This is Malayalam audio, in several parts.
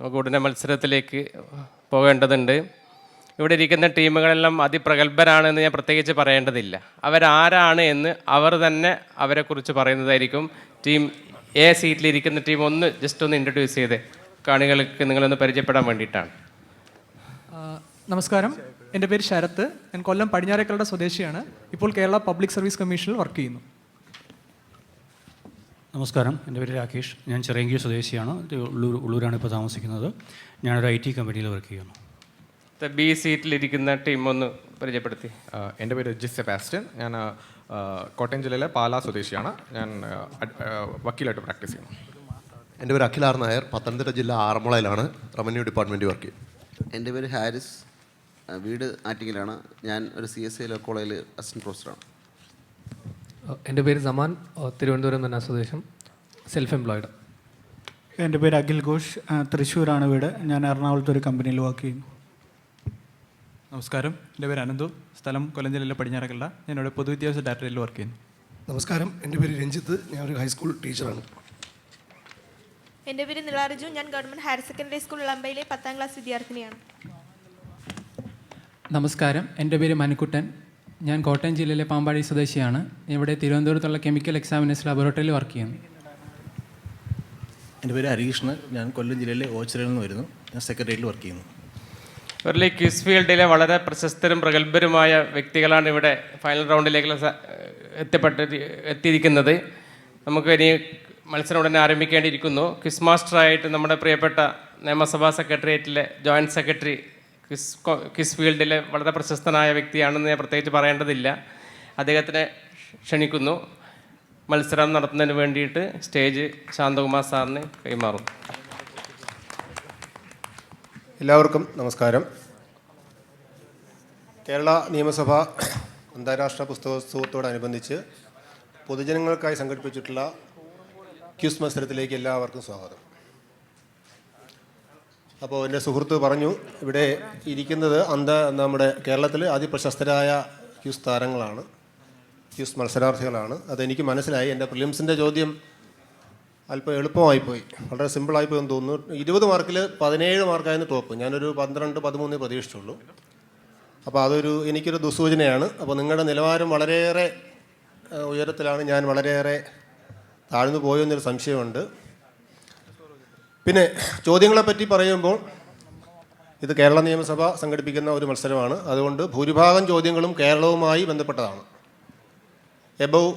നമുക്ക് ഉടനെ മത്സരത്തിലേക്ക് പോകേണ്ടതുണ്ട്. ഇവിടെ ഇരിക്കുന്ന ടീമുകളെല്ലാം അതിപ്രഗത്ഭരാണെന്ന് ഞാൻ പ്രത്യേകിച്ച് പറയേണ്ടതില്ല. അവരാരാണ് എന്ന് അവർ തന്നെ അവരെക്കുറിച്ച് പറയുന്നതായിരിക്കും. ടീം എ സീറ്റിലിരിക്കുന്ന ടീം ജസ്റ്റ് ഒന്ന് ഇൻട്രൊഡ്യൂസ് ചെയ്ത് കാണികൾക്ക് നിങ്ങളൊന്ന് പരിചയപ്പെടാൻ വേണ്ടിയിട്ടാണ്. നമസ്കാരം, എൻ്റെ പേര് ശരത്ത്. ഞാൻ കൊല്ലം പടിഞ്ഞാറേക്കരയുടെ സ്വദേശിയാണ്. ഇപ്പോൾ കേരള പബ്ലിക് സർവീസ് കമ്മീഷനിൽ വർക്ക് ചെയ്യുന്നു. നമസ്കാരം, എൻ്റെ പേര് രാകേഷ്. ഞാൻ ചിറയൻകീഴ് സ്വദേശിയാണ്. ഉള്ളൂരാണ് ഇപ്പോൾ താമസിക്കുന്നത്. ഞാനൊരു IT കമ്പനിയിൽ വർക്ക് ചെയ്യുന്നു. ബി സീറ്റിലിരിക്കുന്ന ടീം ഒന്ന് പരിചയപ്പെടുത്തി. എൻ്റെ പേര് ജിസ് സെബാസ്റ്റ്യൻ. ഞാൻ കോട്ടയം ജില്ലയിലെ പാലാ സ്വദേശിയാണ്. ഞാൻ വക്കീലായിട്ട് പ്രാക്ടീസ് ചെയ്യുന്നു. എൻ്റെ പേര് അഖിലാർ നായർ. പത്തനംതിട്ട ജില്ല ആറന്മുളയിലാണ് റവന്യൂ ഡിപ്പാർട്ട്മെൻറ്റ് വർക്ക് ചെയ്യും. എൻ്റെ പേര് ഹാരിസ്. വീട് ആറ്റിങ്ങിലാണ്. ഞാൻ ഒരു CSI ലോ കോളേജിൽ അസിസ്റ്റൻറ്റ് പ്രൊഫസറാണ്. എൻ്റെ പേര് സമാൻ. തിരുവനന്തപുരം തന്നെ സ്വദേശം. Self employed. എൻ്റെ പേര് അഖിൽ ഘോഷ്. തൃശ്ശൂരാണ് വീട്. ഞാൻ എറണാകുളത്ത് ഒരു കമ്പനിയിൽ വർക്ക് ചെയ്യുന്നു. നമസ്കാരം, എൻ്റെ പേര് അനന്തു. സ്ഥലം കൊല്ലം ജില്ലയിലെ പടിഞ്ഞാറേക്കര. ഞാനിവിടെ പൊതുവിദ്യാഭ്യാസ ഡയറക്ടറേറ്റിൽ വർക്ക് ചെയ്യുന്നു. നമസ്കാരം, എൻ്റെ പേര് രഞ്ജിത്ത്. ഞാൻ ഒരു ഹൈസ്കൂൾ ടീച്ചറാണ്. എൻ്റെ പേര് നിളാർജു. ഞാൻ ഗവൺമെൻറ് ഹയർ സെക്കൻഡറി സ്കൂൾ ഇളമ്പയിലെ 10ാം ക്ലാസ് വിദ്യാർത്ഥിനിയാണ്. നമസ്കാരം, എൻ്റെ പേര് മനുക്കുട്ടൻ. ഞാൻ കോട്ടയം ജില്ലയിലെ പാമ്പാടി സ്വദേശിയാണ്. ഇവിടെ തിരുവനന്തപുരത്തുള്ള കെമിക്കൽ എക്സാമിനേഴ്സ് ലബോറട്ടറിയിൽ വർക്ക് ചെയ്യുന്നു. എൻ്റെ പേര് ഹരികൃഷ്ണൻ. ഞാൻ കൊല്ലം ജില്ലയിലെ ഓച്ചിറയിൽ നിന്ന് വരുന്നു. ഞാൻ സെക്രട്ടറിയേറ്റിൽ വർക്ക് ചെയ്യുന്നു. ഒരു ക്വിസ് ഫീൽഡിലെ വളരെ പ്രശസ്തരും പ്രഗത്ഭരുമായ വ്യക്തികളാണ് ഇവിടെ ഫൈനൽ റൗണ്ടിലേക്ക് എത്തിയിരിക്കുന്നത്. നമുക്ക് ഇനി മത്സരം ഉടനെ ആരംഭിക്കേണ്ടിയിരിക്കുന്നു. ക്വിസ് മാസ്റ്ററായിട്ട് നമ്മുടെ പ്രിയപ്പെട്ട നിയമസഭാ സെക്രട്ടേറിയറ്റിലെ ജോയിൻറ്റ് സെക്രട്ടറി, ക്വിസ് ഫീൽഡിലെ വളരെ പ്രശസ്തനായ വ്യക്തിയാണെന്ന് ഞാൻ പ്രത്യേകിച്ച് പറയേണ്ടതില്ല. അദ്ദേഹത്തിനെ ക്ഷണിക്കുന്നു. മത്സരം നടത്തുന്നതിന് വേണ്ടിയിട്ട് സ്റ്റേജ് ശാന്തകുമാർ സാറിന് കൈമാറും. എല്ലാവർക്കും നമസ്കാരം. കേരള നിയമസഭ അന്താരാഷ്ട്ര പുസ്തകോത്സവത്തോടനുബന്ധിച്ച് പൊതുജനങ്ങൾക്കായി സംഘടിപ്പിച്ചിട്ടുള്ള ക്യൂസ് മത്സരത്തിലേക്ക് എല്ലാവർക്കും സ്വാഗതം. അപ്പോൾ എൻ്റെ സുഹൃത്ത് പറഞ്ഞു, ഇവിടെ ഇരിക്കുന്നത് നമ്മുടെ കേരളത്തിൽ അതിപ്രശസ്തരായ ക്യൂസ് താരങ്ങളാണ്, ക്യൂസ് മത്സരാർത്ഥികളാണ്. അതെനിക്ക് മനസ്സിലായി. എൻ്റെ പ്രിലിംസിൻ്റെ ചോദ്യം അല്പം എളുപ്പമായിപ്പോയി, വളരെ സിമ്പിളായിപ്പോയി എന്ന് തോന്നുന്നു. 20 മാർക്കിൽ 17 മാർക്കായിരുന്നു ടോപ്പ്. ഞാനൊരു 12-13 പ്രതീക്ഷിച്ചുള്ളൂ. അപ്പോൾ എനിക്കൊരു ദുസ്സൂചനയാണ്. അപ്പോൾ നിങ്ങളുടെ നിലവാരം വളരെയേറെ ഉയരത്തിലാണ്, ഞാൻ വളരെയേറെ താഴ്ന്നു പോയെന്നൊരു സംശയമുണ്ട്. പിന്നെ ചോദ്യങ്ങളെപ്പറ്റി പറയുമ്പോൾ ഇത് കേരള നിയമസഭ സംഘടിപ്പിക്കുന്ന ഒരു മത്സരമാണ്. അതുകൊണ്ട് ഭൂരിഭാഗം ചോദ്യങ്ങളും കേരളവുമായി ബന്ധപ്പെട്ടതാണ്. എബവ്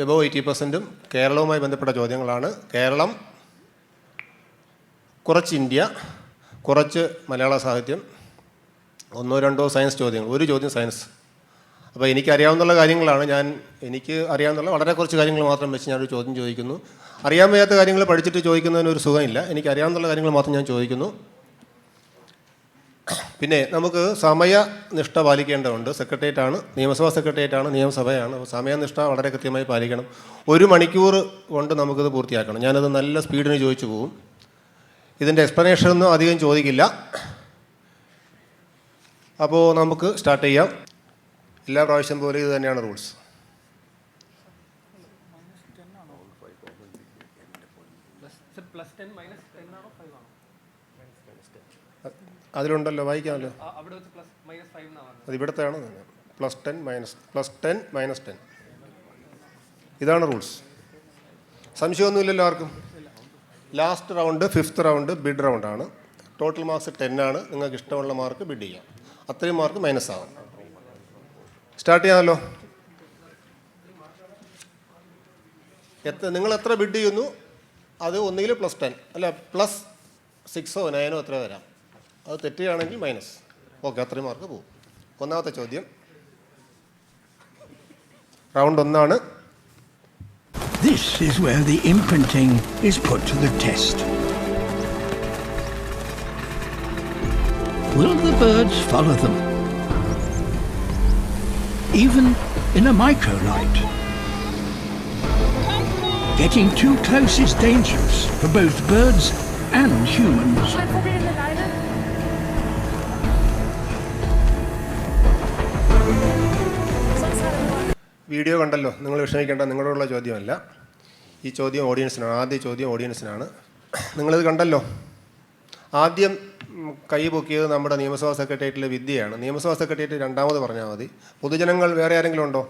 80% കേരളവുമായി ബന്ധപ്പെട്ട ചോദ്യങ്ങളാണ്. കേരളം, കുറച്ച് ഇന്ത്യ, കുറച്ച് മലയാള സാഹിത്യം, 1-2 സയൻസ് ചോദ്യങ്ങൾ, ഒരു ചോദ്യം സയൻസ്. അപ്പോൾ എനിക്കറിയാവുന്ന കാര്യങ്ങളാണ്. എനിക്ക് അറിയാവുന്ന വളരെ കുറച്ച് കാര്യങ്ങൾ മാത്രം വെച്ച് ഞാനൊരു ചോദ്യം ചോദിക്കുന്നു. അറിയാൻ വയ്യാത്ത കാര്യങ്ങൾ പഠിച്ചിട്ട് ചോദിക്കുന്നതിനൊരു സുഖമില്ല. എനിക്കറിയാവുന്ന കാര്യങ്ങൾ മാത്രം ഞാൻ ചോദിക്കുന്നു. പിന്നെ നമുക്ക് സമയനിഷ്ഠ പാലിക്കേണ്ടതുണ്ട്. സെക്രട്ടേറിയറ്റാണ്, നിയമസഭാ സെക്രട്ടേറിയറ്റാണ്, നിയമസഭയാണ്. അപ്പോൾ സമയനിഷ്ഠ വളരെ കൃത്യമായി പാലിക്കണം. 1 മണിക്കൂർ കൊണ്ട് നമുക്കിത് പൂർത്തിയാക്കണം. ഞാനത് നല്ല സ്പീഡിന് ചോദിച്ചു പോകും. ഇതിൻ്റെ എക്സ്പ്ലനേഷനൊന്നും അധികം ചോദിക്കില്ല. അപ്പോൾ നമുക്ക് സ്റ്റാർട്ട് ചെയ്യാം. എല്ലാ പ്രാവശ്യം പോലെ ഇത് തന്നെയാണ് റൂൾസ്. അതിലുണ്ടല്ലോ, വായിക്കാമല്ലോ. അത് ഇവിടുത്തെയാണ്. +10 -10 ഇതാണ് റൂൾസ്. സംശയമൊന്നുമില്ലല്ലോ ആർക്കും. Last round 5th round bid റൗണ്ടാണ്. ടോട്ടൽ മാർക്സ് 10 ആണ്. നിങ്ങൾക്ക് ഇഷ്ടമുള്ള മാർക്ക് ബിഡ് ചെയ്യാം. അത്രയും മാർക്ക് മൈനസ് ആവും. സ്റ്റാർട്ട് ചെയ്യാമല്ലോ. നിങ്ങൾ എത്ര ബിഡ് ചെയ്യുന്നു അത് ഒന്നുകിൽ +10 അല്ല +6 or 9 എത്ര വരാം. അത് തെറ്റുകയാണെങ്കിൽ മൈനസ്. ഓക്കെ, അത്രയും മാർക്ക് പോകും. ഒന്നാമത്തെ ചോദ്യം റൗണ്ട് 1 ആണ്. This is where the imprinting is put to the test. Will the birds follow them? Even in a microlight. Getting too close is dangerous for both birds and humans. Video കണ്ടല്ലോ, നിങ്ങൾ വിഷമിക്കേണ്ട. നിങ്ങളോടുള്ള ചോദ്യമല്ല. ഈ ചോദ്യം ഓഡിയൻസിനാണ്. ആദ്യ ചോദ്യം ഓഡിയൻസിനാണ്. നിങ്ങളിത് കണ്ടല്ലോ. ആദ്യം കൈ പൊക്കിയത് നമ്മുടെ നിയമസഭാ സെക്രട്ടേറിയറ്റിലെ വിദ്യയാണ്. നിയമസഭാ സെക്രട്ടേറിയറ്റ് രണ്ടാമത് പറഞ്ഞാൽ മതി. പൊതുജനങ്ങൾ വേറെ ആരെങ്കിലും ഉണ്ടോ?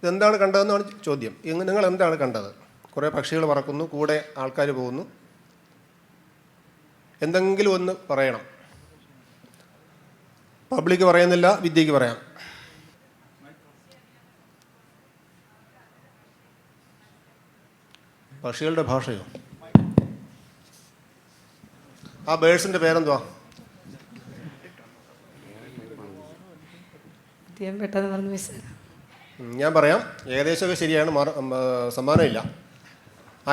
ഇതെന്താണ് കണ്ടതെന്നാണ് ചോദ്യം. നിങ്ങൾ എന്താണ് കണ്ടത്? കുറേ പക്ഷികൾ പറക്കുന്നു, കൂടെ ആൾക്കാർ പോകുന്നു. എന്തെങ്കിലും ഒന്ന് പറയണം. പബ്ലിക് പറയുന്നില്ല, വിദ്യയ്ക്ക് പറയാം. പക്ഷികളുടെ ഭാഷയോ? ആ ബേഡ്സിൻ്റെ പേരെന്തുവാ? ഞാൻ പറയാം, ഏകദേശമൊക്കെ ശരിയാണ്, സമ്മാനമില്ല.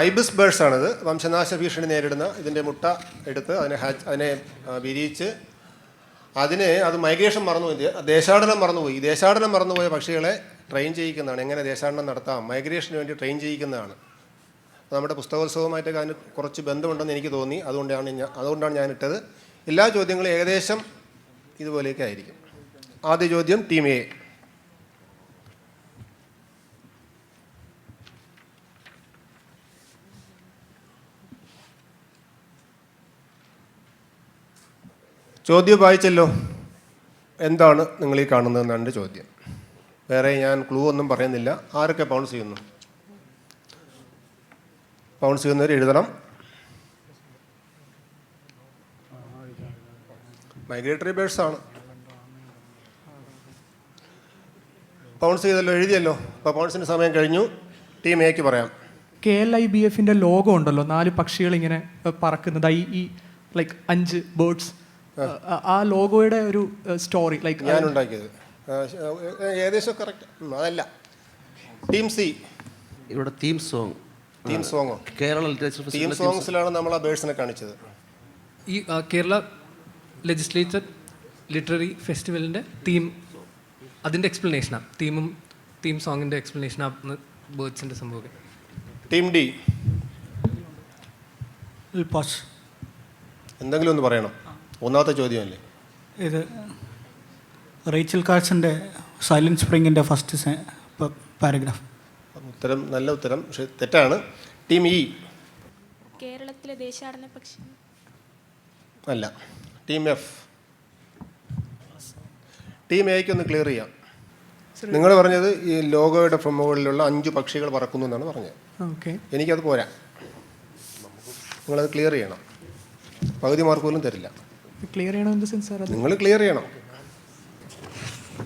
ഐബിസ് ബേഡ്സ് ആണിത്. വംശനാശ ഭീഷണി നേരിടുന്ന ഇതിൻ്റെ മുട്ട എടുത്ത് അതിനെ വിരിയിച്ച് അത് മൈഗ്രേഷൻ മറന്നുപോയി, ദേശാടനം മറന്നുപോയി. ഈ ദേശാടനം മറന്നുപോയ പക്ഷികളെ ട്രെയിൻ ചെയ്യിക്കുന്നതാണ്. എങ്ങനെ ദേശാടനം നടത്താം, മൈഗ്രേഷന് വേണ്ടി ട്രെയിൻ ചെയ്യിക്കുന്നതാണ്. നമ്മുടെ പുസ്തകോത്സവമായിട്ടൊക്കെ അതിന് കുറച്ച് ബന്ധമുണ്ടെന്ന് എനിക്ക് തോന്നി. അതുകൊണ്ടാണ് ഞാൻ ഇട്ടത്. എല്ലാ ചോദ്യങ്ങളും ഏകദേശം ഇതുപോലെയൊക്കെ ആയിരിക്കും. ആദ്യ ചോദ്യം ടീം എ. ചോദ്യം വായിച്ചല്ലോ. എന്താണ് നിങ്ങൾ ഈ കാണുന്നതെന്നാണ് എൻ്റെ ചോദ്യം. വേറെ ഞാൻ ക്ലൂ ഒന്നും പറയുന്നില്ല. ആരൊക്കെ ബൗൺസ് ചെയ്യുന്നു? ബൗൺസ് ചെയ്യുന്നവർ എഴുതണം. മൈഗ്രേറ്ററി ബേഡ്സ് ആണ്. ബൗൺസ് ചെയ്തല്ലോ, എഴുതിയല്ലോ. അപ്പോൾ ബൗൺസിൻ്റെ സമയം കഴിഞ്ഞു. ടീം എക്ക് പറയാം. KLIBFന്റെ ലോഗോ ഉണ്ടല്ലോ, 4 പക്ഷികൾ ഇങ്ങനെ പറക്കുന്നത്, ഈ ലൈക്ക് 5 ബേർഡ്സ്. ആ ലോഗോയുടെ ഒരു സ്റ്റോറി ലൈക്ക് ഞാൻ ഉണ്ടാക്കിയത് ഏകദേശം കറക്റ്റ്. അതല്ല, ടീം സി. ഇവിടെ തീം സോങ്. തീം സോങ്ങോ? കേരള ലിറ്ററേച്ചർ തീം സോങ്സിലാണ് നമ്മൾ ആ ബേഡ്സിനെ കാണിച്ചത്. ഈ കേരള ലെജിസ്ലേച്ചർ ലിറ്റററി ഫെസ്റ്റിവലിൻ്റെ തീം, അതിൻ്റെ എക്സ്പ്ലനേഷനാണ്. തീം സോങ്ങിൻ്റെ എക്സ്പ്ലനേഷനാണ് ബേർഡ്സിൻ്റെ സംഭവം. Team D. പാസ്. എന്തെങ്കിലും ഒന്ന് പറയണം. ഒന്നാമത്തെ ചോദ്യമല്ലേ ഇത്? റേച്ചൽ കാഴ്സൻ്റെ സൈലന്റ് സ്പ്രിങ്ങിൻ്റെ ഫസ്റ്റ് പാരഗ്രാഫ്. ഉത്തരം നല്ല ഉത്തരം, പക്ഷെ തെറ്റാണ്. Team E. കേരളത്തിലെ ദേശാടന പക്ഷി അല്ല. Team F. ടീം എക്ക് ഒന്ന് ക്ലിയർ ചെയ്യാം. നിങ്ങൾ പറഞ്ഞത് ഈ ലോഗോയുടെ മുകളിലുള്ള 5 പക്ഷികൾ പറക്കുന്നു എന്നാണ് പറഞ്ഞത്. എനിക്കത് പോരാ. നിങ്ങളത് ക്ലിയർ ചെയ്യണം. പകുതി മാർക്ക് പോലും തരില്ല. ക്ലിയർ ചെയ്യണം. നിങ്ങൾ ക്ലിയർ ചെയ്യണം.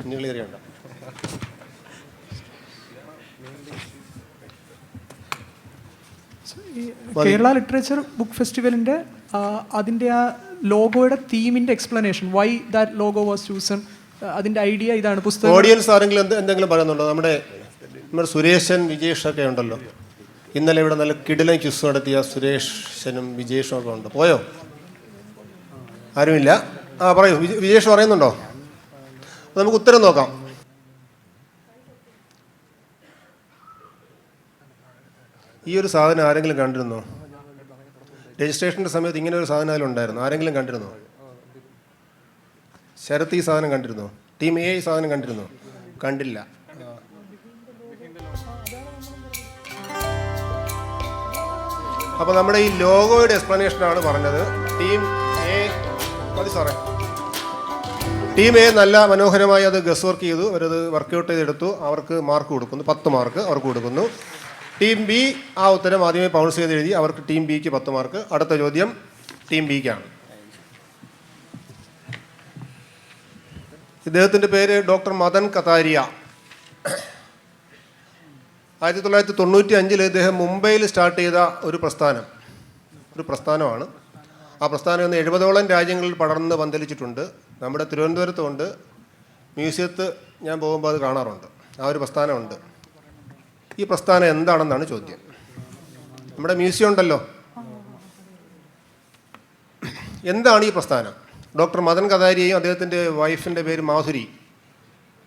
ഇനി ക്ലിയർ ചെയ്യണ്ട. കേരള ലിറ്ററേച്ചർ ബുക്ക് ഫെസ്റ്റിവലിൻ്റെ അതിൻ്റെ ആ ലോഗോയുടെ തീമിൻ്റെ explanation, why that logo was chosen, അതിൻ്റെ ഐഡിയ ഇതാണ്. പുസ്തകം ഓഡിയൻസ് ആരെങ്കിലും എന്തെങ്കിലും പറയുന്നുണ്ടോ? നമ്മുടെ സുരേഷൻ വിജേഷ് ഒക്കെ ഉണ്ടല്ലോ. ഇന്നലെ ഇവിടെ നല്ല കിടിലൻ ക്വിസ് നടത്തിയ സുരേഷനും വിജേഷും ഒക്കെ ഉണ്ട്. പോയോ? ആരുമില്ല. പറയൂ, വിജേഷ് പറയുന്നുണ്ടോ? നമുക്ക് ഉത്തരം നോക്കാം. ഈ ഒരു സാധനം ആരെങ്കിലും കണ്ടിരുന്നോ? രജിസ്ട്രേഷൻ്റെ സമയത്ത് ഇങ്ങനെ ഒരു സാധനം അതിലുണ്ടായിരുന്നു. ആരെങ്കിലും കണ്ടിരുന്നോ? ശരത്ത് ഈ സാധനം കണ്ടിരുന്നോ? ടീം എ ഈ സാധനം കണ്ടിരുന്നോ? കണ്ടില്ല. അപ്പോൾ നമ്മുടെ ഈ ലോഗോയുടെ എക്സ്പ്ലനേഷനാണ് പറഞ്ഞത്. ടീം എ മതി സാറേ. ടീം എ നല്ല മനോഹരമായി അത് ഗസ് വർക്ക് ചെയ്തു. അവരത് വർക്കൗട്ട് ചെയ്തെടുത്തു. അവർക്ക് മാർക്ക് കൊടുക്കുന്നു. 10 മാർക്ക് അവർക്ക് കൊടുക്കുന്നു. ടീം ബി ആ ഉത്തരം ആദ്യമേ ബൗൺസ് ചെയ്ത് എഴുതി. അവർക്ക് ടീം ബിക്ക് 10 മാർക്ക്. അടുത്ത ചോദ്യം ടീം ബിക്കാണ്. ഇദ്ദേഹത്തിൻ്റെ പേര് ഡോക്ടർ മദൻ കതാരിയ. 1995 ഇദ്ദേഹം മുംബൈയിൽ സ്റ്റാർട്ട് ചെയ്ത ഒരു പ്രസ്ഥാനമാണ്. ആ പ്രസ്ഥാനം ഇന്ന് 70ഓളം രാജ്യങ്ങളിൽ പടർന്ന് പന്തലിച്ചിട്ടുണ്ട്. നമ്മുടെ തിരുവനന്തപുരത്തുണ്ട്. മ്യൂസിയത്ത് ഞാൻ പോകുമ്പോൾ അത് കാണാറുണ്ട്. ആ ഒരു പ്രസ്ഥാനമുണ്ട്. ഈ പ്രസ്ഥാനം എന്താണെന്നാണ് ചോദ്യം. നമ്മുടെ മ്യൂസിയം ഉണ്ടല്ലോ, എന്താണ് ഈ പ്രസ്ഥാനം? ഡോക്ടർ മദൻ കതാരിയയും അദ്ദേഹത്തിൻ്റെ വൈഫിൻ്റെ പേര് മാധുരി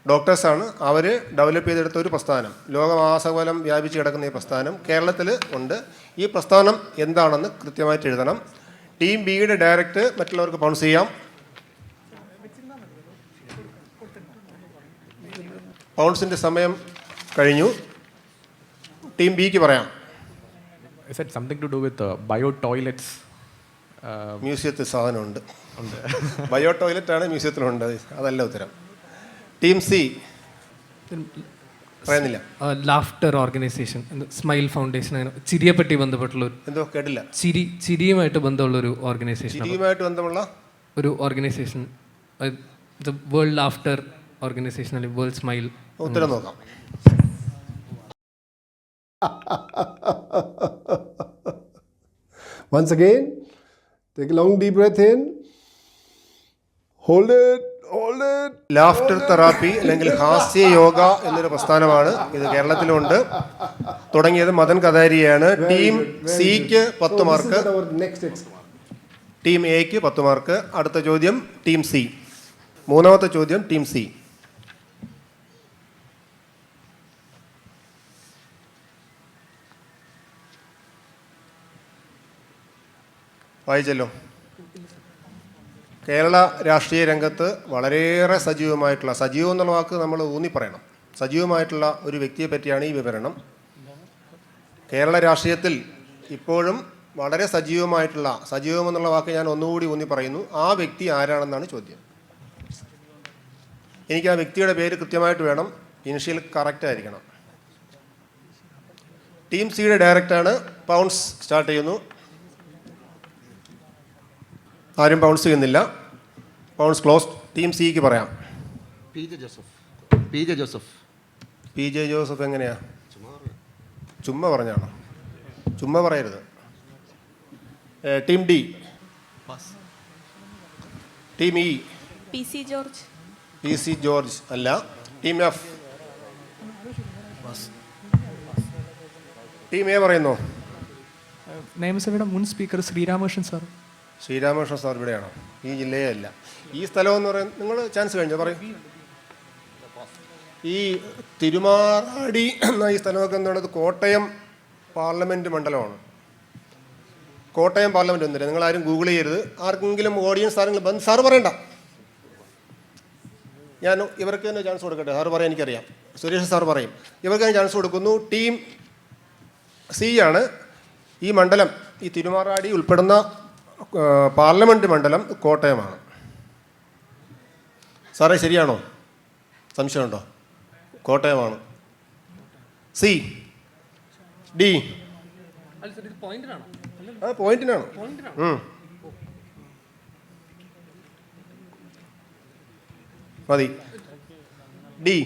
ഡോക്ടേഴ്സാണ്. അവർ ഡെവലപ്പ് ചെയ്തെടുത്ത ഒരു പ്രസ്ഥാനം, ലോകമാസകലം വ്യാപിച്ച് കിടക്കുന്ന ഈ പ്രസ്ഥാനം കേരളത്തിൽ ഉണ്ട്. ഈ പ്രസ്ഥാനം എന്താണെന്ന് കൃത്യമായിട്ട് എഴുതണം. ടീം ബിയുടെ ഡയറക്റ്റ് മറ്റുള്ളവർക്ക് ബൗൺസ് ചെയ്യാം. ബൗൺസിൻ്റെ സമയം കഴിഞ്ഞു. ടീം ബിക്ക് പറയാം. Is it something to do with bio toilets? മ്യൂസിയത്തിൽ സാധനമുണ്ട്. ബയോ ടോയ്ലറ്റാണ് മ്യൂസിയത്തിലുണ്ട്. അതല്ല ഉത്തരം. ടീം സി പറയുന്നില്ല. ലാഫ്റ്റർ ഓർഗനൈസേഷൻ, സ്മൈൽ ഫൗണ്ടേഷൻ, അങ്ങനെ ചിരിയെപ്പറ്റി ബന്ധപ്പെട്ടുള്ള എന്തോ കേട്ടില്ല. ചിരിയുമായിട്ട് ബന്ധമുള്ള ഒരു ഓർഗനൈസേഷൻ. ചിരിയുമായിട്ട് ബന്ധമുള്ള ഒരു ഓർഗനൈസേഷൻ, വേൾഡ് ലാഫ്റ്റർ ഓർഗനൈസേഷൻ അല്ലെങ്കിൽ വേൾഡ് സ്മൈൽ. ഉത്തരം നോക്കാം. Once again, take a long deep breath in. Hold it. Laughter therapy അല്ലെങ്കിൽ ഹാസ്യ യോഗ എന്നൊരു പ്രസ്ഥാനമാണ്. ഇത് കേരളത്തിലുണ്ട്. തുടങ്ങിയത് മദൻ കതാരിയാണ്. ടീം സിക്ക് 10 മാർക്ക്, ടീം എക്ക് 10 മാർക്ക്. അടുത്ത ചോദ്യം ടീം സി. മൂന്നാമത്തെ ചോദ്യം ടീം സി. വായിച്ചല്ലോ. കേരള രാഷ്ട്രീയ രംഗത്ത് വളരെയേറെ സജീവമായിട്ടുള്ള, സജീവം എന്നുള്ള വാക്ക് നമ്മൾ ഊന്നി പറയണം, സജീവമായിട്ടുള്ള ഒരു വ്യക്തിയെ പറ്റിയാണ് ഈ വിവരണം. കേരള രാഷ്ട്രീയത്തിൽ ഇപ്പോഴും വളരെ സജീവമായിട്ടുള്ള, സജീവം എന്നുള്ള വാക്ക് ഞാൻ ഒന്നുകൂടി ഊന്നി പറയുന്നു, ആ വ്യക്തി ആരാണെന്നാണ് ചോദ്യം. എനിക്ക് ആ വ്യക്തിയുടെ പേര് കൃത്യമായിട്ട് വേണം, ഇനിഷ്യൽ കറക്റ്റ് ആയിരിക്കണം. ടീം സിയുടെ ഡയറക്റ്റാണ്. പൗണ്ട്സ് സ്റ്റാർട്ട് ചെയ്യുന്നു. ആരും പൗണ്ട്സ് ചെയ്യുന്നില്ല. Pounds close. ടീം സിക്ക് പറയാം. P J Joseph. P J Joseph എങ്ങനെയാ? ചുമ്മാ പറഞ്ഞാണോ? ചുമ്മാ പറയരുത്. Team D. Team E. P C George. P C George അല്ല. Team F. ടീം എ പറയുന്നു. നിയമസഭയുടെ മുൻ speaker Sreeramakrishnan sir. Sreeramakrishnan sir ഇവിടെയാണോ? ഈ ജില്ലയെ അല്ല. ഈ സ്ഥലം എന്ന് പറയുന്നത്, നിങ്ങൾ ചാൻസ് കഴിഞ്ഞോ പറയും. ഈ തിരുമാറാടി എന്ന ഈ സ്ഥലമൊക്കെ എന്ന് പറയുന്നത് കോട്ടയം പാർലമെൻറ്റ് മണ്ഡലമാണ്. കോട്ടയം പാർലമെൻറ്റ് ഒന്നുമില്ല. നിങ്ങളാരും ഗൂഗിൾ ചെയ്യരുത്. ആർക്കെങ്കിലും ഓഡിയൻസ് ആരെങ്കിലും ബന്ധം സാറ് പറയണ്ട. ഞാൻ ഇവർക്ക് തന്നെ ചാൻസ് കൊടുക്കട്ടെ. സാറ് പറയാൻ എനിക്കറിയാം. സുരേഷ് സാർ പറയും. ഇവർക്ക് ഞാൻ ചാൻസ് കൊടുക്കുന്നു. ടീം സി ആണ്. ഈ മണ്ഡലം, ഈ തിരുമാറാടി ഉൾപ്പെടുന്ന പാർലമെൻറ്റ് മണ്ഡലം കോട്ടയമാണ്. സാറേ ശരിയാണോ? സംശയമുണ്ടോ? കോട്ടയമാണ്. സി. ഡി. പോയിന്റിനാണ്. മതി. ഡി.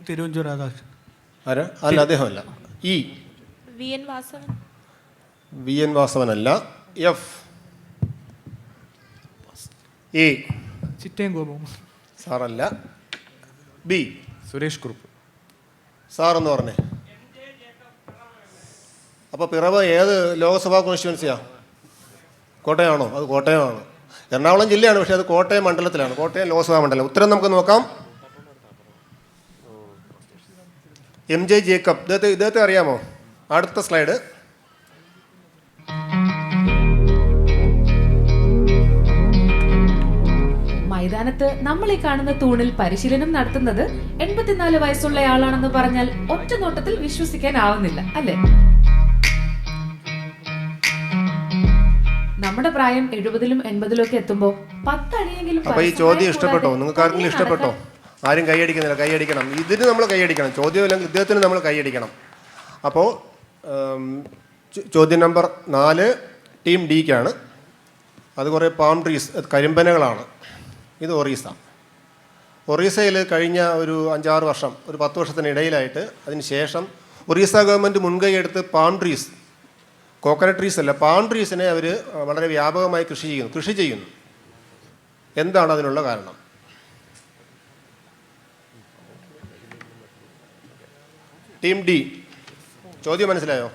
തിരുവഞ്ചൂർ രാധാകൃഷ്ണൻ. ആരാ? അല്ല, അദ്ദേഹമല്ല. E. V N Vasavan. V N വാസവനല്ല. എഫ്. എ. ചിറ്റയം ഗോപു സാറല്ല. ബി. സുരേഷ് കുറുപ്പ്. സാറെന്ന് പറഞ്ഞേ. അപ്പോൾ പിറവ് ഏത് ലോക്സഭാ കോൺസ്റ്റിറ്റ്യുവൻസിയാ? കോട്ടയമാണോ? അത് കോട്ടയമാണ്. എറണാകുളം ജില്ലയാണ്, പക്ഷേ അത് കോട്ടയം മണ്ഡലത്തിലാണ്. കോട്ടയം ലോക്സഭാ മണ്ഡലം. ഉത്തരം നമുക്ക് നോക്കാം. M J Jacob. ഇദ്ദേഹത്തെ അറിയാമോ? അടുത്ത സ്ലൈഡ്. മൈതാനത്ത് നമ്മൾ ഈ കാണുന്ന തൂണിൽ പരിശീലനം നടത്തുന്നത് 84 വയസ്സുള്ളയാളാണെന്ന് പറഞ്ഞാൽ ഒറ്റ നോട്ടത്തിൽ വിശ്വസിക്കാനാവുന്നില്ല, അല്ലേ? നമ്മുടെ പ്രായം 70-ലും 80-ലും ഒക്കെ എത്തുമ്പോ 10 അടിയെങ്കിലും. അപ്പൊ ഈ ചോദ്യം ഇഷ്ടപ്പെട്ടോ? നിങ്ങൾക്ക് ആർക്കെങ്കിലും ഇഷ്ടപ്പെട്ടോ? ആരും കൈയടിക്കുന്നില്ല. കൈയടിക്കണം. ഇതിന് നമ്മൾ കൈയടിക്കണം. ചോദ്യം അല്ലെങ്കിൽ ഇദ്ദേഹത്തിന് നമ്മൾ കൈയടിക്കണം. അപ്പോൾ ചോദ്യം നമ്പർ 4 ടീം ഡിക്കാണ്. അത് കുറേ പാം ട്രീസ്, കരിമ്പനകളാണ്. ഇത് ഒറീസ. ഒറീസയിൽ കഴിഞ്ഞ ഒരു 5-6 വർഷം, ഒരു 10 വർഷത്തിനിടയിലായിട്ട്, അതിന് ശേഷം ഒറീസ ഗവൺമെൻറ് മുൻകൈ എടുത്ത് പാം ട്രീസ്, കോക്കനട്ട് ട്രീസ് അല്ല, പാം ട്രീസിനെ അവർ വളരെ വ്യാപകമായി കൃഷി ചെയ്യുന്നു. എന്താണ് അതിനുള്ള കാരണം? Team D. ചോദ്യം മനസ്സിലായോ?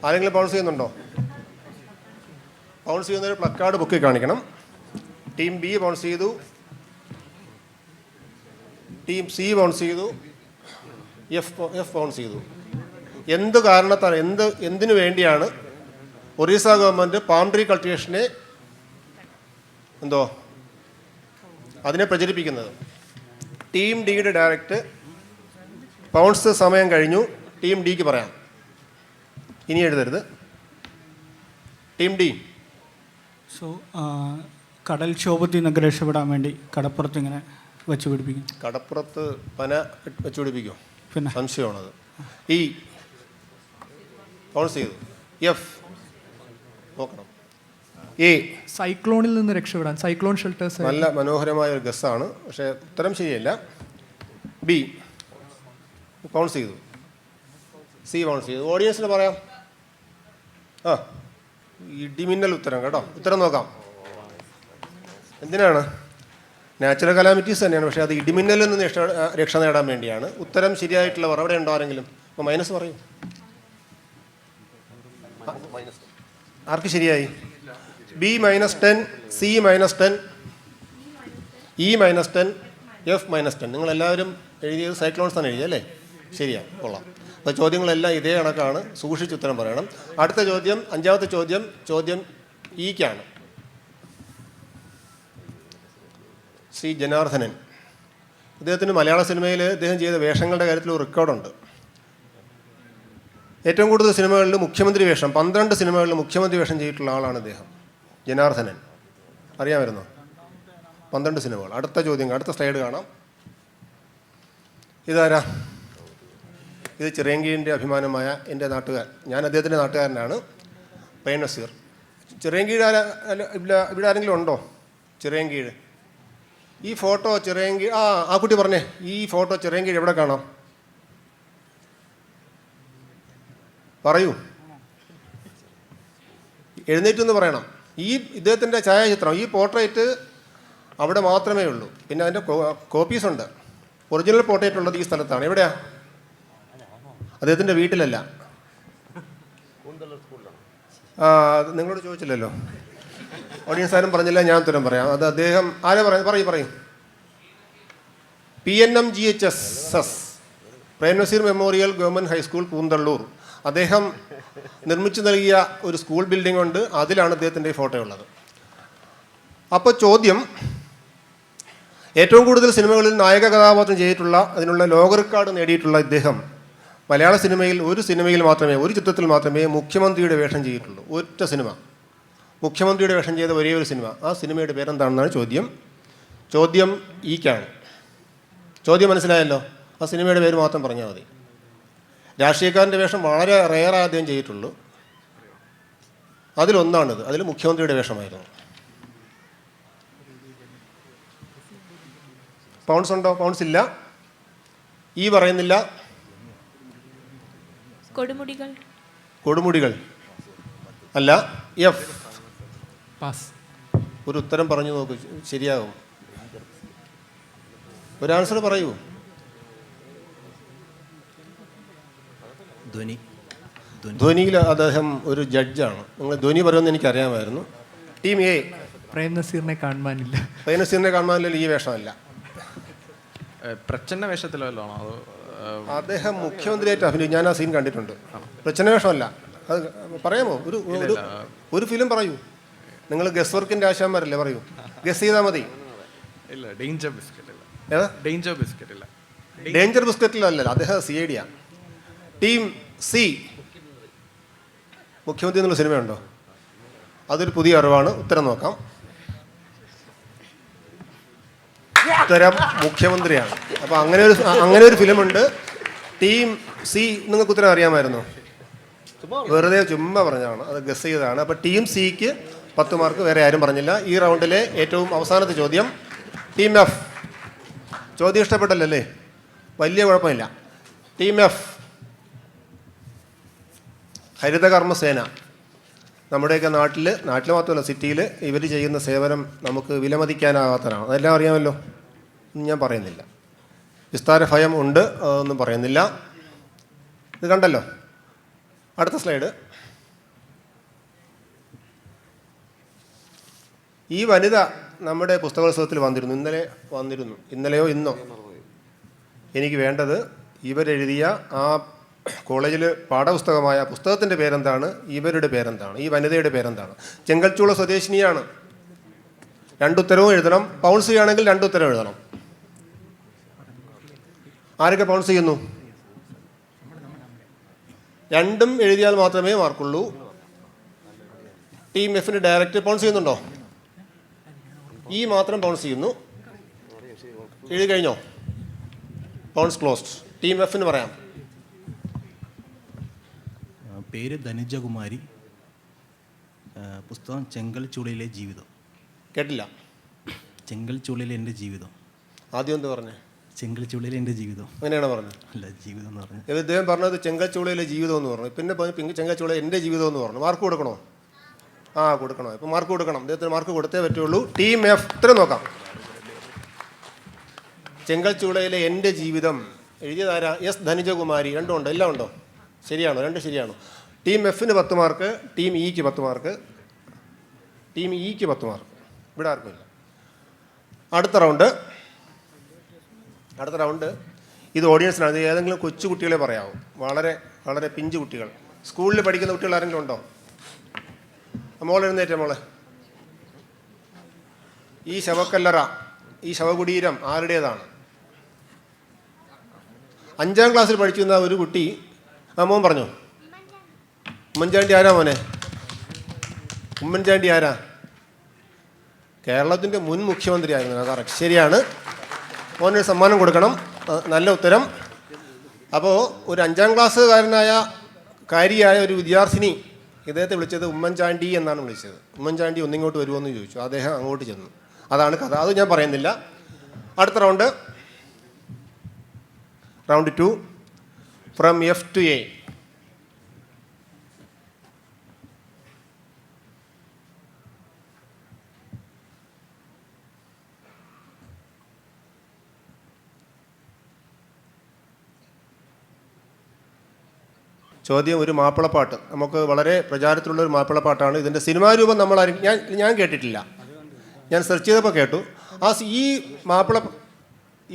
ആരെങ്കിലും ബൗൺസ് ചെയ്യുന്നുണ്ടോ? ബൗൺസ് ചെയ്യുന്നൊരു പ്ലക്കാർഡ് ബുക്കിൽ കാണിക്കണം. ടീം ബി ബൗൺസ് ചെയ്തു. ടീം സി ബൗൺസ് ചെയ്തു. എഫ് ബൗൺസ് ചെയ്തു. എന്ത് കാരണത്താൽ, എന്തിനു വേണ്ടിയാണ് ഒറീസ ഗവൺമെൻറ് പാം ട്രീ കൾട്ടിവേഷനെ അതിനെ പ്രചരിപ്പിക്കുന്നത്? ടീം ഡിയുടെ ഡയറക്റ്റ് പൗൺസ് സമയം കഴിഞ്ഞു. ടീം ഡിക്ക് പറയാം. ഇനി എഴുതരുത്. Team D. സോ കടൽക്ഷോഭത്തിൽ നിന്നൊക്കെ രക്ഷപ്പെടാൻ വേണ്ടി കടപ്പുറത്ത് ഇങ്ങനെ വെച്ച് പിടിപ്പിക്കും. കടപ്പുറത്ത് പന വെച്ച് പിടിപ്പിക്കും. പിന്നെ സംശയമാണത്. ഇ പൗൺസ് ചെയ്തു. എഫ് നോക്കണം. എ സൈക്ലോണിൽ നിന്ന് രക്ഷപ്പെടാൻ സൈക്ലോൺ ഷെൽട്ടേഴ്സ്. നല്ല മനോഹരമായ ഒരു ഗസ്സാണ്, പക്ഷേ ഉത്തരം ശരിയല്ല. ബി പൗൺസ് ചെയ്തു. സി പൗൺസ് ചെയ്തു. ഓഡിയൻസിന് പറയാം. ആ ഇടിമിന്നൽ ഉത്തരം കേട്ടോ. ഉത്തരം നോക്കാം. എന്തിനാണ്? നാച്ചുറൽ കലാമിറ്റീസ് തന്നെയാണ്, പക്ഷേ അത് ഇടിമിന്നലിൽ നിന്ന് രക്ഷ നേടാൻ വേണ്ടിയാണ്. ഉത്തരം ശരിയായിട്ടുള്ളവർ അവിടെ ഉണ്ടോ ആരെങ്കിലും? അപ്പോൾ മൈനസ് പറയൂ. ആർക്ക് ശരിയായി? B -10, C -10, E -10, F -10. നിങ്ങളെല്ലാവരും എഴുതിയത് സൈക്ലോൺസ് ആണ് എഴുതിയത് അല്ലേ? ശരിയാണ്, കൊള്ളാം. അപ്പോൾ ചോദ്യങ്ങളെല്ലാം ഇതേ കണക്കാണ്. സൂക്ഷിച്ച് ഉത്തരം പറയണം. അടുത്ത ചോദ്യം, അഞ്ചാമത്തെ ചോദ്യം ഇക്കാണ്. ശ്രീ ജനാർദ്ദനൻ. ഇദ്ദേഹത്തിന് മലയാള സിനിമയിൽ ഇദ്ദേഹം ചെയ്ത വേഷങ്ങളുടെ കാര്യത്തിൽ ഒരു റെക്കോർഡുണ്ട്. ഏറ്റവും കൂടുതൽ സിനിമകളിൽ മുഖ്യമന്ത്രി വേഷം, 12 സിനിമകളിൽ മുഖ്യമന്ത്രി വേഷം ചെയ്തിട്ടുള്ള ആളാണ് ഇദ്ദേഹം, ജനാർദ്ദനൻ. അറിയാമായിരുന്നോ? 12 സിനിമകൾ. അടുത്ത ചോദ്യം, അടുത്ത സ്ലൈഡ് കാണാം. ഇതാരാ? ഇത് ചിറയൻകീഴിൻ്റെ അഭിമാനമായ എൻ്റെ നാട്ടുകാരൻ. ഞാൻ അദ്ദേഹത്തിൻ്റെ നാട്ടുകാരനാണ്, പ്രേം നസീർ. ചിറയൻകീഴ് ഇവിടെ ആരെങ്കിലും ഉണ്ടോ? ചിറയൻകീഴ്. ഈ ഫോട്ടോ ചിറയൻകീഴ്. ആ കുട്ടി പറഞ്ഞേ, ഈ ഫോട്ടോ ചിറയൻകീഴ് എവിടെ കാണാം? പറയൂ, എഴുന്നേറ്റെന്ന് പറയണം. ഇദ്ദേഹത്തിൻ്റെ ഛായാചിത്രം, ഈ പോർട്രേറ്റ് അവിടെ മാത്രമേ ഉള്ളൂ. പിന്നെ അതിൻ്റെ കോപ്പീസ് ഉണ്ട്. ഒറിജിനൽ പോർട്രേറ്റ് ഉള്ളത് ഈ സ്ഥലത്താണ്. എവിടെയാ? അദ്ദേഹത്തിൻ്റെ വീട്ടിലല്ല. നിങ്ങളോട് ചോദിച്ചില്ലല്ലോ, ഓഡിയൻസ് ആരും പറഞ്ഞില്ല, ഞാൻ ഉത്തരം പറയാം. അത് അദ്ദേഹം ആരാ പറയും? PNMGHSS, Prem Nazir memorial government high school, Poonthallur. അദ്ദേഹം നിർമ്മിച്ചു നൽകിയ ഒരു സ്കൂൾ ബിൽഡിംഗ് ഉണ്ട്, അതിലാണ് അദ്ദേഹത്തിൻ്റെ ഈ ഫോട്ടോ ഉള്ളത്. അപ്പോൾ ചോദ്യം, ഏറ്റവും കൂടുതൽ സിനിമകളിൽ നായക കഥാപാത്രം ചെയ്തിട്ടുള്ള, അതിനുള്ള ലോക റെക്കോർഡ് നേടിയിട്ടുള്ള ഇദ്ദേഹം മലയാള സിനിമയിൽ ഒരു ചിത്രത്തിൽ മാത്രമേ മുഖ്യമന്ത്രിയുടെ വേഷം ചെയ്തിട്ടുള്ളൂ. ഒറ്റ സിനിമ, മുഖ്യമന്ത്രിയുടെ വേഷം ചെയ്ത ഒരേ ഒരു സിനിമ. ആ സിനിമയുടെ പേരെന്താണെന്നാണ് ചോദ്യം. ചോദ്യം ഈക്കാണ്. ചോദ്യം മനസ്സിലായല്ലോ? ആ സിനിമയുടെ പേര് മാത്രം പറഞ്ഞാൽ മതി. രാഷ്ട്രീയക്കാരൻ്റെ വേഷം വളരെ റെയറായി അദ്ദേഹം ചെയ്തിട്ടുള്ളൂ. അതിലൊന്നാണിത്. അതിൽ മുഖ്യമന്ത്രിയുടെ വേഷമായിരുന്നു. പൗൺസ് ഉണ്ടോ? പൗൺസ് ഇല്ല. ഈ പറയുന്നില്ല. കൊടുമുടികൾ അല്ല. F pass. ഒരു ഉത്തരം പറഞ്ഞു നോക്കൂ, ശരിയാകും. ഒരു ആൻസർ പറയൂ. ധ്വനിയിൽ അദ്ദേഹം ഒരു ജഡ്ജാണ്. നിങ്ങൾ ധ്വനി പറയുമെന്ന് എനിക്കറിയാമായിരുന്നു. Team A. പ്രേം നസീറിനെ കാണുവാനില്ല. പ്രേം നസീറിനെ കാണുവാനില്ല. ഈ വേഷമല്ല. പ്രച്ഛന്ന വേഷത്തിലല്ലോ അത്? അദ്ദേഹം മുഖ്യമന്ത്രിയായിട്ട് അഭിനയിച്ചു. ഞാൻ ആ സീൻ കണ്ടിട്ടുണ്ട്. പ്രച്ഛന്ന വേഷമല്ല. അത് പറയാമോ? ഒരു ഫിലിം പറയൂ. നിങ്ങൾ ഗസ് വർക്കിൻ്റെ ആശാന്മാരല്ലേ, പറയൂ. ഗസ് ചെയ്താൽ മതി. ഇല്ല, ഡേഞ്ചർ ബിസ്ക്കറ്റ് ഇല്ല. ഏതാ? ഡേഞ്ചർ ബിസ്ക്കറ്റ് ഇല്ല. ഡേഞ്ചർ ബിസ്ക്കറ്റിലല്ല, അദ്ദേഹം CID ആണ്. Team C. മുഖ്യമന്ത്രി എന്നുള്ള സിനിമയുണ്ടോ? അതൊരു പുതിയ അറിവാണ്. ഉത്തരം നോക്കാം. ഉത്തരം മുഖ്യമന്ത്രിയാണ്. അപ്പോൾ അങ്ങനെ ഒരു ഫിലിമുണ്ട്. Team C. നിങ്ങൾക്ക് ഉത്തരം അറിയാമായിരുന്നോ? വെറുതെ ചുമ്മാ പറഞ്ഞതാണ്, അത് ഗസ് ചെയ്തതാണ്. അപ്പോൾ ടീം സിക്ക് 10 മാർക്ക്. വേറെ ആരും പറഞ്ഞില്ല. ഈ റൗണ്ടിലെ ഏറ്റവും അവസാനത്തെ ചോദ്യം, ടീം എഫ്. ചോദ്യം ഇഷ്ടപ്പെട്ടല്ലേ? വലിയ കുഴപ്പമില്ല. Team F. ഹരിതകർമ്മസേന. നമ്മുടെയൊക്കെ നാട്ടിൽ മാത്രമല്ല, സിറ്റിയിൽ ഇവർ ചെയ്യുന്ന സേവനം നമുക്ക് വിലമതിക്കാനാകാത്തതാണ്. അതെല്ലാം അറിയാമല്ലോ, ഞാൻ പറയുന്നില്ല. വിസ്താര ഭയം ഉണ്ട്, അതൊന്നും പറയുന്നില്ല. ഇത് കണ്ടല്ലോ. അടുത്ത സ്ലൈഡ്. ഈ വനിത നമ്മുടെ പുസ്തകോത്സവത്തിൽ വന്നിരുന്നു. ഇന്നലെയോ ഇന്നോ. എനിക്ക് വേണ്ടത് ഇവരെഴുതിയ ആ കോളേജിൽ പാഠപുസ്തകമായ പുസ്തകത്തിൻ്റെ പേരെന്താണ്, ഇവരുടെ പേരെന്താണ്, ഈ വനിതയുടെ പേരെന്താണ്? ചെങ്കൽച്ചൂള സ്വദേശിനിയാണ്. 2 ഉത്തരവും എഴുതണം. പൗൺസ് ചെയ്യുകയാണെങ്കിൽ 2 ഉത്തരം എഴുതണം. ആരൊക്കെ പൗൺസ് ചെയ്യുന്നു? രണ്ടും എഴുതിയാൽ മാത്രമേ മാർക്കുള്ളൂ. ടീം എഫിന് ഡയറക്റ്റ് ബൗൺസ് ചെയ്യുന്നുണ്ടോ? ഈ മാത്രം ബൗൺസ് ചെയ്യുന്നു. എഴുതി കഴിഞ്ഞോ? Bounce closed. ടീം എഫിന് പറയാം. പേര് ധനുജകുമാരി, പുസ്തകം ചെങ്കൽ ചൂളയിലെ ജീവിതം. കേട്ടില്ല. ചെങ്കൽ ചൂളയിലെ എൻ്റെ ജീവിതം. ആദ്യം എന്ത് പറഞ്ഞേ? ചെങ്കൽ ചൂളയിലെ എൻ്റെ ജീവിതം. അങ്ങനെയാണ് പറഞ്ഞത്? അല്ല, ജീവിതം എന്ന് പറഞ്ഞു. ഇദ്ദേഹം പറഞ്ഞത് ചെങ്കൽച്ചൂളയിലെ ജീവിതം എന്ന് പറഞ്ഞു. പിന്നെ ചെങ്കൽച്ചൂള എൻ്റെ ജീവിതം എന്ന് പറഞ്ഞു. മാർക്ക് കൊടുക്കണോ? ആ, കൊടുക്കണോ? ഇപ്പം മാർക്ക് കൊടുക്കണം. അദ്ദേഹത്തിന് മാർക്ക് കൊടുത്തേ പറ്റുള്ളൂ. ടീം എഫ് ഇത്രയും നോക്കാം. ചെങ്കൽച്ചൂളയിലെ എൻ്റെ ജീവിതം എഴുതിയതാരാ? എസ് ധനുജകുമാരി. രണ്ടും ഉണ്ടോ? എല്ലാം ഉണ്ടോ? ശരിയാണോ? രണ്ട് ശരിയാണോ? ടീം എഫിന് 10 മാർക്ക്, ടീം ഇക്ക് 10 മാർക്ക്, ടീം ഇക്ക് 10 മാർക്ക്. ഇവിടെ ആർക്കുമില്ല. അടുത്ത റൗണ്ട് ഇത് ഓഡിയൻസിനാണ്. ഇത് ഏതെങ്കിലും കൊച്ചു കുട്ടികളെ പറയാവും. വളരെ വളരെ പിഞ്ചു കുട്ടികൾ. സ്കൂളിൽ പഠിക്കുന്ന കുട്ടികൾ ആരെങ്കിലും ഉണ്ടോ? മോളെ എഴുന്നേറ്റ മോളെ. ഈ ശവക്കല്ലറ, ഈ ശവകുടീരം ആരുടേതാണ്? 5ാം ക്ലാസ്സിൽ പഠിക്കുന്ന ഒരു കുട്ടി. മോൻ പറഞ്ഞു. ഉമ്മൻചാണ്ടി ആരാ മോനെ? ഉമ്മൻചാണ്ടി ആരാ? കേരളത്തിൻ്റെ മുൻ മുഖ്യമന്ത്രി ആയിരുന്നു. കറക്റ്റ്, ശരിയാണ്. മോനൊരു സമ്മാനം കൊടുക്കണം. നല്ല ഉത്തരം. അപ്പോൾ ഒരു 5ാം ക്ലാസ്സുകാരനായ കാരിയായ ഒരു വിദ്യാർത്ഥിനി ഇദ്ദേഹത്തെ വിളിച്ചത് ഉമ്മൻചാണ്ടി എന്നാണ് വിളിച്ചത്. ഉമ്മൻചാണ്ടി ഒന്നിങ്ങോട്ട് വരുമോ എന്ന് ചോദിച്ചു. അദ്ദേഹം അങ്ങോട്ട് ചെന്നു. അതാണ് കഥ. അത് ഞാൻ പറയുന്നില്ല. അടുത്ത round 2 from F to A. ചോദ്യം ഒരു മാപ്പിളപ്പാട്ട്. നമുക്ക് വളരെ പ്രചാരത്തിലുള്ള ഒരു മാപ്പിളപ്പാട്ടാണ്. ഇതിൻ്റെ സിനിമാ രൂപം ഞാൻ കേട്ടിട്ടില്ല. ഞാൻ സെർച്ച് ചെയ്തപ്പോൾ കേട്ടു.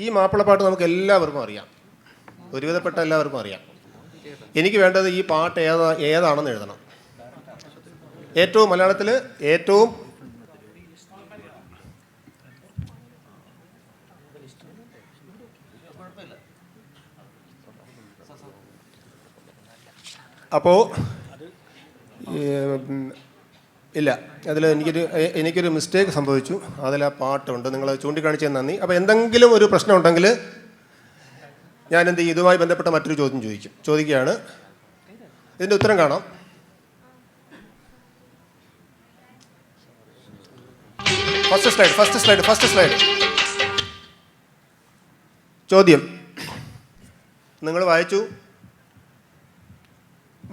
ഈ മാപ്പിളപ്പാട്ട് നമുക്ക് എല്ലാവർക്കും അറിയാം. ഒരുവിധപ്പെട്ട എല്ലാവർക്കും അറിയാം. എനിക്ക് വേണ്ടത് ഈ പാട്ട് ഏതാണെന്ന് എഴുതണം. ഏറ്റവും മലയാളത്തിൽ ഏറ്റവും അപ്പോൾ ഇല്ല, അതിൽ എനിക്കൊരു മിസ്റ്റേക്ക് സംഭവിച്ചു. അതിൽ ആ പാട്ടുണ്ട്. നിങ്ങൾ ചൂണ്ടിക്കാണിച്ചത് നന്ദി. അപ്പോൾ എന്തെങ്കിലും ഒരു പ്രശ്നം ഉണ്ടെങ്കിൽ ഞാൻ എന്ത് ചെയ്യും? ഇതുമായി ബന്ധപ്പെട്ട മറ്റൊരു ചോദ്യം ചോദിക്കുകയാണ്. ഇതിൻ്റെ ഉത്തരം കാണാം. First slide. ചോദ്യം നിങ്ങൾ വായിച്ചു.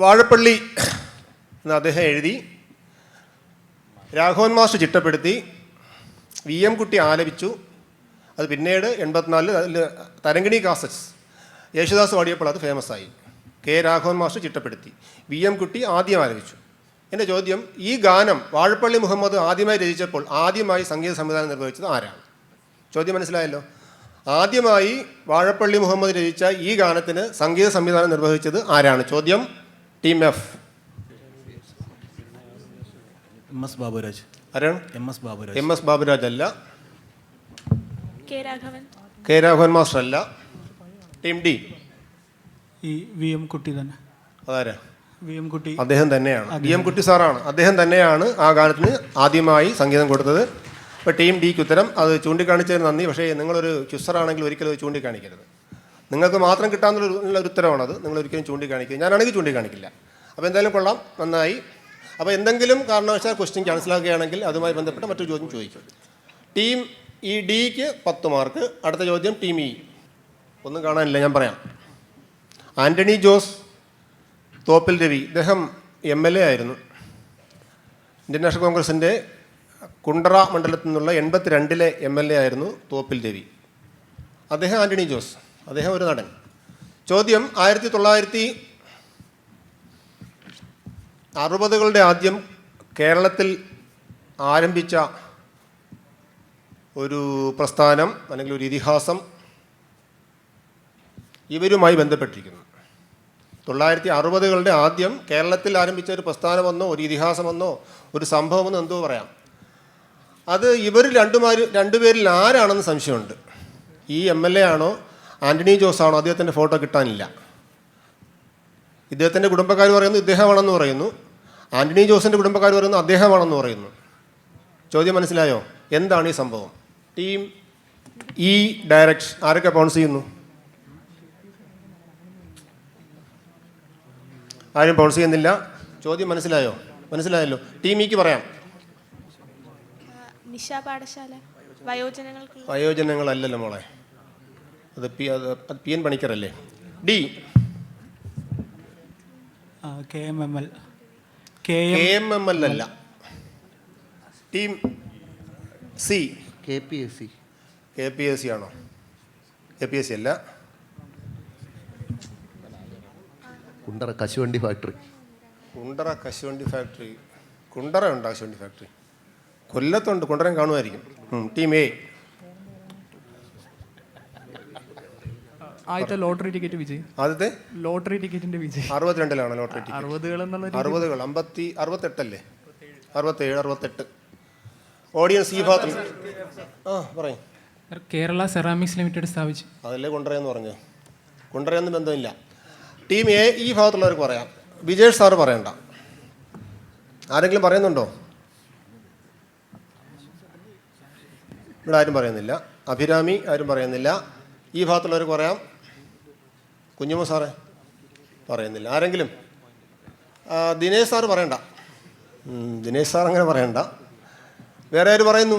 വാഴപ്പള്ളി എന്ന് അദ്ദേഹം എഴുതി. രാഘവൻ മാസ്റ്റർ ചിട്ടപ്പെടുത്തി. VM കുട്ടി ആലപിച്ചു. അത് പിന്നീട് 84 അതിൽ തരങ്കിണി കാസറ്റ്സ് യേശുദാസ് പാടിയപ്പോൾ അത് ഫേമസ് ആയി. K. രാഘവൻ മാസ്റ്റർ ചിട്ടപ്പെടുത്തി. VM കുട്ടി ആദ്യം ആലപിച്ചു. എൻ്റെ ചോദ്യം, ഈ ഗാനം വാഴപ്പള്ളി മുഹമ്മദ് ആദ്യമായി രചിച്ചപ്പോൾ ആദ്യമായി സംഗീത സംവിധാനം നിർവഹിച്ചത് ആരാണ്? ചോദ്യം മനസ്സിലായല്ലോ. ആദ്യമായി വാഴപ്പള്ളി മുഹമ്മദ് രചിച്ച ഈ ഗാനത്തിന് സംഗീത സംവിധാനം നിർവഹിച്ചത് ആരാണ്? ചോദ്യം ടീം എഫ്. MS ബാബുരാജ്. ആരാണ്? MS ബാബുരാജ് അല്ല. K. രാഘവൻ മാസ്റ്റർ അല്ല. Team D. ഈ VM കുട്ടി തന്നെ. അതാരാ? VM കുട്ടി. അദ്ദേഹം തന്നെയാണ്. VM കുട്ടി സാറാണ്. അദ്ദേഹം തന്നെയാണ് ആ ഗാനത്തിന് ആദ്യമായി സംഗീതം കൊടുത്തത്. ഇപ്പോൾ ടീം ഡിക്ക് ഉത്തരം. അത് ചൂണ്ടിക്കാണിച്ചതിന് നന്ദി. പക്ഷേ നിങ്ങളൊരു ക്യുസറാണെങ്കിൽ ഒരിക്കലും അത് ചൂണ്ടിക്കാണിക്കരുത്. നിങ്ങൾക്ക് മാത്രം കിട്ടാവുന്ന ഒരു ഉത്തരവാണത്. നിങ്ങൾ ഒരിക്കലും ചൂണ്ടിക്കാണിക്കുക. ഞാനാണെങ്കിൽ ചൂണ്ടിക്കാണിക്കില്ല. അപ്പോൾ എന്തായാലും കൊള്ളാം, നന്നായി. അപ്പോൾ എന്തെങ്കിലും കാരണവശാൽ ക്വസ്റ്റ്യൻ ക്യാൻസലാക്കുകയാണെങ്കിൽ അതുമായി ബന്ധപ്പെട്ട മറ്റൊരു ചോദ്യം ചോദിക്കും. ടീം ഈ ഡിക്ക് 10 മാർക്ക്. അടുത്ത ചോദ്യം ടീം ഇ. ഒന്നും കാണാനില്ല, ഞാൻ പറയാം. ആൻ്റണി ജോസ് തോപ്പിൽ രവി. ഇദ്ദേഹം MLA ആയിരുന്നു. ഇന്ത്യൻ നാഷണൽ കോൺഗ്രസിൻ്റെ കുണ്ടറ മണ്ഡലത്തിൽ നിന്നുള്ള 82-ലെ MLA ആയിരുന്നു തോപ്പിൽ രവി. അദ്ദേഹം ആൻ്റണി ജോസ്. അദ്ദേഹം ഒരു നടൻ. ചോദ്യം, 1960കളുടെ ആദ്യം കേരളത്തിൽ ആരംഭിച്ച ഒരു പ്രസ്ഥാനം അല്ലെങ്കിൽ ഒരു ഇതിഹാസം ഇവരുമായി ബന്ധപ്പെട്ടിരിക്കുന്നു. 1960കളുടെ ആദ്യം കേരളത്തിൽ ആരംഭിച്ച ഒരു പ്രസ്ഥാനമെന്നോ ഒരു ഇതിഹാസമെന്നോ ഒരു സംഭവമെന്നോ എന്തോ പറയാം. അത് ഇവർ രണ്ടുപേരിൽ ആരാണെന്ന് സംശയമുണ്ട്. ഈ MLA ആണോ ആൻ്റണി ജോസ് ആണോ? അദ്ദേഹത്തിൻ്റെ ഫോട്ടോ കിട്ടാനില്ല. ഇദ്ദേഹത്തിൻ്റെ കുടുംബക്കാർ പറയുന്നു ഇദ്ദേഹമാണെന്ന് പറയുന്നു. ആൻ്റണി ജോസിൻ്റെ കുടുംബക്കാർ പറയുന്നു അദ്ദേഹമാണെന്ന് പറയുന്നു. ചോദ്യം മനസ്സിലായോ? എന്താണ് ഈ സംഭവം? ടീം ഇ ഡയറക്റ്റ് ആരൊക്കെ പൗൺസ് ചെയ്യുന്നു? ആരും പൗൺസ് ചെയ്യുന്നില്ല. ചോദ്യം മനസ്സിലായോ? മനസ്സിലായല്ലോ. ടീം ഇക്ക് പറയാം. നിശ പാഠശാല വയോജനങ്ങൾക്ക്. വയോജനങ്ങളല്ലല്ലോ മോളെ, അത് പി എൻ പണിക്കറല്ലേ. D KMML. KMML അല്ല. ടീം സി KPSC ആണോ? KPSC അല്ല. കുണ്ടറ കശുവണ്ടി ഫാക്ടറി. കുണ്ടറ കശുവണ്ടി ഫാക്ടറി. കുണ്ടറ ഉണ്ട് കശുവണ്ടി ഫാക്ടറി. കൊല്ലത്തുണ്ട്, കുണ്ടറയും കാണുമായിരിക്കും. Team A. ആദ്യത്തെ ലോട്ടറി ടിക്കറ്റ് വിജയ്. ആദ്യത്തെ ലോട്ടറി ടിക്കറ്റിന്റെ വിജയ് 62-ലാണ് ലോട്ടറി ടിക്കറ്റ്. 60-കൾ എന്നുള്ള 60-കൾ 68 67 68. ഓഡിയൻസ് ഈ ഭാഗത്ത് പറയും. കേരള സെറാമിക്സ് ലിമിറ്റഡ് സ്ഥാപിച്ചു. അതല്ലേ കുണ്ടറയെന്ന് പറഞ്ഞു. കുണ്ടറയൊന്നും ബന്ധമില്ല. ടീം എ ഈ ഭാഗത്തുള്ളവർക്ക് പറയാം. വിജേഷ് സാറ് പറയണ്ട. ആരെങ്കിലും പറയുന്നുണ്ടോ? ഇവിടെ ആരും പറയുന്നില്ല. അഭിരാമി ആരും പറയുന്നില്ല. ഈ ഭാഗത്തുള്ളവർക്ക് പറയാം. കുഞ്ഞുമ്മ സാറേ പറയുന്നില്ല. ആരെങ്കിലും? ദിനേശ് സാറ് പറയണ്ട. ദിനേശ് സാർ അങ്ങനെ പറയണ്ട. വേറെ ആര് പറയുന്നു?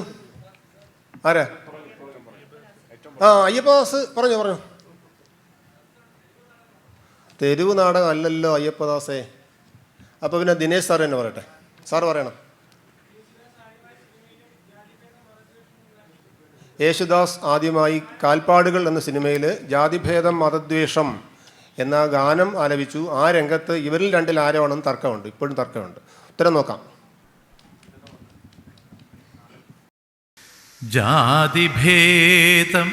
ആരാ? അയ്യപ്പദാസ് പറഞ്ഞു. തെരുവ് നാടകം അല്ലല്ലോ അയ്യപ്പദാസേ. അപ്പോൾ പിന്നെ ദിനേശ് സാർ തന്നെ പറയട്ടെ. സാറ് പറയണം. യേശുദാസ് ആദ്യമായി കാൽപ്പാടുകൾ എന്ന സിനിമയിൽ ജാതിഭേദം മതദ്വേഷം എന്ന ഗാനം ആലപിച്ചു. ആ രംഗത്ത് ഇവരിൽ രണ്ടിൽ ആരാണെന്ന് തർക്കമുണ്ട്. ഇപ്പോഴും തർക്കമുണ്ട്. ഉത്തരം നോക്കാം. ജാതിഭേദം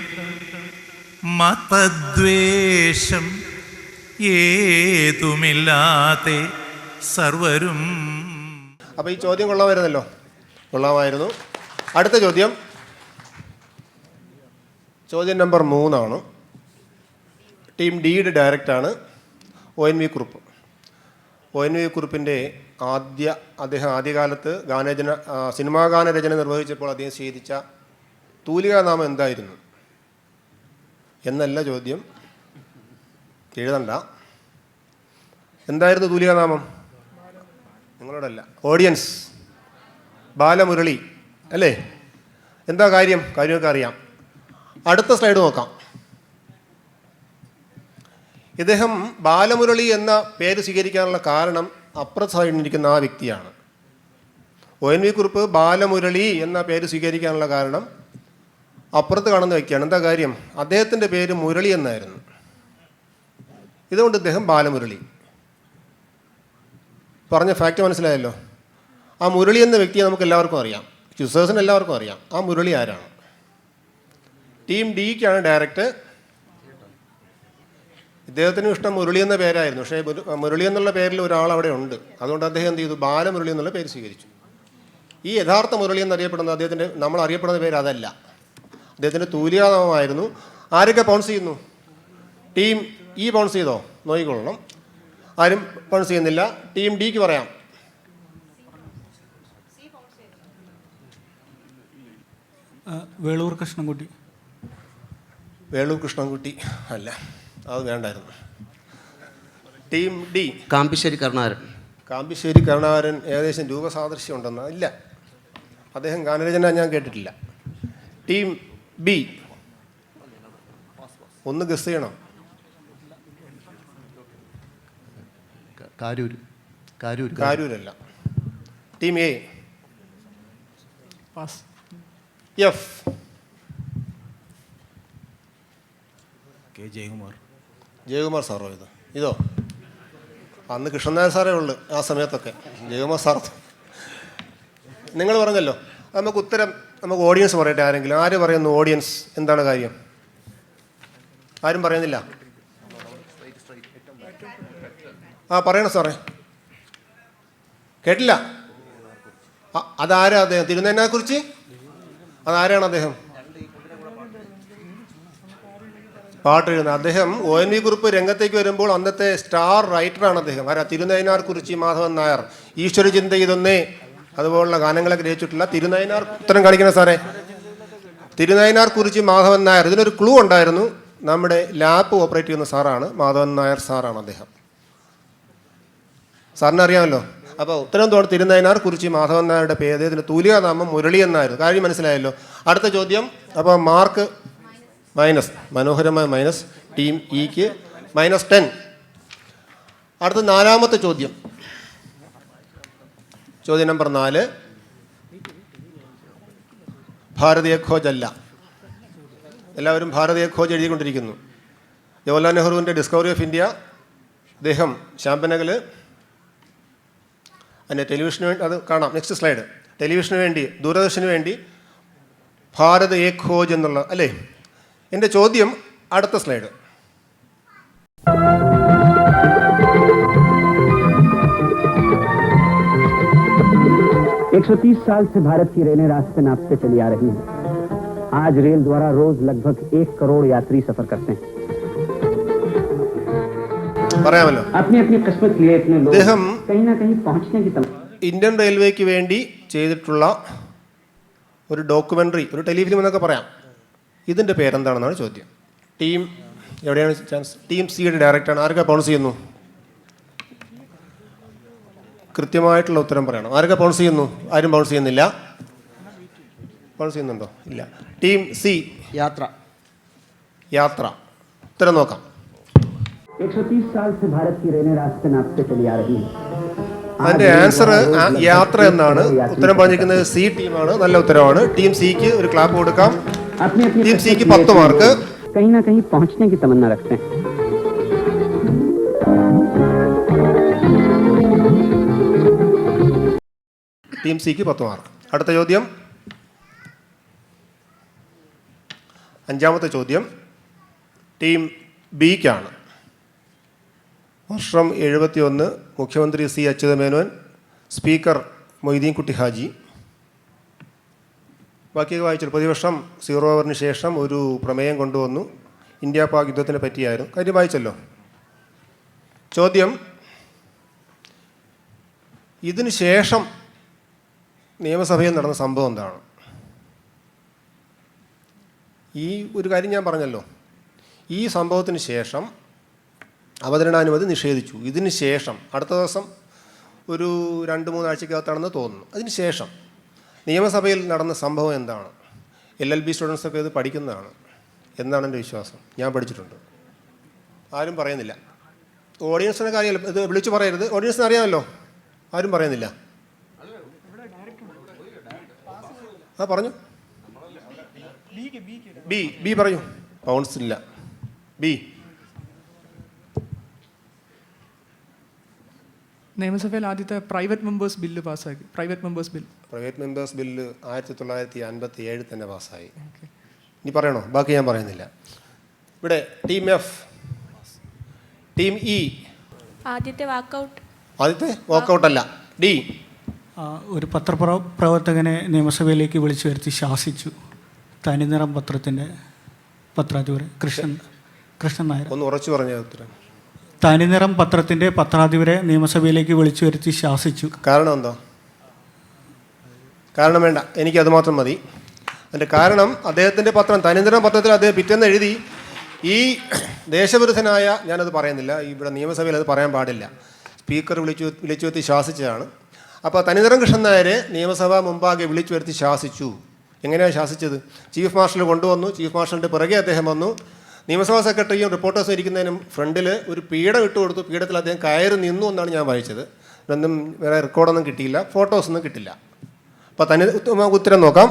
മതദ്വേഷം ഏതുമില്ലാതെ സർവരും. അപ്പോൾ ഈ ചോദ്യം കൊള്ളാമായിരുന്നല്ലോ. കൊള്ളാമായിരുന്നു. അടുത്ത ചോദ്യം നമ്പർ 3 ടീം ഡിയുടെ ഡയറക്റ്റാണ് ONV കുറുപ്പ്. ONV കുറുപ്പിൻ്റെ അദ്ദേഹം ആദ്യകാലത്ത് സിനിമാ ഗാനരചന നിർവഹിച്ചപ്പോൾ അദ്ദേഹം സ്വീകരിച്ച തൂലികാനാമം എന്തായിരുന്നു എന്നല്ല ചോദ്യം. എഴുതണ്ട. എന്തായിരുന്നു തൂലികാനാമം? നിങ്ങളോടല്ല, ഓഡിയൻസ്. ബാലമുരളി അല്ലേ? എന്താ കാര്യമൊക്കെ അറിയാം. അടുത്ത സ്ലൈഡ് നോക്കാം. ഇദ്ദേഹം ബാലമുരളി എന്ന പേര് സ്വീകരിക്കാനുള്ള കാരണം അപ്പുറത്ത് സൈഡിലിരിക്കുന്ന ആ വ്യക്തിയാണ്. ONV കുറുപ്പ് ബാലമുരളി എന്ന പേര് സ്വീകരിക്കാനുള്ള കാരണം അപ്പുറത്ത് കാണുന്ന വ്യക്തിയാണ്. എന്താ കാര്യം? അദ്ദേഹത്തിൻ്റെ പേര് മുരളി എന്നായിരുന്നു. ഇതുകൊണ്ട് ഇദ്ദേഹം ബാലമുരളി. പറഞ്ഞ ഫാക്റ്റ് മനസ്സിലായല്ലോ. ആ മുരളി എന്ന വ്യക്തിയെ നമുക്ക് എല്ലാവർക്കും അറിയാം. യൂസേഴ്സിന് എല്ലാവർക്കും അറിയാം. ആ മുരളി ആരാണ്? Team ഡിക്കാണ് direct. ഇദ്ദേഹത്തിനും ഇഷ്ടം മുരളി എന്ന പേരായിരുന്നു. പക്ഷേ മുരളി എന്നുള്ള പേരിൽ ഒരാൾ അവിടെ ഉണ്ട്. അതുകൊണ്ട് അദ്ദേഹം എന്ത് ചെയ്തു? ബാലമുരളി എന്നുള്ള പേര് സ്വീകരിച്ചു. ഈ യഥാർത്ഥ മുരളി എന്നറിയപ്പെടുന്ന അദ്ദേഹത്തിൻ്റെ നമ്മൾ അറിയപ്പെടുന്ന പേര് അതല്ല. അദ്ദേഹത്തിൻ്റെ തൂലികാനാമമായിരുന്നു. ആരൊക്കെ പൗൺസ് ചെയ്യുന്നു? ടീം ഇ പൗൺസ് ചെയ്തോ? നോക്കിക്കൊള്ളണം. ആരും പൗൺസ് ചെയ്യുന്നില്ല. ടീം ഡിക്ക് പറയാം. വേളൂർ കൃഷ്ണൻകുട്ടി. വേളൂർ കൃഷ്ണൻകുട്ടി അല്ല, അത് വേണ്ടായിരുന്നു. Team D Kambissery Karunakaran. കാമ്പിശ്ശേരി കരുണാകരൻ ഏകദേശം രൂപസാദൃശ്യം ഉണ്ടെന്ന്. ഇല്ല, അദ്ദേഹം ഗാനരചന ഞാൻ കേട്ടിട്ടില്ല. ടീം ബി ഒന്ന് ഗസ് ചെയ്യണം. കാരൂരല്ല. ടീം എ എഫ് ജയകുമാർ സാറോ? ഇതോ അന്ന് കൃഷ്ണനായർ സാറേ ഉള്ളു ആ സമയത്തൊക്കെ. ജയകുമാർ സാർ നിങ്ങൾ പറഞ്ഞല്ലോ. നമുക്ക് ഉത്തരം നമുക്ക് ഓഡിയൻസ് പറയട്ടെ. ആരെങ്കിലും ആര് പറയുന്നു? ഓഡിയൻസ് എന്താണ് കാര്യം? ആരും പറയുന്നില്ല. പറയണം സാറേ. കേട്ടില്ല. അതാരാ അദ്ദേഹം? തിരുനേനാക്കുറിച്ച് അതാരാണ് അദ്ദേഹം? പാട്ട് എഴുതുന്നത്. അദ്ദേഹം ONV കുറുപ്പ് രംഗത്തേക്ക് വരുമ്പോൾ അന്നത്തെ സ്റ്റാർ റൈറ്ററാണ് അദ്ദേഹം. ആരാ? തിരുനയിനാർ കുറിച്ചി മാധവൻ നായർ, ഈശ്വര ചിന്ത ഇതൊന്നേ, അതുപോലുള്ള ഗാനങ്ങളൊക്കെ രചിച്ചിട്ടുള്ള തിരുനയിനാർ. ഉത്തരം കാണിക്കണം സാറേ. തിരുനയിനാർ കുറിച്ചി മാധവൻ നായർ. ഇതിനൊരു ക്ലൂ ഉണ്ടായിരുന്നു. നമ്മുടെ ലാപ്പ് ഓപ്പറേറ്റ് ചെയ്യുന്ന സാറാണ്, മാധവൻ നായർ സാറാണ് അദ്ദേഹം. സാറിന് അറിയാമല്ലോ. അപ്പോൾ ഉത്തരം തോന്നുന്നു തിരുനയിനാർ കുറിച്ചി മാധവൻ നായരുടെ പേര്. ഇതിന് തൂലികാനാമം മുരളി എന്നായിരുന്നു. കാര്യം മനസ്സിലായല്ലോ. അടുത്ത ചോദ്യം. അപ്പോൾ മാർക്ക് മൈനസ്, മനോഹരമായ മൈനസ്. ടീം ഇക്ക് -10. അടുത്ത 4ാമത്തെ ചോദ്യം. ചോദ്യം നമ്പർ 4. ഭാരതീയ ഖോജ് അല്ല. എല്ലാവരും ഭാരതീയ ഖോജ് എഴുതിക്കൊണ്ടിരിക്കുന്നു. ജവഹർലാൽ നെഹ്റുവിൻ്റെ ഡിസ്കവറി ഓഫ് ഇന്ത്യ, അദ്ദേഹം ശാമ്പനകൽ. അതിൻ്റെ ടെലിവിഷന് വേണ്ടി അത് കാണാം. Next slide. ടെലിവിഷന് വേണ്ടി, ദൂരദർശന് വേണ്ടി ഭാരത് ഏക് ഖോജ് എന്നുള്ള അല്ലേ. എൻ്റെ ചോദ്യം അടുത്ത സ്ലൈഡ്. 130 साल से भारत की रेलें रास्ते नापते चली आ रही हैं। आज रेल द्वारा रोज लगभग 1 करोड़ यात्री सफर करते हैं। പറയാമല്ലോ. अपनी अपनी किस्मत के लिए इतने लोग അദ്ദേഹം कहीं ना कहीं पहुंचने की तमन्ना ഇന്ത്യൻ റെയിൽവേക്ക് വേണ്ടി ചെയ്തിട്ടുള്ള ഒരു ഡോക്യുമെൻ്ററി, ഒരു ടെലിഫിലിം എന്നൊക്കെ പറയാം. ഇതിൻ്റെ പേരെന്താണെന്നാണ് ചോദ്യം. ടീം എവിടെയാണ് ചാൻസ്? ടീം സിയുടെ ഡയറക്ടറാണ്. ആരൊക്കെ പൗൺസ് ചെയ്യുന്നു? കൃത്യമായിട്ടുള്ള ഉത്തരം പറയണം. ആരൊക്കെ പൗൺസ് ചെയ്യുന്നു? ആരും പൗൺസ് ചെയ്യുന്നില്ല. പൗൺസ് ചെയ്യുന്നുണ്ടോ? ഇല്ല. ടീം സി യാത്ര. യാത്ര. ഉത്തരം നോക്കാം. 130 साल से भारत की रेलें रास्ते नापते चली आ रही हैं। അതിൻ്റെ ആൻസർ യാത്ര എന്നാണ്. ഉത്തരം പറഞ്ഞിരിക്കുന്നത് സി ടീമാണ്. നല്ല ഉത്തരവാണ്. ടീം സിക്ക് ഒരു ക്ലാപ്പ് കൊടുക്കാം. ടീം സിക്ക് 10 മാർക്ക്. कहीं ना कहीं पहुंचने की तमन्ना रखते हैं। ടീം സിക്ക് 10 മാർക്ക്. അടുത്ത ചോദ്യം. 5ാമത്തെ ചോദ്യം ടീം ബിക്കാണ്. വർഷം 71. മുഖ്യമന്ത്രി സി അച്യുതമേനോൻ, സ്പീക്കർ മൊയ്തീൻ കുട്ടി ഹാജി. ബാക്കിയൊക്കെ വായിച്ചു. പ്രതിവർഷം 0 ഓവറിന് ശേഷം ഒരു പ്രമേയം കൊണ്ടുവന്നു. ഇന്ത്യ പാക് യുദ്ധത്തിനെ പറ്റിയായിരുന്നു. കാര്യം വായിച്ചല്ലോ. ചോദ്യം. ഇതിന് ശേഷം നിയമസഭയിൽ നടന്ന സംഭവം എന്താണ്? ഈ ഒരു കാര്യം ഞാൻ പറഞ്ഞല്ലോ. ഈ സംഭവത്തിന് ശേഷം അവതരണാനുമതി നിഷേധിച്ചു. ഇതിന് ശേഷം അടുത്ത ദിവസം ഒരു 2-3 ആഴ്ചക്കകത്താണെന്ന് തോന്നുന്നു. അതിന് ശേഷം നിയമസഭയിൽ നടന്ന സംഭവം എന്താണ്? LLB സ്റ്റുഡൻസൊക്കെ ഇത് പഠിക്കുന്നതാണ് എന്നാണ് എൻ്റെ വിശ്വാസം. ഞാൻ പഠിച്ചിട്ടുണ്ട്. ആരും പറയുന്നില്ല. ഓഡിയൻസിനെ കാര്യം ഇത് വിളിച്ചു പറയരുത്. ഓഡിയൻസിന് അറിയാമല്ലോ. ആരും പറയുന്നില്ല. ആ പറഞ്ഞു. ബി പറയൂ. പൗൺസ് ഇല്ല. ബി. നിയമസഭയിൽ ആദ്യത്തെ പ്രൈവറ്റ് മെമ്പേഴ്സ് ബില്ല് പാസ്സാക്കി. പ്രൈവറ്റ് മെമ്പേഴ്സ് ബില്ല് 1957 തന്നെ പാസ്സായി. ഇനി പറയണോ? ബാക്കി ഞാൻ പറയുന്നില്ല. ഇവിടെ ടീം എഫ്, ടീം ഇ. ആദ്യത്തെ വാക്കൗട്ട്. ആദ്യത്തെ വാക്കൗട്ട് അല്ല. ഡി. ഒരു പത്രപ്രവർത്തകനെ നിയമസഭയിലേക്ക് വിളിച്ചു വരുത്തി ശാസിച്ചു. തനിനിറം പത്രത്തിൻ്റെ പത്രാധിപരെ കൃഷ്ണൻ നായർ. ഒന്ന് ഉറച്ചു പറഞ്ഞ ഉത്തരം. തനിനിറം പത്രത്തിൻ്റെ പത്രാധിപരെ നിയമസഭയിലേക്ക് വിളിച്ചു വരുത്തി ശാസിച്ചു. കാരണം എന്താ? കാരണം വേണ്ട, എനിക്കത് മാത്രം മതി. അതിൻ്റെ കാരണം അദ്ദേഹത്തിൻ്റെ പത്രം, തനിനിറം പത്രത്തിൽ അദ്ദേഹം പിറ്റേന്ന് എഴുതി, ഈ ദേശവിരുദ്ധനായ, ഞാനത് പറയുന്നില്ല, ഇവിടെ നിയമസഭയിൽ അത് പറയാൻ പാടില്ല, സ്പീക്കർ വിളിച്ചു വരുത്തി ശാസിച്ചതാണ്. അപ്പോൾ തനിനിറം കൃഷ്ണൻ നായരെ നിയമസഭ മുമ്പാകെ വിളിച്ചു വരുത്തി ശാസിച്ചു. എങ്ങനെയാണ് ശാസിച്ചത്? ചീഫ് മാർഷൽ കൊണ്ടുവന്നു. ചീഫ് മാർഷലിൻ്റെ പിറകെ അദ്ദേഹം വന്നു. നിയമസഭാ സെക്രട്ടറിയും റിപ്പോർട്ടേഴ്സും ഇരിക്കുന്നതിനും ഫ്രണ്ടിൽ ഒരു പീഠം ഇട്ട് കൊടുത്തു. പീഠത്തിൽ അദ്ദേഹം കയറി നിന്നു എന്നാണ് ഞാൻ വായിച്ചത്. ഇതൊന്നും വേറെ റെക്കോർഡൊന്നും കിട്ടിയില്ല, ഫോട്ടോസൊന്നും കിട്ടില്ല. അപ്പോൾ ഉത്തരം നോക്കാം.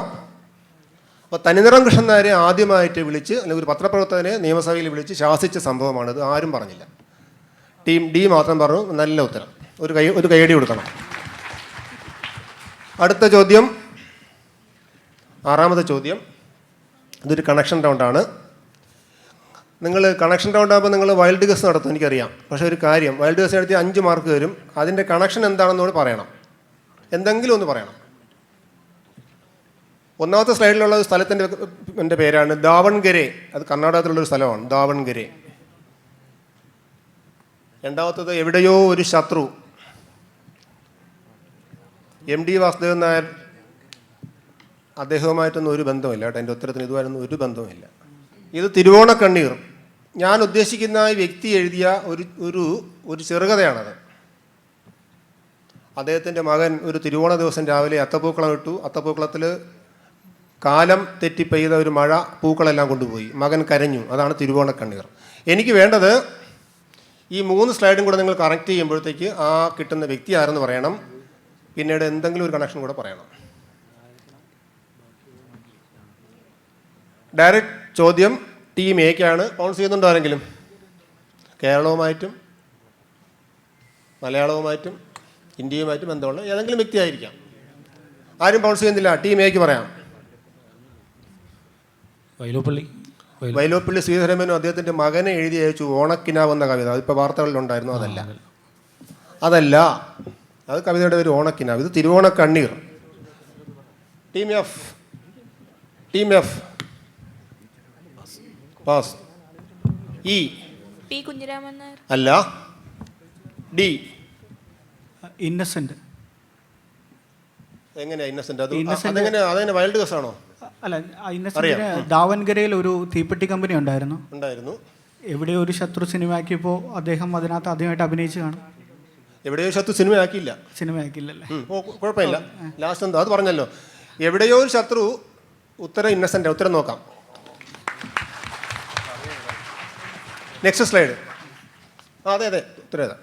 അപ്പോൾ തനിനിറം കൃഷ്ണൻ നായരെ ആദ്യമായിട്ട് വിളിച്ച്, അല്ലെങ്കിൽ ഒരു പത്രപ്രവർത്തകനെ നിയമസഭയിൽ വിളിച്ച് ശാസിച്ച സംഭവമാണിത്. ആരും പറഞ്ഞില്ല. ടീം ഡി മാത്രം പറഞ്ഞു. നല്ല ഉത്തരം. ഒരു കൈയടി കൊടുക്കണം. അടുത്ത ചോദ്യം, 6ാമത്തെ ചോദ്യം. ഇതൊരു കണക്ഷൻ റൗണ്ടാണ്. നിങ്ങൾ കണക്ഷൻ റൗണ്ട് ആകുമ്പോൾ നിങ്ങൾ വൈൽഡ് ഗസ് നടത്തും, എനിക്കറിയാം. പക്ഷേ ഒരു കാര്യം, വൈൽഡ് ഗസ് നടത്തി 5 മാർക്ക് വരും. അതിൻ്റെ കണക്ഷൻ എന്താണെന്നോട് പറയണം. എന്തെങ്കിലും ഒന്ന് പറയണം. ഒന്നാമത്തെ സ്ലൈഡിലുള്ള ഒരു സ്ഥലത്തിൻ്റെ എൻ്റെ പേരാണ് ദാവൺഗരെ. അത് കർണാടകത്തിലുള്ളൊരു സ്ഥലമാണ് ദാവൺഗരെ. രണ്ടാമത്തത് എവിടെയോ ഒരു ശത്രു. MD വാസുദേവൻ നായർ, അദ്ദേഹവുമായിട്ടൊന്നും ഒരു ബന്ധമില്ല കേട്ടോ. എൻ്റെ ഉത്തരത്തിന് ഇതുമായിട്ടൊന്നും ഒരു ബന്ധവുമില്ല. ഇത് തിരുവോണക്കണ്ണീർ. ഞാൻ ഉദ്ദേശിക്കുന്ന ഈ വ്യക്തി എഴുതിയ ഒരു ചെറുകഥയാണത്. അദ്ദേഹത്തിൻ്റെ മകൻ ഒരു തിരുവോണ ദിവസം രാവിലെ അത്തപ്പൂക്കളം ഇട്ടു. അത്തപ്പൂക്കളത്തിൽ കാലം തെറ്റി പെയ്ത ഒരു മഴ പൂക്കളെല്ലാം കൊണ്ടുപോയി. മകൻ കരഞ്ഞു. അതാണ് തിരുവോണക്കണ്ണീർ. എനിക്ക് വേണ്ടത് ഈ 3 സ്ലൈഡും കൂടെ നിങ്ങൾ കറക്റ്റ് ചെയ്യുമ്പോഴത്തേക്ക് ആ കിട്ടുന്ന വ്യക്തി ആരെന്ന് പറയണം. പിന്നീട് എന്തെങ്കിലും ഒരു കണക്ഷൻ കൂടെ പറയണം. ഡയറക്റ്റ് ചോദ്യം ടീം എക്കാണ്. ബൗൺസ് ചെയ്യുന്നുണ്ടോ ആരെങ്കിലും? കേരളവുമായിട്ടും മലയാളവുമായിട്ടും ഇന്ത്യയുമായിട്ടും ബന്ധമുള്ള ഏതെങ്കിലും വ്യക്തി ആയിരിക്കാം. ആരും ബൗൺസ് ചെയ്യുന്നില്ല. ടീം എക്ക് പറയാം. വൈലോപ്പള്ളി ശ്രീധരമേനും അദ്ദേഹത്തിൻ്റെ മകനെ എഴുതി അയച്ചു ഓണക്കിനാവെന്ന കവിത. അതിപ്പോൾ വാർത്തകളിലുണ്ടായിരുന്നു. അതല്ല, അത് കവിതയുടെ പേര് ഓണക്കിനാവ്. ഇത് Thiruvonakkanneer. Team F pass. E P Kunhiraman Nair അല്ല. ഡി ഇന്നസെന്റ്. എങ്ങനെയാ ഇന്നസെന്റ്? അതെങ്ങനെ വൈൽഡ് ഗസ് ആണോ? അല്ല, ഇന്നസെന്റിന് ദാവൻഗരയിൽ ഒരു തീപ്പെട്ടി കമ്പനി ഉണ്ടായിരുന്നു. എവിടെയോ ഒരു ശത്രു സിനിമയാക്കിയപ്പോൾ അദ്ദേഹം അതിനകത്ത് ആദ്യമായിട്ട് അഭിനയിച്ച് കാണും. എവിടെയോ ശത്രു സിനിമയാക്കിയില്ലല്ലേ? കുഴപ്പമില്ല. ലാസ്റ്റ് എന്തോ അത് പറഞ്ഞല്ലോ. എവിടെയോ ഒരു ശത്രു. ഉത്തരം ഇന്നസെന്റ്. ഉത്തരം നോക്കാം. Next slide. അതെ ഉത്തരം ഏതാ?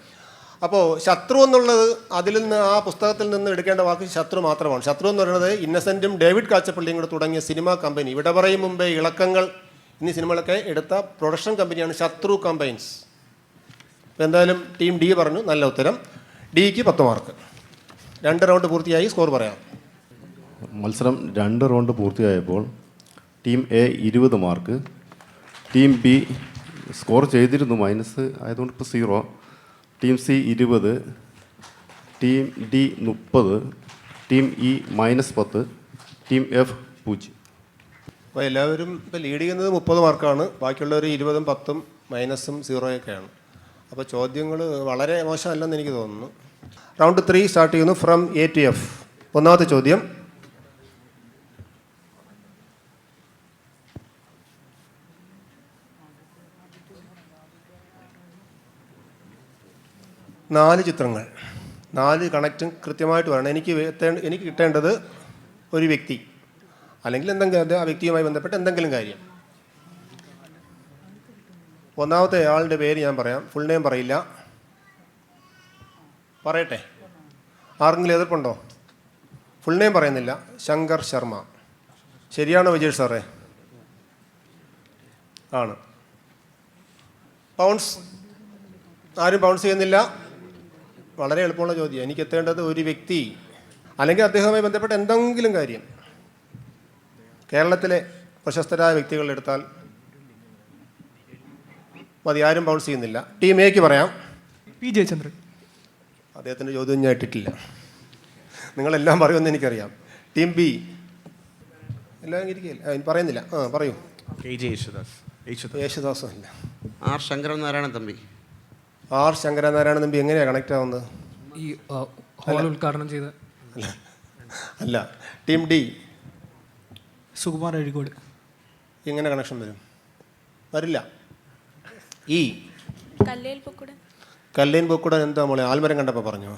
അപ്പോൾ ശത്രു എന്നുള്ളത് അതിൽ നിന്ന് ആ പുസ്തകത്തിൽ നിന്ന് എടുക്കേണ്ട വാക്ക് ശത്രു മാത്രമാണ്. ശത്രു എന്ന് പറയുന്നത് ഇന്നസെൻറ്റും ഡേവിഡ് കാച്ചപ്പള്ളിയും കൂടെ തുടങ്ങിയ സിനിമാ കമ്പനി, ഇവിടെ പറയും മുമ്പേ ഇളക്കങ്ങൾ എന്നീ സിനിമകളൊക്കെ എടുത്ത പ്രൊഡക്ഷൻ കമ്പനിയാണ് ശത്രു കമ്പൈൻസ്. അപ്പോൾ എന്തായാലും ടീം ഡി പറഞ്ഞു. നല്ല ഉത്തരം. ഡിക്ക് 10 മാർക്ക്. 2 റൗണ്ട് പൂർത്തിയായി. സ്കോർ പറയാം. മത്സരം 2 റൗണ്ട് പൂർത്തിയായപ്പോൾ team A 20 mark, team B score ചെയ്തിരുന്നു മൈനസ് ആയതുകൊണ്ട് ഇപ്പോൾ 0, team C 20, team D 30, team E -10, team F 0. അപ്പോൾ എല്ലാവരും ഇപ്പോൾ ലീഡ് ചെയ്യുന്നത് 30 മാർക്കാണ്. ബാക്കിയുള്ളവർ 20ഉം 10ഉം മൈനസും 0ഒക്കെയാണ്. അപ്പോൾ ചോദ്യങ്ങൾ വളരെ മോശമല്ലെന്ന് എനിക്ക് തോന്നുന്നു. റൗണ്ട് 3 സ്റ്റാർട്ട് ചെയ്യുന്നു. From A to F. ഒന്നാമത്തെ ചോദ്യം. നാല് ചിത്രങ്ങൾ, 4 കണക്റ്റും കൃത്യമായിട്ട് പറയണം. എനിക്ക് കിട്ടേണ്ടത് ഒരു വ്യക്തി അല്ലെങ്കിൽ എന്തെങ്കിലും ആ വ്യക്തിയുമായി ബന്ധപ്പെട്ട എന്തെങ്കിലും കാര്യം. ഒന്നാമത്തെ ആളുടെ പേര് ഞാൻ പറയാം. ഫുൾ നെയിം പറയില്ല. പറയട്ടെ? ആർക്കെങ്കിലും എതിർപ്പുണ്ടോ? ഫുൾ നെയിം പറയുന്നില്ല. ശങ്കർ ശർമ്മ. ശരിയാണോ വിജയ് സാറേ? ആണ്. ബൗൺസ്. ആരും ബൗൺസ് ചെയ്യുന്നില്ല. വളരെ എളുപ്പമുള്ള ചോദ്യം. എനിക്ക് എത്തേണ്ടത് ഒരു വ്യക്തി അല്ലെങ്കിൽ അദ്ദേഹവുമായി ബന്ധപ്പെട്ട എന്തെങ്കിലും കാര്യം. കേരളത്തിലെ പ്രശസ്തരായ വ്യക്തികളെടുത്താൽ മതി. ആരും ബൗൺസ് ചെയ്യുന്നില്ല. ടീം എക്ക് പറയാം. പി ജയചന്ദ്രൻ. അദ്ദേഹത്തിൻ്റെ ചോദ്യം ഞാൻ ഇട്ടിട്ടില്ല. നിങ്ങളെല്ലാം പറയുമെന്ന് എനിക്കറിയാം. ടീം ബി എല്ലാം ഇരിക്കില്ല, പറയുന്നില്ല. പറയൂ. യേശുദാസും ഇല്ല. ആർ ശങ്കരനാരായണൻ തമ്പി. ആർ ശങ്കരനാരായണൻ തമ്പി എങ്ങനെയാണ് കണക്റ്റ് ആവുന്നത്? ഈ ഹോൾ ഉദ്ഘാടനം ചെയ്ത അല്ല. Team D Sukumar Azhikode. എങ്ങനെ കണക്ഷൻ വരും? വരില്ല. ഈ കല്ലേൻ പൊക്കുടൻ എന്താ മോളെ? ആൽമരം കണ്ടപ്പോൾ പറഞ്ഞോ?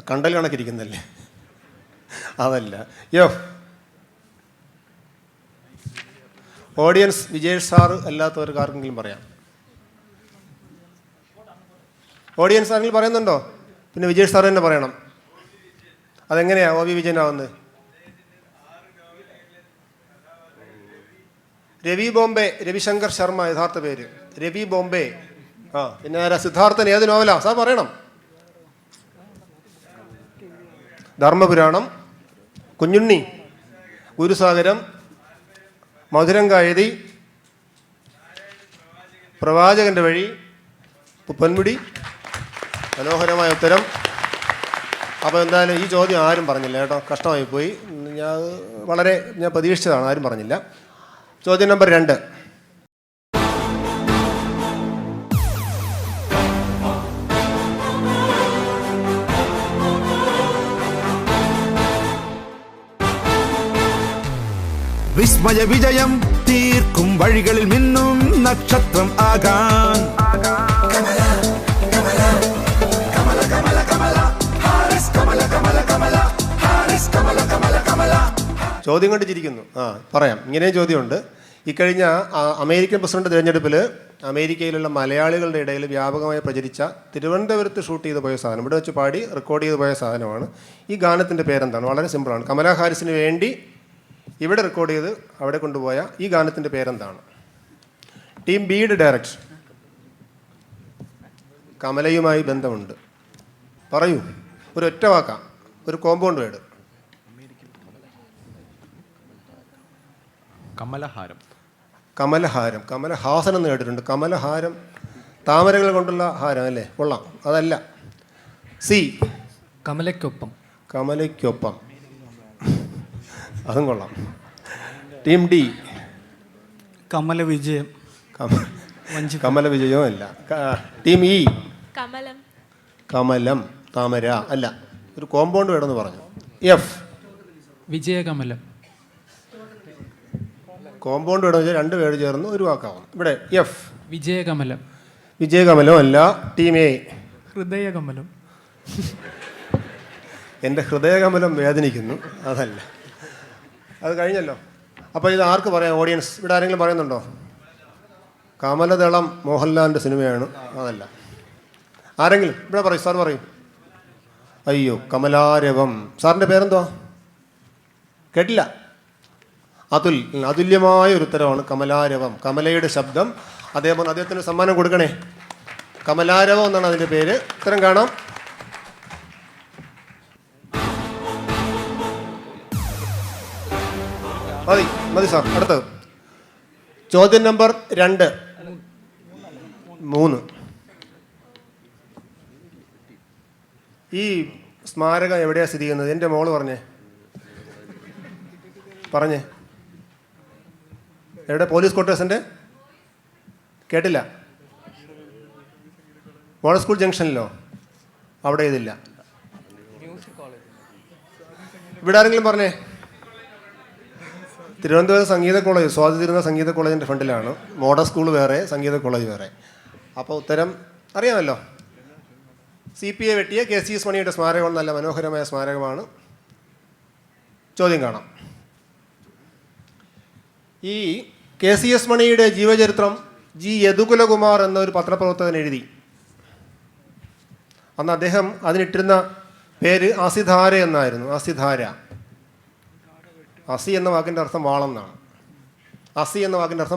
കണ്ടൽ കണക്കിരിക്കുന്നല്ലേ? അതല്ല. ഓഡിയൻസ് വിജയ് സാറ് അല്ലാത്തവർക്ക് ആർക്കെങ്കിലും പറയാം. ഓഡിയൻസ് ആരെങ്കിലും പറയുന്നുണ്ടോ? പിന്നെ വിജയ് സാർ തന്നെ പറയണം. അതെങ്ങനെയാണ് OV വിജയനാവുന്നത്? രവി ബോംബെ. രവിശങ്കർ ശർമ്മ യഥാർത്ഥ പേര്. രവി ബോംബെ. പിന്നെ ആരാ? സിദ്ധാർത്ഥൻ. ഏത് നോവലാ സാർ പറയണം? ധർമ്മപുരാണം, കുഞ്ഞുണ്ണി, ഗുരുസാഗരം, മധുരങ്കായതി, പ്രവാചകന്റെ വഴി, പൊന്മുടി. മനോഹരമായ ഉത്തരം. അപ്പോൾ എന്തായാലും ഈ ചോദ്യം ആരും പറഞ്ഞില്ല കേട്ടോ, കഷ്ടമായി പോയി. ഞാൻ പ്രതീക്ഷിച്ചതാണ്, ആരും പറഞ്ഞില്ല. ചോദ്യം നമ്പർ 2. വിസ്മയ വിജയം തീർക്കും വഴികളിൽ മിന്നും നക്ഷത്രം ആകാൻ ചോദ്യം കണ്ട് ചിരിക്കുന്നു. പറയാം. ഇങ്ങനെയും ചോദ്യമുണ്ട്. ഇക്കഴിഞ്ഞ അമേരിക്കൻ പ്രസിഡന്റ് തിരഞ്ഞെടുപ്പിൽ അമേരിക്കയിലുള്ള മലയാളികളുടെ ഇടയിൽ വ്യാപകമായി പ്രചരിച്ച തിരുവനന്തപുരത്ത് ഷൂട്ട് ചെയ്ത് പോയ സാധനം, ഇവിടെ വെച്ച് പാടി റെക്കോർഡ് ചെയ്ത് പോയ സാധനമാണ്. ഈ ഗാനത്തിൻ്റെ പേരെന്താണ്? വളരെ സിമ്പിളാണ്. കമലാ ഹാരിസിന് വേണ്ടി ഇവിടെ റെക്കോർഡ് ചെയ്ത് അവിടെ കൊണ്ടുപോയ ഈ ഗാനത്തിൻ്റെ പേരെന്താണ്? ടീം ബിയുടെ ഡയറക്ഷൻ. കമലയുമായി ബന്ധമുണ്ട്. പറയൂ, ഒരു ഒറ്റ വാക്കാം, ഒരു കോമ്പൗണ്ട് വേർഡ്. കമലഹാരം. കമലഹാരം. കമലഹാസൻ എന്ന് കേട്ടിട്ടുണ്ട്. കമലഹാരം താമരകൾ കൊണ്ടുള്ള ഹാരം അല്ലേ? കൊള്ളാം. അതല്ല. സി. കമലയ്ക്കൊപ്പം. കമലയ്ക്കൊപ്പം, അതും കൊള്ളാം. Team D. കമല വിജയം. കമല വിജയവും അല്ല. Team E. കമലം. കമലം, താമര അല്ല. ഒരു കോമ്പൗണ്ട് വേണമെന്ന് പറഞ്ഞു. എഫ്. വിജയകമലം. കോമ്പൗണ്ട് വേണമെന്ന് വെച്ചാൽ 2 പേര് ചേർന്ന് ഒരു വാക്കാവും. ഇവിടെ എഫ്. വിജയകമലം. വിജയകമലം അല്ല. Team A. ഹൃദയകമലം. എൻ്റെ ഹൃദയകമലം വേദനിക്കുന്നു, അതല്ല. അത് കഴിഞ്ഞല്ലോ. അപ്പോൾ ഇത് ആർക്ക് പറയാം? ഓഡിയൻസ് ഇവിടെ ആരെങ്കിലും പറയുന്നുണ്ടോ? കമലദളം മോഹൻലാലിൻ്റെ സിനിമയാണ്, അതല്ല. ആരെങ്കിലും ഇവിടെ പറയും. സാർ പറയും. അയ്യോ, കമലാരവം. സാറിൻ്റെ പേരെന്തോ? കേട്ടില്ല. അതുല്യമായ ഒരു ഉത്തരവാണ് കമലാരവം. കമലയുടെ ശബ്ദം. അതേപോലെ അദ്ദേഹത്തിന് സമ്മാനം കൊടുക്കണേ. കമലാരവം എന്നാണ് അതിൻ്റെ പേര്. ഉത്തരം കാണാം. മതി സാർ. അടുത്തത് ചോദ്യം നമ്പർ 2, 3. ഈ സ്മാരകം എവിടെയാണ് സ്ഥിതി ചെയ്യുന്നത്? എൻ്റെ മോള് പറഞ്ഞേ. എവിടെ? പോലീസ് ക്വാർട്ടേഴ്സിൻ്റെ? കേട്ടില്ല. മോഡൽ സ്കൂൾ ജംഗ്ഷനിലോ? അവിടെ ഇതില്ല. ഇവിടെ ആരെങ്കിലും പറഞ്ഞേ. തിരുവനന്തപുരം സംഗീത കോളേജ്, സ്വാതി തിരുന്ന സംഗീത കോളേജിൻ്റെ ഫ്രണ്ടിലാണ്. മോഡൽ സ്കൂൾ വേറെ, സംഗീത കോളേജ് വേറെ. അപ്പോൾ ഉത്തരം അറിയാമല്ലോ. CPA വെട്ടിയ KCS മണിയുടെ സ്മാരകമാണ്. നല്ല മനോഹരമായ സ്മാരകമാണ്. ചോദ്യം കാണാം. ഈ KCS മണിയുടെ ജീവചരിത്രം G. യദുകുലകുമാർ എന്നൊരു പത്രപ്രവർത്തകൻ എഴുതി. അന്ന് അദ്ദേഹം അതിനിട്ടിരുന്ന പേര് അസിധാര എന്നായിരുന്നു. അസിധാര. അസി എന്ന വാക്കിൻ്റെ അർത്ഥം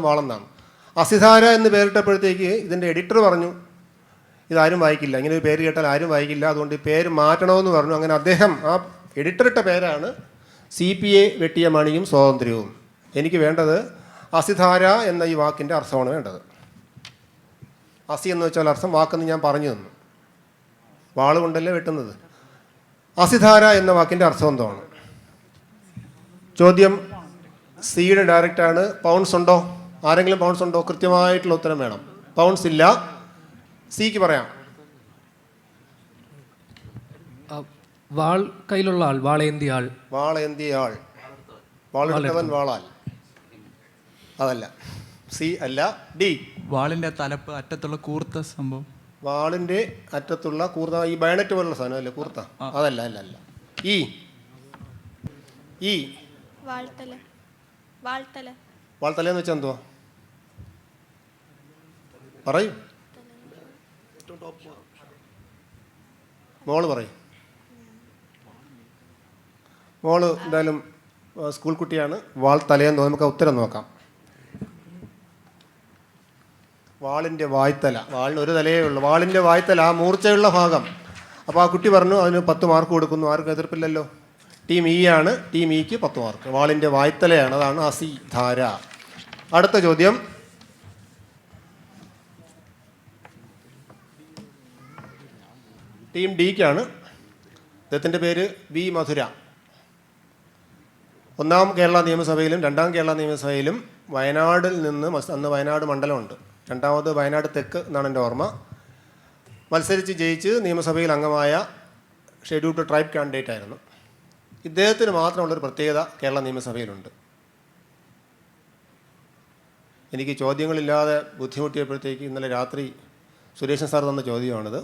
വാളെന്നാണ്. അസിധാര എന്ന് പേരിട്ടപ്പോഴത്തേക്ക് ഇതിൻ്റെ എഡിറ്റർ പറഞ്ഞു, ഇതാരും വായിക്കില്ല, ഇങ്ങനെ ഒരു പേര് കേട്ടാൽ ആരും വായിക്കില്ല, അതുകൊണ്ട് ഈ പേര് മാറ്റണമെന്ന് പറഞ്ഞു. അങ്ങനെ അദ്ദേഹം ആ എഡിറ്ററിട്ട പേരാണ് CPA വെട്ടിയ മണിയും സ്വാതന്ത്ര്യവും. എനിക്ക് വേണ്ടത് അസിധാര എന്ന ഈ വാക്കിൻ്റെ അർത്ഥമാണ് വേണ്ടത്. അസി എന്ന് വെച്ചാൽ അർത്ഥം, വാക്കെന്ന് ഞാൻ പറഞ്ഞു തന്നു. വാള് കൊണ്ടല്ലേ വെട്ടുന്നത്. അസിധാര എന്ന വാക്കിൻ്റെ അർത്ഥം എന്താണ്? ചോദ്യം സിയുടെ ഡയറക്റ്റാണ്. പൗണ്ട്സ് ഉണ്ടോ? ആരെങ്കിലും പൗണ്ട്സ് ഉണ്ടോ? കൃത്യമായിട്ടുള്ള ഉത്തരം വേണം. പൗണ്ട്സ് ഇല്ല. സിക്ക് പറയാം. വാൾ കയ്യിലുള്ള ആൾ. വാളേന്തിയ ആൾ. വാളെടുത്തവൻ വാളാൽ. അതല്ല. സി അല്ല. ഡി. വാളിൻ്റെ തലപ്പ് അറ്റത്തുള്ള കൂർത്ത സംഭവം. വാളിൻ്റെ അറ്റത്തുള്ള കൂർത്ത, ഈ ബയണറ്റ് പോലുള്ള സാധനം അല്ലേ കൂർത്ത? അതല്ല. അല്ല. ഈ വാൾത്തല എന്ന് വെച്ചാൽ എന്തുവാ? പറയൂ. മോള് പറയും. മോള് എന്തായാലും സ്കൂൾ കുട്ടിയാണ്. വാൾത്തലയെന്ന് നമുക്ക് ഉത്തരം നോക്കാം. വാളിൻ്റെ വായ്ത്തല. വാളിന് ഒരു തലയേ ഉള്ളൂ. വാളിൻ്റെ വായ്ത്തല, ആ മൂർച്ചയുള്ള ഭാഗം. അപ്പോൾ ആ കുട്ടി പറഞ്ഞു അതിന് 10 മാർക്ക് കൊടുക്കുന്നു. ആർക്കും എതിർപ്പില്ലല്ലോ. ടീം ഇ ആണ്. ടീം ഇക്ക് 10 മാർക്ക്. വാളിൻ്റെ വായ്ത്തലയാണ്. അതാണ് അസിധാര. അടുത്ത ചോദ്യം. ടീം ഡിക്കാണ്. ഇദ്ദേഹത്തിൻ്റെ പേര് വി മധുര. ഒന്നാം കേരള നിയമസഭയിലും രണ്ടാം കേരള നിയമസഭയിലും വയനാടിൽ നിന്ന് അന്ന് വയനാട് മണ്ഡലമുണ്ട്, രണ്ടാമത് വയനാട് തെക്ക് എന്നാണ് എൻ്റെ ഓർമ്മ, മത്സരിച്ച് ജയിച്ച് നിയമസഭയിൽ അംഗമായ ഷെഡ്യൂൾഡ് ട്രൈബ് കാൻഡിഡേറ്റ് ആയിരുന്നു. ഇദ്ദേഹത്തിന് മാത്രമുള്ളൊരു പ്രത്യേകത കേരള നിയമസഭയിലുണ്ട്. എനിക്ക് ചോദ്യങ്ങളില്ലാതെ ബുദ്ധിമുട്ടിയപ്പോഴത്തേക്ക് ഇന്നലെ രാത്രി സുരേഷൻ സാർ തന്ന ചോദ്യമാണിത്.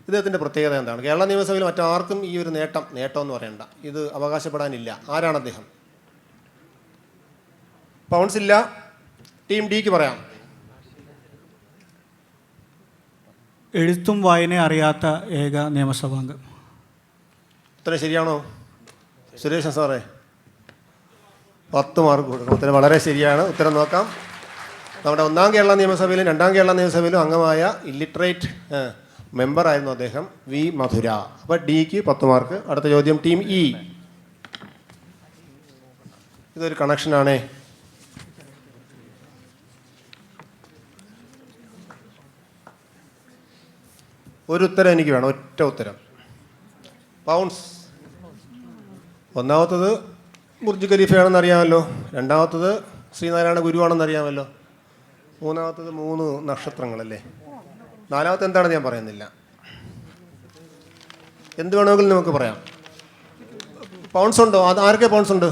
ഇദ്ദേഹത്തിൻ്റെ പ്രത്യേകത എന്താണ്? കേരള നിയമസഭയിൽ മറ്റാർക്കും ഈ ഒരു നേട്ടമെന്ന് പറയണ്ട, ഇത് അവകാശപ്പെടാനില്ല. ആരാണ് അദ്ദേഹം? പൗൺസ് ഇല്ല. ടീം ഡിക്ക് പറയാം. എഴുത്തും വായനയും അറിയാത്ത ഏക നിയമസഭാംഗം. ഉത്തരം ശരിയാണോ സുരേഷൻ സാറേ? 10 മാർക്ക് കൊടുക്കണം. ഉത്തരം വളരെ ശരിയാണ്. ഉത്തരം നോക്കാം. നമ്മുടെ ഒന്നാം കേരള നിയമസഭയിലും രണ്ടാം കേരള നിയമസഭയിലും അംഗമായ ഇല്ലിറ്ററേറ്റ് മെമ്പറായിരുന്നു അദ്ദേഹം, വി മധുര. അപ്പോൾ ഡിക്ക് 10 മാർക്ക്. അടുത്ത ചോദ്യം ടീം ഇ. ഇതൊരു കണക്ഷനാണേ. ഒരു ഉത്തരം എനിക്ക് വേണം, ഒറ്റ ഉത്തരം. പൗൺസ്. ഒന്നാമത്തത് ബുർജ് ഖലീഫയാണെന്ന് അറിയാമല്ലോ, രണ്ടാമത്തത് ശ്രീനാരായണ ഗുരുവാണെന്ന് അറിയാമല്ലോ, മൂന്നാമത്തത് 3 നക്ഷത്രങ്ങളല്ലേ, നാലാമത്തെ എന്താണെന്ന് ഞാൻ പറയുന്നില്ല. എന്ത് വേണമെങ്കിലും നമുക്ക് പറയാം. പൗൺസ് ഉണ്ടോ? അത് ആർക്കെ പൗൺസ് ഉണ്ട്?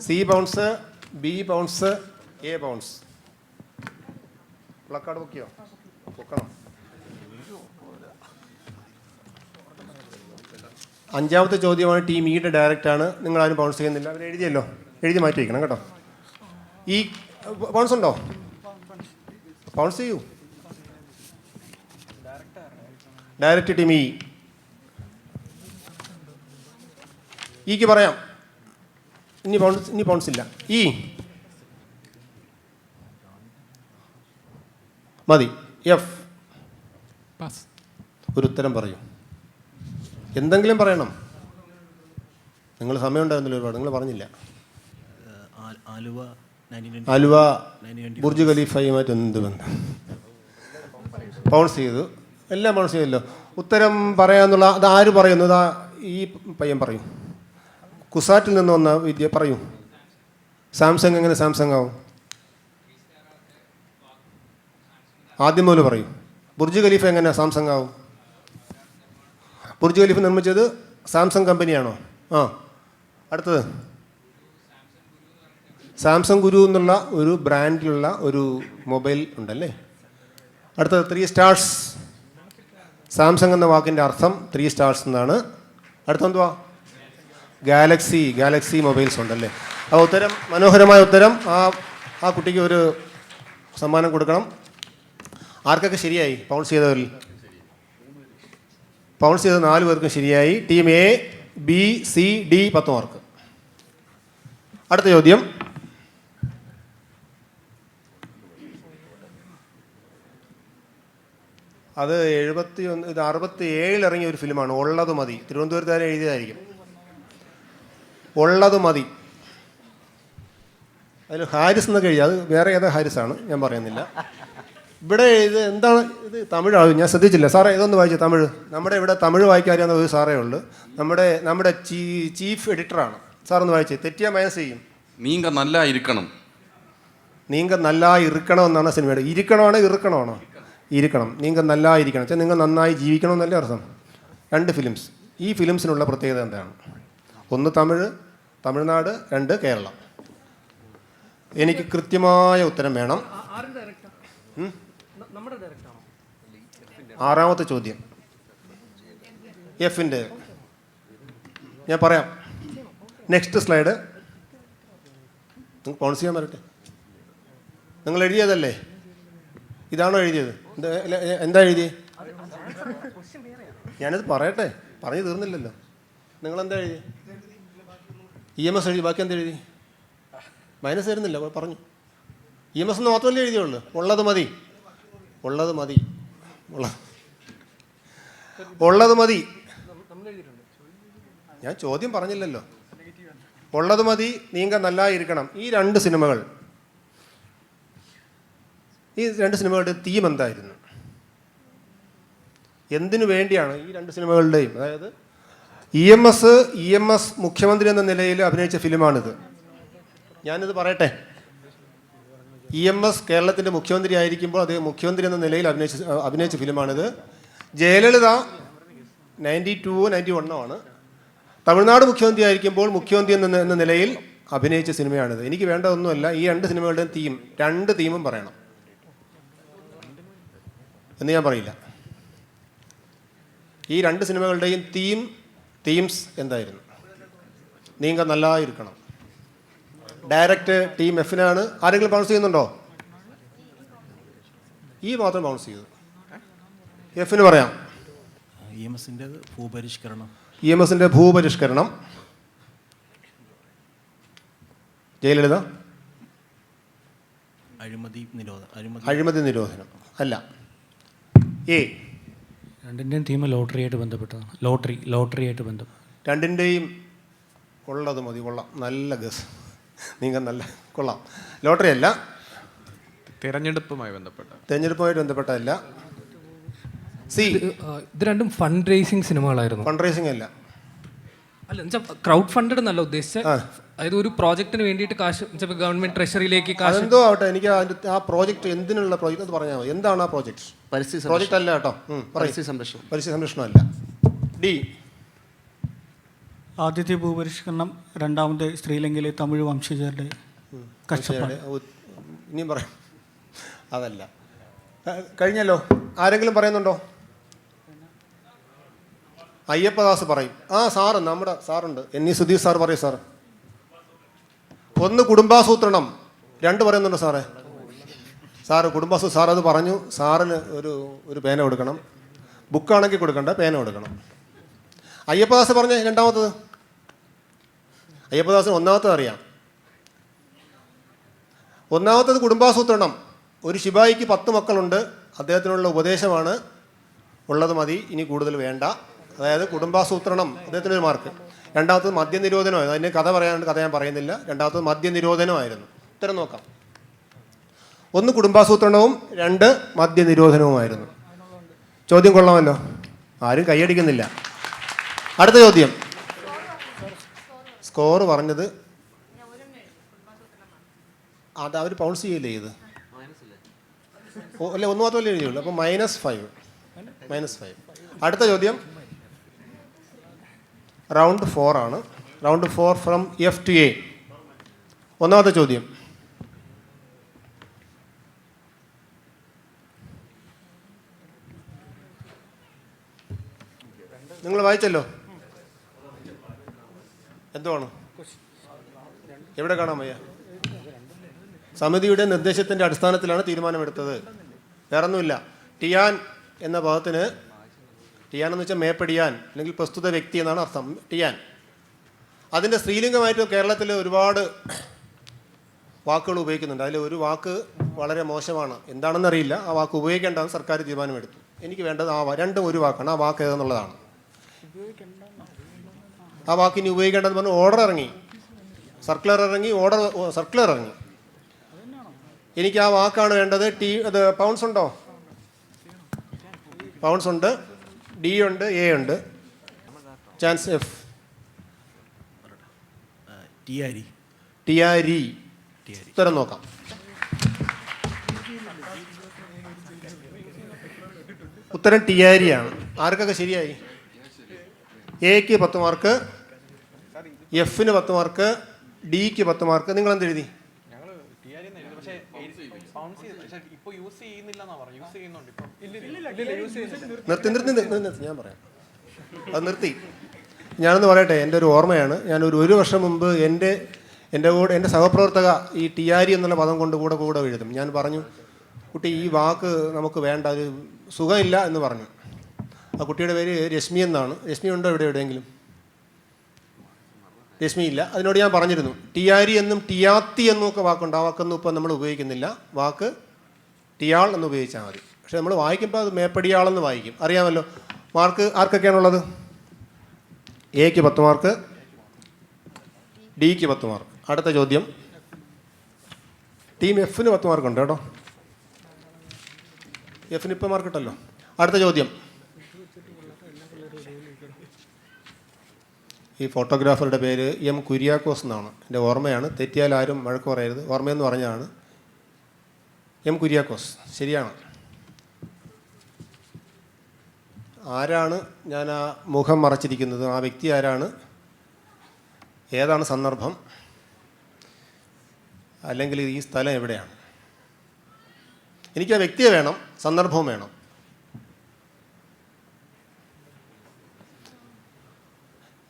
C pounce, B pounce, A pounce. Placard പൊക്കിയോ? പൊക്കണം. അഞ്ചാമത്തെ ചോദ്യമാണ് ടീം ഇയുടെ ഡയറക്റ്റാണ്. നിങ്ങളാരും പൗൺസ് ചെയ്യുന്നില്ല. അവർ എഴുതിയല്ലോ, എഴുതി മാറ്റി വയ്ക്കണം കേട്ടോ. ഈ പൗൺസ് ഉണ്ടോ? പൗൺസ് ചെയ്യൂ. ഡയറക്റ്റ് ടീം ഇക്ക് പറയാം. ഇനി പൗൺസ് ഇല്ല. ഈ മതി. എഫ്. ഒരു ഉത്തരം പറയൂ. എന്തെങ്കിലും പറയണം. നിങ്ങൾ സമയം ഉണ്ടായിരുന്നില്ല ഒരുപാട്, നിങ്ങൾ പറഞ്ഞില്ല. ആലുവ ബുർജ് ഖലീഫയുമായിട്ട് എന്ത് ബന്ധം? പൗൺസ് ചെയ്തു, എല്ലാം പൗൺസ് ചെയ്തല്ലോ. ഉത്തരം പറയാന്നുള്ള അത് ആര് പറയുന്നു? ഇതാ ഈ പയ്യൻ പറയും. കുസാറ്റിൽ നിന്ന് വന്ന വിദ്യ പറയൂ. സാംസങ് എങ്ങനെ സാംസങ് ആവും? ആദ്യം മുതൽ പറയൂ. ബുർജ് ഖലീഫ എങ്ങനെ സാംസങ് ആവും? ബുർജ് ഖലീഫ നിർമ്മിച്ചത് സാംസങ് കമ്പനിയാണോ? ആ. അടുത്തത് സാംസങ് ഗുരു എന്നുള്ള ഒരു ബ്രാൻഡിലുള്ള ഒരു മൊബൈൽ ഉണ്ടല്ലേ. അടുത്തത് 3 സ്റ്റാർസ്. സാംസങ് എന്ന വാക്കിൻ്റെ അർത്ഥം 3 സ്റ്റാർസ് എന്നാണ്. അടുത്തെന്തുവാ? ഗാലക്സി മൊബൈൽസ് ഉണ്ടല്ലേ. ആ ഉത്തരം, മനോഹരമായ ഉത്തരം. ആ കുട്ടിക്ക് ഒരു സമ്മാനം കൊടുക്കണം. ആർക്കൊക്കെ ശരിയായി? പൗൺസ് ചെയ്തവരിൽ പൗൺസ് ചെയ്ത 4 പേർക്കും ശരിയായി. Team A, B, C, D 10 mark. അടുത്ത ചോദ്യം. അത് 67 ഇറങ്ങിയ ഒരു ഫിലിമാണ്, ഉള്ളത് മതി. തിരുവനന്തപുരത്തുകാരെ എഴുതിയതായിരിക്കും. ഉള്ളത് മതി. അതിൽ ഹാരിസ് എന്നൊക്കെ എഴുതി. അത് വേറെ ഏതാ ഹാരിസാണ്, ഞാൻ പറയുന്നില്ല. ഇവിടെ ഇത് എന്താണ്? ഇത് തമിഴാണ്, ഞാൻ ശ്രദ്ധിച്ചില്ല. സാറേ ഇതൊന്ന് വായിച്ചു തമിഴ്. നമ്മുടെ ഇവിടെ തമിഴ് വായിക്കാറിയാവുന്ന ഒരു സാറേ ഉള്ളൂ. നമ്മുടെ ചീഫ് എഡിറ്ററാണ്. സാറൊന്ന് വായിച്ചേ. തെറ്റിയാൽ മൈനസ് ചെയ്യും. നീങ്ക നല്ല ഇരിക്കണം. നീങ്ക നല്ല ഇരിക്കണം എന്നാണ് സിനിമയുടെ. ഇരിക്കണമാണോ ഇറുക്കണമാണോ? ഇരിക്കണം. നീങ്ക നല്ല ഇരിക്കണം വെച്ചാൽ നിങ്ങൾ നന്നായി ജീവിക്കണം എന്നല്ലേ അർത്ഥം. 2 ഫിലിംസ്. ഈ ഫിലിംസിനുള്ള പ്രത്യേകത എന്താണ്? 1 തമിഴ്നാട്, 2 കേരളം. എനിക്ക് കൃത്യമായ ഉത്തരം വേണം. 6ാമത്തെ ചോദ്യം എഫിൻ്റെ. ഞാൻ പറയാം. Next slide. നിങ്ങൾ പൗൺസ് ചെയ്യാൻ വരട്ടെ. നിങ്ങൾ എഴുതിയതല്ലേ? ഇതാണോ എഴുതിയത്? എന്താ എഴുതി? ഞാനിത് പറയട്ടെ, പറഞ്ഞു തീർന്നില്ലല്ലോ. നിങ്ങളെന്താ എഴുതി? EMS എഴുതി. ബാക്കി എന്താ എഴുതി? മൈനസ് തരുന്നില്ല, പറഞ്ഞു. EMS എന്ന് മാത്രമല്ലേ എഴുതിയുള്ളൂ. ഉള്ളത് മതി. ഞാൻ ചോദ്യം പറഞ്ഞില്ലല്ലോ. ഉള്ളത് മതി, നീങ്ക നല്ല ഇരിക്കണം. ഈ 2 സിനിമകൾ, ഈ 2 സിനിമകളുടെ തീം എന്തായിരുന്നു? എന്തിനു വേണ്ടിയാണ് ഈ രണ്ട് സിനിമകളുടെയും, അതായത് ഇ എം എസ് മുഖ്യമന്ത്രി എന്ന നിലയിൽ അഭിനയിച്ച ഫിലിമാണിത്. ഞാനിത് പറയട്ടെ. ഇ എം എസ് കേരളത്തിൻ്റെ മുഖ്യമന്ത്രി ആയിരിക്കുമ്പോൾ അദ്ദേഹം മുഖ്യമന്ത്രി എന്ന നിലയിൽ അഭിനയിച്ച ഫിലിമാണിത്. ജയലളിത 92 91 ആണ്. തമിഴ്നാട് മുഖ്യമന്ത്രി ആയിരിക്കുമ്പോൾ മുഖ്യമന്ത്രി എന്ന നിലയിൽ അഭിനയിച്ച സിനിമയാണിത്. എനിക്ക് വേണ്ടതൊന്നുമല്ല ഈ രണ്ട് സിനിമകളുടെയും രണ്ട് തീമും പറയണം എന്ന് ഞാൻ പറയില്ല. ഈ രണ്ട് സിനിമകളുടെയും തീംസ് എന്തായിരുന്നു? നീങ്ക നല്ലതായിരിക്കണം. ഡയറക്റ്റ് ടീം എഫിനാണ്. ആരെങ്കിലും ബൗൺസ് ചെയ്യുന്നുണ്ടോ? ഈ മാത്രം ബൗൺസ് ചെയ്തു. എഫിന് പറയാം. ഇ എം എസിൻ്റെ ഭൂപരിഷ്കരണം. ജയലളിത അഴിമതി നിരോധനം അല്ല. എ രണ്ടിൻ്റെയും തീം ലോട്ടറിയായിട്ട് ബന്ധപ്പെട്ടതാണ്. ലോട്ടറിയായിട്ട് ബന്ധം. രണ്ടിൻ്റെയും ഉള്ളത് മതി. കൊള്ളാം, നല്ല ഗസ്. നിങ്ങൾ നല്ല കൊള്ളാം. ലോട്ടറി അല്ല, തെരഞ്ഞെടുപ്പുമായിട്ട് ബന്ധപ്പെട്ടല്ല. സി ഇത് രണ്ടും ഫണ്ട് റേസിംഗ് സിനിമകളായിരുന്നു. ഫണ്ട് റേസിംഗ് അല്ല. ക്രൗഡ് ഫണ്ടഡ് എന്നല്ല ഉദ്ദേശിച്ചത്. അതായത് ഒരു പ്രോജക്റ്റിന് വേണ്ടിയിട്ട് കാശ് ഗവൺമെന്റ് ട്രഷറിയിലേക്ക് കാശ്. എന്തോ ആവട്ടെ, എനിക്ക് അതിൻ്റെ ആ പ്രോജക്റ്റ് എന്തിനുള്ള പ്രോജക്റ്റ് എന്ന് പറഞ്ഞാൽ മതി. എന്താണ് ആ പ്രോജക്റ്റ്? പ്രോജക്റ്റ് അല്ല കേട്ടോ. പരിസ്ഥിതി സംരക്ഷണം അല്ല. ഡി ആദ്യത്തെ ഭൂപരിഷ്കരണം, രണ്ടാമത്തെ ശ്രീലങ്കയിലെ തമിഴ് വംശജരുടെ കഷ്ടപ്പാട്. ഇനിയും പറയാം. അതല്ല. കഴിഞ്ഞല്ലോ. ആരെങ്കിലും പറയുന്നുണ്ടോ? അയ്യപ്പദാസ് പറയും. സാറ്, നമ്മുടെ സാറുണ്ട്, NE സുധീഷ് സാർ പറയും. സാർ ഒന്ന് കുടുംബാസൂത്രണം, രണ്ട് പറയുന്നുണ്ടോ സാറേ? സാർ അത് പറഞ്ഞു. സാറിന് ഒരു പേന കൊടുക്കണം. ബുക്കാണെങ്കിൽ കൊടുക്കണ്ട, പേന കൊടുക്കണം. അയ്യപ്പദാസ് പറഞ്ഞേ രണ്ടാമത്തത്. അയ്യപ്പദാസിന് ഒന്നാമത്തത് അറിയാം. ഒന്നാമത്തത് കുടുംബാസൂത്രണം. ഒരു ശിപായിക്ക് 10 മക്കളുണ്ട്. അദ്ദേഹത്തിനുള്ള ഉപദേശമാണ് ഉള്ളത് മതി, ഇനി കൂടുതൽ വേണ്ട. അതായത് കുടുംബാസൂത്രണം അദ്ദേഹത്തിനൊരു മാർക്ക്. രണ്ടാമത്തത് മദ്യനിരോധനമായിരുന്നു. അതിൻ്റെ കഥ പറയാനുണ്ട്, കഥ ഞാൻ പറയുന്നില്ല. രണ്ടാമത്തത് മദ്യനിരോധനമായിരുന്നു. ഉത്തരം നോക്കാം. ഒന്ന് കുടുംബാസൂത്രണവും, രണ്ട് മദ്യനിരോധനവുമായിരുന്നു. ചോദ്യം കൊള്ളാമല്ലോ. ആരും കൈയടിക്കുന്നില്ല. അടുത്ത ചോദ്യം. സ്കോർ പറഞ്ഞത് അത് അവർ പൗൺസ് ചെയ്യില്ലേ ഇത്? അല്ല, ഒന്ന് മാത്രമല്ലേ എഴുതിയുള്ളൂ. അപ്പോൾ -5. അടുത്ത ചോദ്യം റൗണ്ട് 4 ആണ്. Round 4 from F to A. ഒന്നാമത്തെ ചോദ്യം. നിങ്ങൾ വായിച്ചല്ലോ. എന്തുവാണ്? എവിടെ കാണാൻ വയ്യ? സമിതിയുടെ നിർദ്ദേശത്തിൻ്റെ അടിസ്ഥാനത്തിലാണ് തീരുമാനമെടുത്തത്. വേറൊന്നുമില്ല. ടിയാൻ എന്ന പദത്തിന്, ടിയാൻ എന്ന് വെച്ചാൽ മേപ്പടിയാൻ അല്ലെങ്കിൽ പ്രസ്തുത വ്യക്തി എന്നാണ് അർത്ഥം. ടിയാൻ അതിൻ്റെ സ്ത്രീലിംഗമായിട്ട് കേരളത്തിൽ ഒരുപാട് വാക്കുകൾ ഉപയോഗിക്കുന്നുണ്ട്. അതിൽ ഒരു വാക്ക് വളരെ മോശമാണ്. എന്താണെന്നറിയില്ല. ആ വാക്ക് ഉപയോഗിക്കേണ്ടതെന്ന് സർക്കാർ തീരുമാനമെടുത്തു. എനിക്ക് വേണ്ടത് രണ്ടും ഒരു വാക്കാണ്. ആ വാക്ക് ഏതെന്നുള്ളതാണ്. ആ വാക്കിനി ഉപയോഗിക്കേണ്ടതെന്ന് പറഞ്ഞ് ഓർഡർ ഇറങ്ങി, സർക്കുലർ ഇറങ്ങി. എനിക്ക് ആ വാക്കാണ് വേണ്ടത്. അത് പൗൺസ് ഉണ്ടോ? പൗൺസ് ഉണ്ട്, D ഉണ്ട്, A ഉണ്ട്. Chance F. ടിയാരി. ഉത്തരം നോക്കാം. ഉത്തരം ടിയാരിയാണ്. ആർക്കൊക്കെ ശരിയായി? എക്ക് 10 മാർക്ക്, എഫിന് 10 മാർക്ക്, ഡിക്ക് 10 മാർക്ക്. നിങ്ങൾ എന്തെഴുതി? നിർത്തി. ഞാൻ പറയാം. അത് നിർത്തി. ഞാനൊന്ന് പറയട്ടെ. എൻ്റെ ഒരു ഓർമ്മയാണ്. ഞാൻ ഒരു വർഷം മുമ്പ് എൻ്റെ സഹപ്രവർത്തക ഈ ടിയാരി എന്നുള്ള പദം കൊണ്ട് കൂടെ എഴുതും. ഞാൻ പറഞ്ഞു, കുട്ടി ഈ വാക്ക് നമുക്ക് വേണ്ട, ഒരു സുഖമില്ല എന്ന് പറഞ്ഞു. ആ കുട്ടിയുടെ പേര് രശ്മി എന്നാണ്. രശ്മി ഉണ്ടോ എവിടെയെങ്കിലും? രശ്മിയില്ല. അതിനോട് ഞാൻ പറഞ്ഞിരുന്നു ടിയാരി എന്നും ടിയാത്തി എന്നും ഒക്കെ വാക്കുണ്ട്. ആ വാക്കൊന്നും ഇപ്പം നമ്മൾ ഉപയോഗിക്കുന്നില്ല. വാക്ക് ടിയാൾ എന്ന് ഉപയോഗിച്ചാൽ മതി. പക്ഷെ നമ്മൾ വായിക്കുമ്പോൾ അത് മേപ്പടിയാളെന്ന് വായിക്കും. അറിയാമല്ലോ. മാർക്ക് ആർക്കൊക്കെയാണുള്ളത്? എക്ക് 10 മാർക്ക്, ഡിക്ക് 10 മാർക്ക്. അടുത്ത ചോദ്യം. ടീം എഫിന് 10 മാർക്കുണ്ട് കേട്ടോ. എഫിന് ഇപ്പം മാർക്ക് കിട്ടല്ലോ. അടുത്ത ചോദ്യം. ഈ ഫോട്ടോഗ്രാഫറുടെ പേര് എം കുര്യാക്കോസ് എന്നാണ്. എൻ്റെ ഓർമ്മയാണ്, തെറ്റിയാൽ ആരും വഴക്ക് പറയരുത്. ഓർമ്മയെന്ന് പറഞ്ഞാണ് എം കുര്യാക്കോസ്. ശരിയാണ്. ആരാണ് ഞാൻ ആ മുഖം മറച്ചിരിക്കുന്നത്? ആ വ്യക്തി ആരാണ്? ഏതാണ് സന്ദർഭം? അല്ലെങ്കിൽ ഈ സ്ഥലം എവിടെയാണ്? എനിക്ക് ആ വ്യക്തിയെ വേണം, സന്ദർഭവും വേണം.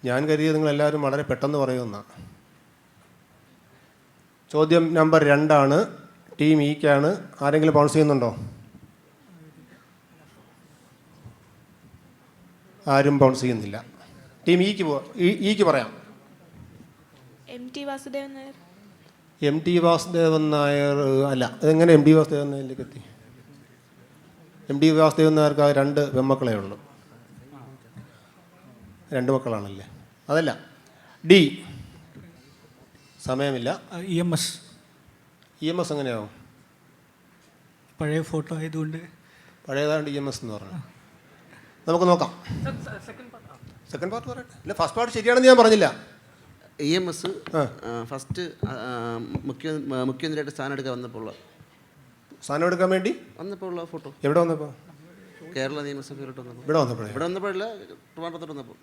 ഞാൻ കരുതിയത് നിങ്ങളെല്ലാവരും വളരെ പെട്ടെന്ന് പറയുമെന്നാണ്. ചോദ്യം നമ്പർ 2 ടീം ഇക്കാണ്. ആരെങ്കിലും ബൗൺസ് ചെയ്യുന്നുണ്ടോ? ആരും ബൗൺസ് ചെയ്യുന്നില്ല. ടീം ഇക്ക് പറയാം. M T Vasudevan Nair. M T Vasudevan Nair അല്ല. അതെങ്ങനെ എം ടി വാസുദേവൻ നായരിലേക്ക് എത്തി? എം ടി വാസുദേവൻ നായർക്ക് 2 പെൺമക്കളേ ഉള്ളൂ. 2 മക്കളാണല്ലേ? അതല്ല. ഡി. സമയമില്ല. EMS. EMS എങ്ങനെയാവും? പഴയ ഫോട്ടോ ആയതുകൊണ്ട്. പഴയതാണ്ട് EMS എന്ന് പറഞ്ഞു. നമുക്ക് നോക്കാം. സെക്കൻഡ് പാർട്ട് പറയട്ടെ. ഇല്ല, ഫസ്റ്റ് പാർട്ട് ശരിയാണെന്ന് ഞാൻ പറഞ്ഞില്ല. EMS ഫസ്റ്റ് മുഖ്യമന്ത്രിയായിട്ട് സ്ഥാനം എടുക്കാൻ സ്ഥാനം എടുക്കാൻ വേണ്ടി വന്നപ്പോൾ ഉള്ള ഫോട്ടോ. എവിടെ വന്നപ്പോൾ? കേരള നിയമസഭയിലോട്ട് വന്നപ്പോൾ. ഇവിടെ വന്നപ്പോഴല്ല, ട്രിവാൻഡ്രത്തോട്ട് വന്നപ്പോൾ.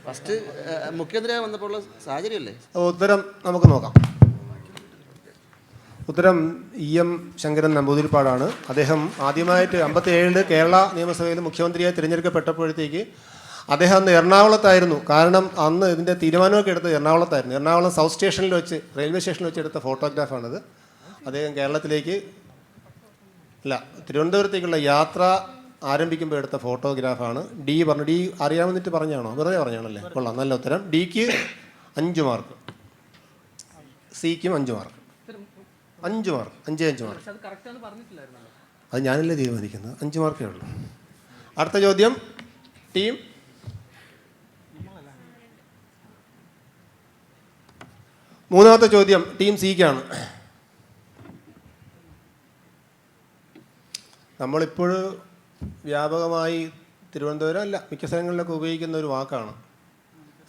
ഫസ്റ്റ് മുഖ്യമന്ത്രിയായി വന്നപ്പോൾ ഉള്ള സാഹചര്യമല്ലേ? ഉത്തരം നമുക്ക് നോക്കാം. ഉത്തരം EM ശങ്കരൻ നമ്പൂതിരിപ്പാടാണ്. അദ്ദേഹം ആദ്യമായിട്ട് 57 കേരള നിയമസഭയിൽ മുഖ്യമന്ത്രിയായി തിരഞ്ഞെടുക്കപ്പെട്ടപ്പോഴത്തേക്ക് അദ്ദേഹം അന്ന് എറണാകുളത്തായിരുന്നു. കാരണം അന്ന് ഇതിൻ്റെ തീരുമാനമൊക്കെ എടുത്തത് എറണാകുളത്തായിരുന്നു. എറണാകുളം സൗത്ത് സ്റ്റേഷനിൽ വെച്ച്, റെയിൽവേ സ്റ്റേഷനിൽ വെച്ച് എടുത്ത ഫോട്ടോഗ്രാഫാണിത്. അദ്ദേഹം കേരളത്തിലേക്ക് തിരുവനന്തപുരത്തേക്കുള്ള യാത്ര ആരംഭിക്കുമ്പോൾ എടുത്ത ഫോട്ടോഗ്രാഫാണ്. ഡി പറഞ്ഞു. ഡി അറിയാമെന്നിട്ട് പറഞ്ഞാണോ? വെറുതെ പറഞ്ഞാണല്ലേ? കൊള്ളാം, നല്ല ഉത്തരം. ഡിക്ക് 5 മാർക്ക്, സിക്കും 5 മാർക്ക്. 5 mark, 5 mark. അത് ഞാനല്ലേ തീരുമാനിക്കുന്നത്. 5 മാർക്കേ ഉള്ളൂ. അടുത്ത ചോദ്യം ടീം മൂന്നാമത്തെ ചോദ്യം ടീം സിക്കാണ്. നമ്മളിപ്പോൾ വ്യാപകമായി തിരുവനന്തപുരം അല്ല, മിക്ക സ്ഥലങ്ങളിലൊക്കെ ഉപയോഗിക്കുന്ന ഒരു വാക്കാണ്.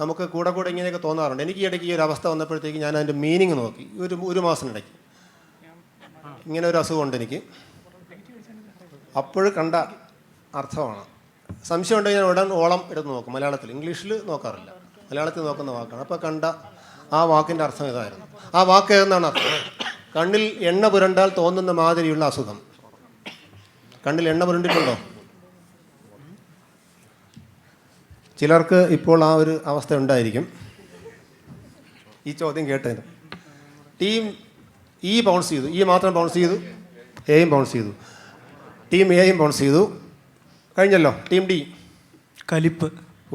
നമുക്ക് കൂടെ ഇങ്ങനെയൊക്കെ തോന്നാറുണ്ട്. എനിക്ക് ഈ ഇടയ്ക്ക് ഈ ഒരു അവസ്ഥ വന്നപ്പോഴത്തേക്ക് ഞാൻ അതിൻ്റെ മീനിങ് നോക്കി. ഒരു മാസത്തിനിടയ്ക്ക് ഇങ്ങനെ ഒരു അസുഖമുണ്ട് എനിക്ക്. അപ്പോൾ കണ്ട അർത്ഥമാണ്. സംശയം ഉണ്ടെങ്കിൽ ഞാൻ ഉടൻ ഓളം എടുത്ത് നോക്കും. മലയാളത്തിൽ, ഇംഗ്ലീഷിൽ നോക്കാറില്ല, മലയാളത്തിൽ നോക്കുന്ന വാക്കാണ്. അപ്പോൾ കണ്ട ആ വാക്കിൻ്റെ അർത്ഥം ഇതായിരുന്നു. ആ വാക്ക് ഏതെന്നാണ് അർത്ഥം? കണ്ണിൽ എണ്ണ പുരണ്ടാൽ തോന്നുന്ന മാതിരിയുള്ള അസുഖം. കണ്ണിൽ എണ്ണ പുരണ്ടിട്ടുണ്ടോ? ചിലർക്ക് ഇപ്പോൾ ആ ഒരു അവസ്ഥ ഉണ്ടായിരിക്കും ഈ ചോദ്യം കേട്ടതിന്. ടീം ഇ ബൗൺസ് ചെയ്തു. ഇ മാത്രം ബൗൺസ് ചെയ്തു, എയും ബൗൺസ് ചെയ്തു. ടീം എയും ബൗൺസ് ചെയ്തു. കഴിഞ്ഞല്ലോ. ടീം ഡി കലിപ്പ്.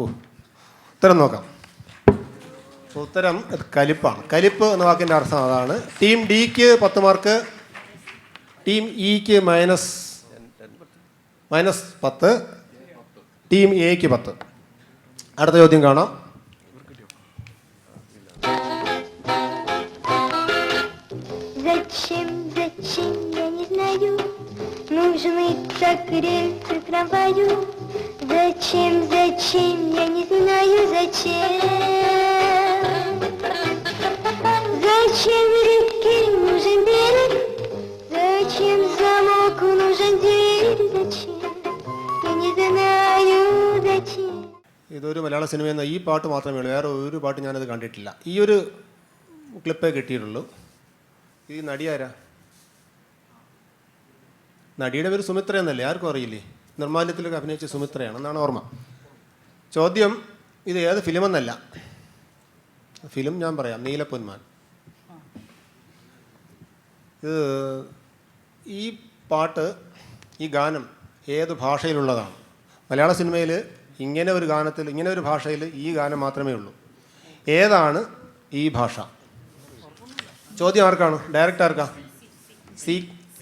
ഉത്തരം നോക്കാം. ഉത്തരം കലിപ്പാണ്. കലിപ്പ് എന്ന വാക്കിൻ്റെ അർത്ഥം അതാണ്. ടീം ഡിക്ക് 10 മാർക്ക്, ടീം ഇക്ക് -10, ടീം എക്ക് 10. അടുത്ത ചോദ്യം കാണാം. ഇതൊരു മലയാള സിനിമയെന്ന ഈ പാട്ട് മാത്രമേ ഉള്ളൂ. വേറെ ഒരു പാട്ട് ഞാനത് കണ്ടിട്ടില്ല. ഈ ഒരു ക്ലിപ്പേ കിട്ടിയിട്ടുള്ളൂ. ഈ നടി ആരാ? നടിയുടെ പേര് സുമിത്ര എന്നല്ലേ? ആർക്കും അറിയില്ലേ? നിർമ്മാല്യത്തിലൊക്കെ അഭിനയിച്ച സുമിത്രയാണെന്നാണ് ഓർമ്മ. ചോദ്യം ഇത് ഏത് ഫിലിമെന്നല്ല. ഫിലിം ഞാൻ പറയാം, നീലപ്പൊന്മാൻ. ഇത് ഈ പാട്ട്, ഈ ഗാനം ഏത് ഭാഷയിലുള്ളതാണ്? മലയാള സിനിമയിൽ ഇങ്ങനെ ഒരു ഗാനത്തിൽ, ഇങ്ങനെ ഒരു ഭാഷയിൽ ഈ ഗാനം മാത്രമേ ഉള്ളൂ. ഏതാണ് ഈ ഭാഷ? ചോദ്യം ആർക്കാണ്? ഡയറക്റ്റ് ആർക്കാ?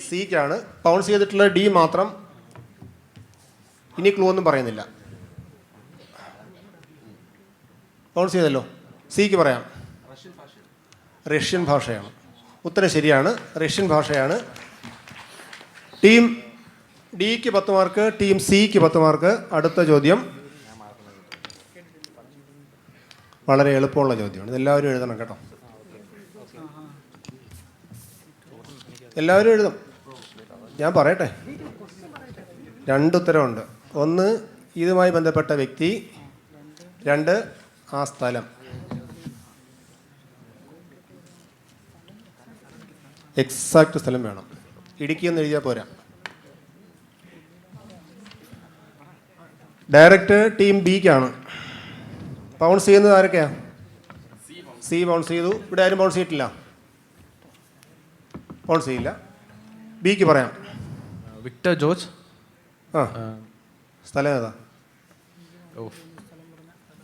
സിക്കാണ്. ബൗൺസ് ചെയ്തിട്ടുള്ള ഡി മാത്രം. ഇനി ക്ലൂ ഒന്നും പറയുന്നില്ല. ബൗൺസ് ചെയ്തല്ലോ. സിക്ക് പറയാം. റഷ്യൻ ഭാഷയാണ്. ഉത്തരം ശരിയാണ്, റഷ്യൻ ഭാഷയാണ്. ടീം ഡിക്ക് 10 മാർക്ക്, ടീം സിക്ക് 10 മാർക്ക്. അടുത്ത ചോദ്യം വളരെ എളുപ്പമുള്ള ചോദ്യമാണ്. ഇതെല്ലാവരും എഴുതണം കേട്ടോ. എല്ലാവരും എഴുതും. ഞാൻ പറയട്ടെ, 2 ഉത്തരവുണ്ട്. 1 ഇതുമായി ബന്ധപ്പെട്ട വ്യക്തി, 2 ആ സ്ഥലം. എക്സാക്റ്റ് സ്ഥലം വേണം. ഇടുക്കി എന്ന് എഴുതിയാൽ പോരാ. Direct team ബിക്കാണ്. ബൗൺസ് ചെയ്യുന്നത് ആരൊക്കെയാണ്? സി ബൗൺസ് ചെയ്തു. ഇവിടെ ആരും ബൗൺസ് ചെയ്തിട്ടില്ല. ബൗൺസ് ചെയ്യില്ല. ബിക്ക് പറയാം. Victor George. ആ, സ്ഥലം ഏതാ?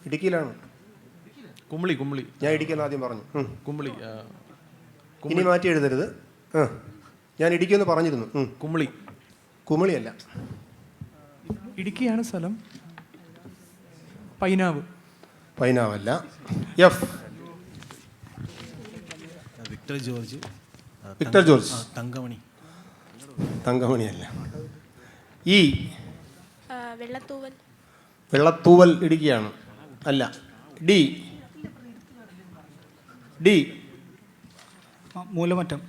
ഇടുക്കിയിലാണ്. കുമളി. കുമളി. ഞാൻ ഇടുക്കിയെന്ന് ആദ്യം പറഞ്ഞു. കുമളി. ഇനി മാറ്റി എഴുതരുത്. ഞാൻ ഇടുക്കിയെന്ന് പറഞ്ഞിരുന്നു. കുമളി. കുമളിയല്ല. ഇടുക്കിയാണ് സ്ഥലം. പൈനാവ്. പൈനാവല്ല. എഫ്. വിക്ടർ ജോർജ്. വിക്ടർ ജോർജ്. തങ്കമണി. തങ്കമണിയല്ല. ഇ. വെള്ളത്തൂവൽ. വെള്ളത്തൂവൽ ഇടുക്കിയാണ്. അല്ല. ഡി. ഡി. മൂലമറ്റം.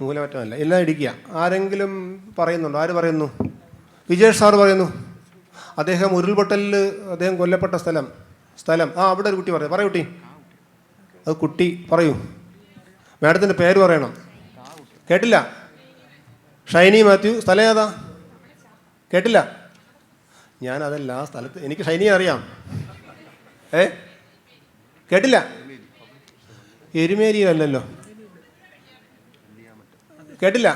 മൂലമറ്റമല്ല. എല്ലാം ഇടുക്കിയ. ആരെങ്കിലും പറയുന്നുണ്ടോ? ആര് പറയുന്നു? വിജേഷ് സാറ് പറയുന്നു. അദ്ദേഹം ഉരുൾപൊട്ടലിൽ അദ്ദേഹം കൊല്ലപ്പെട്ട സ്ഥലം അവിടെ ഒരു കുട്ടി പറയൂ കുട്ടി. അത് കുട്ടി പറയൂ. മാഡത്തിൻ്റെ പേര് പറയണം. കേട്ടില്ല. ഷൈനി മാത്യു. സ്ഥലം ഏതാ? കേട്ടില്ല. ഞാൻ അതല്ല ആ സ്ഥലത്ത്. എനിക്ക് ഷൈനിയെ അറിയാം. കേട്ടില്ല. എരുമേലിയല്ലല്ലോ. കേട്ടില്ല.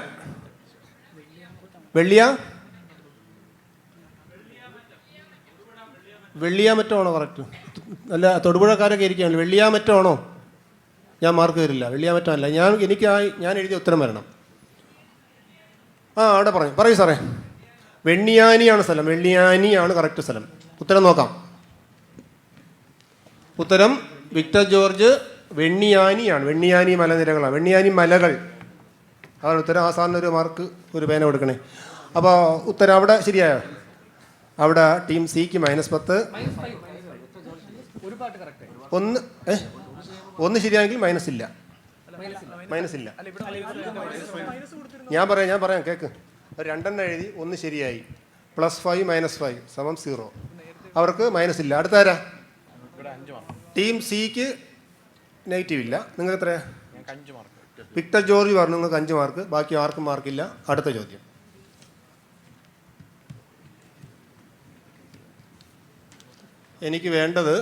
വെള്ളിയാമറ്റമാണോ കറക്റ്റ്? അല്ല, തൊടുപുഴക്കാരൊക്കെ ഇരിക്കുകയാണ്. വെള്ളിയാമറ്റമാണോ? ഞാൻ മാർക്ക് തരില്ല. വെള്ളിയാമറ്റമല്ല. ഞാൻ എഴുതിയ ഉത്തരം വരണം. അവിടെ പറയൂ സാറേ. വെണ്ണിയാനിയാണ് സ്ഥലം. വെള്ളിയാനിയാണ് കറക്റ്റ് സ്ഥലം. ഉത്തരം നോക്കാം. ഉത്തരം വിക്ടർ ജോർജ്. വെണ്ണിയാനിയാണ്. വെണ്ണിയാനി മലനിരകളാണ്. വെണ്ണിയാനി മലകൾ. അതാണ് ഉത്തരം. ആ സാറിന് ഒരു മാർക്ക്, ഒരു പേന കൊടുക്കണേ. അപ്പോൾ ഉത്തരം അവിടെ ശരിയായോ? അവിടെ ടീം സിക്ക് -10. ഒന്ന് ശരിയായെങ്കിൽ മൈനസ് ഇല്ല. ഞാൻ പറയാം കേക്ക്. 2 എഴുതി 1 ശരിയായി. +5 -5 = 0. അവർക്ക് മൈനസ് ഇല്ല. അടുത്താരാ? ടീം സിക്ക് നെഗറ്റീവ് ഇല്ല. നിങ്ങൾക്ക് എത്രയാ? വിക്ടർ ജോർജ് പറഞ്ഞു നിങ്ങൾക്ക് 5 മാർക്ക്. ബാക്കി ആർക്കും മാർക്കില്ല. അടുത്ത ചോദ്യം. എനിക്ക് വേണ്ടത്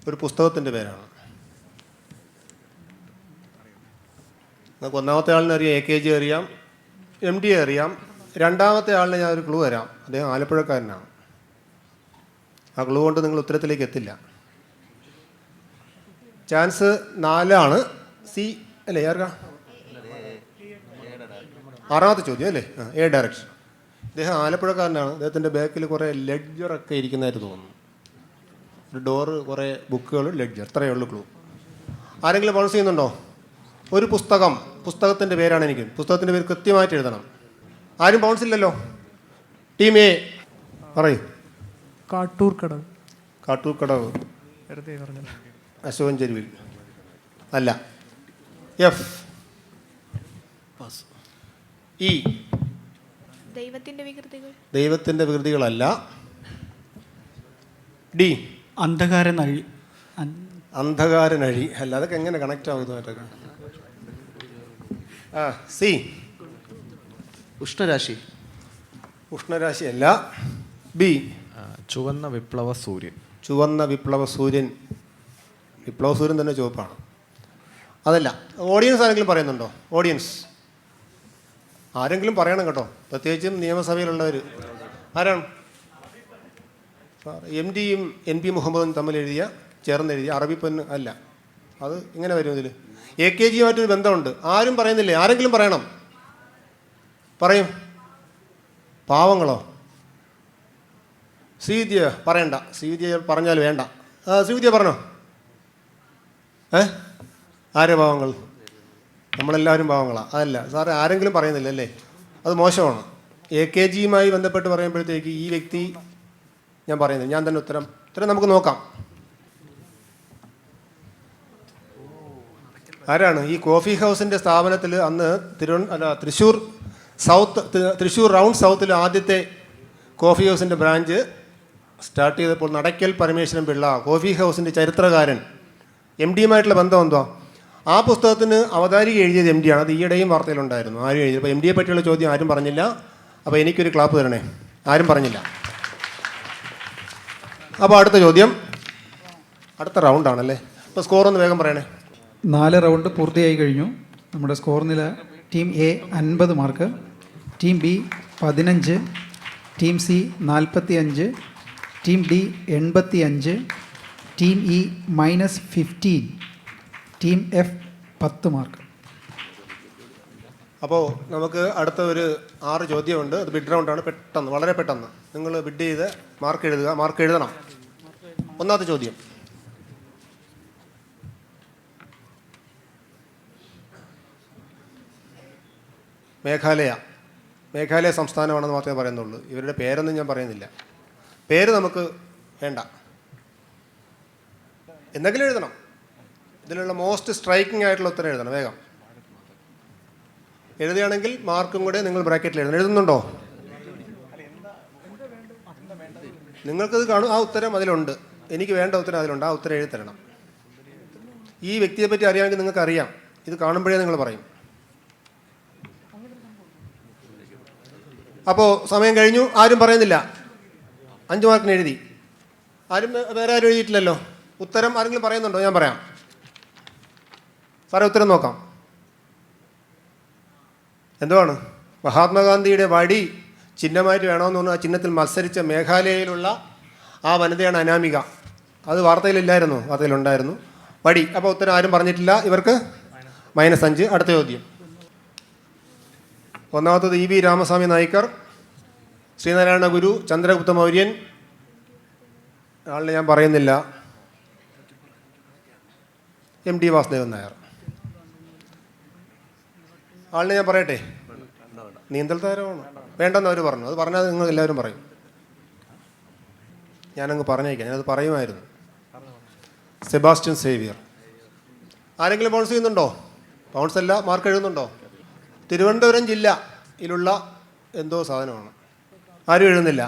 ഒരു പുസ്തകത്തിൻ്റെ പേരാണ്. നിങ്ങൾക്ക് ഒന്നാമത്തെ ആളിനെ അറിയാം, AKG അറിയാം, MD അറിയാം. രണ്ടാമത്തെ ആളിനെ ഞാൻ ഒരു ക്ലൂ തരാം. അദ്ദേഹം ആലപ്പുഴക്കാരനാണ്. ആ ക്ലൂ കൊണ്ട് നിങ്ങൾ ഉത്തരത്തിലേക്ക് എത്തില്ല. ചാൻസ് 4 സി അല്ലേ? ആർക്കാ? 6ാമത്തെ ചോദ്യം അല്ലേ? A direction. അദ്ദേഹം ആലപ്പുഴക്കാരനാണ്. അദ്ദേഹത്തിൻ്റെ ബാക്കിൽ കുറേ ലെഡ്ജറൊക്കെ ഇരിക്കുന്നതായിട്ട് തോന്നുന്നു. ഒരു ഡോറ്, കുറേ ബുക്കുകൾ, ലെഡ്ജർ. ഇത്രയേ ഉള്ളൂ ക്ലൂ. ആരെങ്കിലും ബൗൺസ് ചെയ്യുന്നുണ്ടോ? ഒരു പുസ്തകത്തിൻ്റെ പേരാണ് എനിക്ക്. പുസ്തകത്തിൻ്റെ പേര് കൃത്യമായിട്ട് എഴുതണം. ആരും ബൗൺസ് ഇല്ലല്ലോ. ടീം എ പറയൂ. കാട്ടൂർ കടവ്. അശോകൻ ചെരുവിൽ അല്ല. എഫ്. ഇ. ദൈവത്തിൻ്റെ വികൃതികളല്ല. ഡി. അന്ധകാരനഴി. അല്ല, അതൊക്കെ എങ്ങനെ കണക്റ്റ് ആവുന്നതായിട്ടൊക്കെ. സി. ഉഷ്ണരാശി അല്ല. ബി. ചുവന്ന വിപ്ലവ സൂര്യൻ. വിപ്ലവ സൂര്യൻ തന്നെ ചുവപ്പാണ്. അതല്ല. ഓഡിയൻസ് ആരെങ്കിലും പറയുന്നുണ്ടോ? ഓഡിയൻസ് ആരെങ്കിലും പറയണം കേട്ടോ. പ്രത്യേകിച്ചും നിയമസഭയിലുള്ളവർ. ആരാണ്? MD യും NP മുഹമ്മദും തമ്മിൽ ചേർന്നെഴുതിയ അറബി പെണ്ണ് അല്ല. അത് ഇങ്ങനെ വരും. ഇതിൽ AKG യുമായിട്ടൊരു ബന്ധമുണ്ട്. ആരും പറയുന്നില്ലേ? ആരെങ്കിലും പറയണം. പറയും. പാവങ്ങളോ? ശ്രീവിദ്യ പറയണ്ട. ശ്രീവിദ്യ പറഞ്ഞാൽ വേണ്ട. ശ്രീവിദ്യ പറഞ്ഞോ. ആരെ പാവങ്ങൾ? നമ്മളെല്ലാവരും പാവങ്ങളാണ്. അതല്ല സാറേ, ആരെങ്കിലും പറയുന്നില്ല അല്ലേ? അത് മോശമാണ്. AKG യുമായി ബന്ധപ്പെട്ട് പറയുമ്പോഴത്തേക്ക് ഈ വ്യക്തി ഞാൻ പറയുന്നത്, ഞാൻ തന്നെ ഉത്തരം ഉത്തരം നമുക്ക് നോക്കാം. ആരാണ് ഈ കോഫി ഹൗസിൻ്റെ സ്ഥാപനത്തിൽ അന്ന് തൃശ്ശൂർ റൗണ്ട് സൗത്തിൽ ആദ്യത്തെ കോഫി ഹൗസിൻ്റെ ബ്രാഞ്ച് സ്റ്റാർട്ട് ചെയ്തപ്പോൾ നടക്കൽ പരമേശ്വരൻ പിള്ള കോഫി ഹൗസിൻ്റെ ചരിത്രകാരൻ എം ഡിയുമായിട്ടുള്ള ബന്ധം എന്തോ? ആ പുസ്തകത്തിന് അവതാരിക എഴുതിയത് എം ഡിയാണ്. അത് ഈയിടെയും വാർത്തയിലുണ്ടായിരുന്നു. ആരും എഴുതി. അപ്പോൾ എം ഡിയെ പറ്റിയുള്ള ചോദ്യം ആരും പറഞ്ഞില്ല. അപ്പോൾ എനിക്കൊരു ക്ലാപ്പ് തരണേ. ആരും പറഞ്ഞില്ല. അപ്പോൾ അടുത്ത ചോദ്യം, അടുത്ത റൗണ്ടാണല്ലേ. അപ്പോൾ സ്കോർ ഒന്ന് വേഗം പറയണേ. 4 റൗണ്ട് പൂർത്തിയായി കഴിഞ്ഞു. നമ്മുടെ സ്കോർ നില team A 50 mark, team B 15, team C 45, team D 85, team E -15, team F 10 mark. അപ്പോൾ നമുക്ക് അടുത്ത ഒരു 6 ചോദ്യമുണ്ട്. അത് ബിഡ് റൗണ്ടാണ്. പെട്ടെന്ന്, വളരെ പെട്ടെന്ന് നിങ്ങൾ ബിഡ് ചെയ്ത് മാർക്ക് എഴുതുക. മാർക്ക് എഴുതണം. ഒന്നാമത്തെ ചോദ്യം, മേഘാലയ സംസ്ഥാനമാണെന്ന് മാത്രമേ പറയുന്നുള്ളൂ. ഇവരുടെ പേരൊന്നും ഞാൻ പറയുന്നില്ല. പേര് നമുക്ക് വേണ്ട. എന്തെങ്കിലും എഴുതണം. ഇതിലുള്ള മോസ്റ്റ് സ്ട്രൈക്കിംഗ് ആയിട്ടുള്ള ഉത്തരം എഴുതണം. വേഗം എഴുതുകയാണെങ്കിൽ മാർക്കും കൂടെ നിങ്ങൾ ബ്രാക്കറ്റിൽ എഴുതണം. എഴുതുന്നുണ്ടോ? നിങ്ങൾക്കത് കാണും. ആ ഉത്തരം അതിലുണ്ട്. എനിക്ക് വേണ്ട ഉത്തരം അതിലുണ്ട്. ആ ഉത്തരം എഴുതി തരണം. ഈ വ്യക്തിയെപ്പറ്റി അറിയാമെങ്കിൽ നിങ്ങൾക്ക് അറിയാം. ഇത് കാണുമ്പോഴേ നിങ്ങൾ പറയും. അപ്പോൾ സമയം കഴിഞ്ഞു. ആരും പറയുന്നില്ല. 5 മാർക്കിന് എഴുതി. വേറെ ആരും എഴുതിയിട്ടില്ലല്ലോ. ഉത്തരം ആരെങ്കിലും പറയുന്നുണ്ടോ? ഞാൻ പറയാം. സാറേ, ഉത്തരം നോക്കാം. എന്തുവാണ്? മഹാത്മാഗാന്ധിയുടെ വടി ചിഹ്നമായിട്ട് വേണമെന്ന് പറഞ്ഞു. ആ ചിഹ്നത്തിൽ മത്സരിച്ച മേഘാലയയിലുള്ള ആ വനിതയാണ് അനാമിക. അത് വാർത്തയിലില്ലായിരുന്നു? വാർത്തയിലുണ്ടായിരുന്നു. വടി. അപ്പോൾ ഉത്തരം ആരും പറഞ്ഞിട്ടില്ല. ഇവർക്ക് -5. അടുത്ത ചോദ്യം. ഒന്നാമത്തത് ഇ വി രാമസ്വാമി നായ്ക്കർ, ശ്രീനാരായണ ഗുരു, ചന്ദ്രഗുപ്ത മൗര്യൻ. ആളിനെ ഞാൻ പറയുന്നില്ല. M T Vasudevan Nair. ആളിനെ ഞാൻ പറയട്ടെ? നീന്തൽ താരമാണ്. വേണ്ടെന്ന് അവർ പറഞ്ഞു. അത് പറഞ്ഞാൽ നിങ്ങൾ എല്ലാവരും പറയും. ഞാനങ്ങ് പറഞ്ഞേക്കാം. ഞാനത് പറയുമായിരുന്നു. Sebastian Xavier. ആരെങ്കിലും ബൗൺസ് ചെയ്യുന്നുണ്ടോ? ബൗൺസ് അല്ല. മാർക്ക് എഴുതുന്നുണ്ടോ? തിരുവനന്തപുരം ജില്ലയിലുള്ള എന്തോ സാധനമാണ്. ആരും എഴുതുന്നില്ല.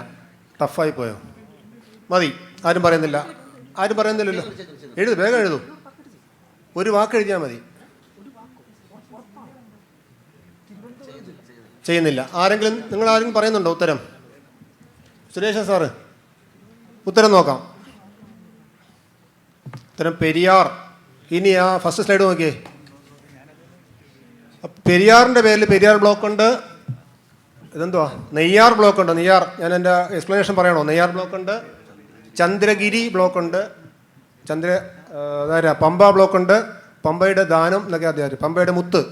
ടഫായി പോയോ? മതി. ആരും പറയുന്നില്ല. ആരും പറയുന്നില്ലല്ലോ. എഴുതു, വേഗം എഴുതൂ. ഒരു വാക്ക് എഴുതിയാൽ മതി. ചെയ്യുന്നില്ല. ആരെങ്കിലും, നിങ്ങൾ ആരെങ്കിലും പറയുന്നുണ്ടോ ഉത്തരം? സുരേഷൻ സാറ്, ഉത്തരം നോക്കാം. ഉത്തരം പെരിയാർ. ഇനി ആ ഫസ്റ്റ് സ്ലൈഡ് നോക്കിയേ. പെരിയാറിൻ്റെ പേരിൽ പെരിയാർ ബ്ലോക്ക് ഉണ്ട്. ഇതെന്തുവാ? നെയ്യാർ ബ്ലോക്ക് ഉണ്ട്. നെയ്യാർ, ഞാൻ എൻ്റെ എക്സ്പ്ലനേഷൻ പറയണോ? നെയ്യാർ ബ്ലോക്ക് ഉണ്ട്, ചന്ദ്രഗിരി ബ്ലോക്ക് ഉണ്ട്, പമ്പ ബ്ലോക്ക് ഉണ്ട്, പമ്പയുടെ ദാനം എന്നൊക്കെ അദ്ദേഹം, പമ്പയുടെ മുത്ത്,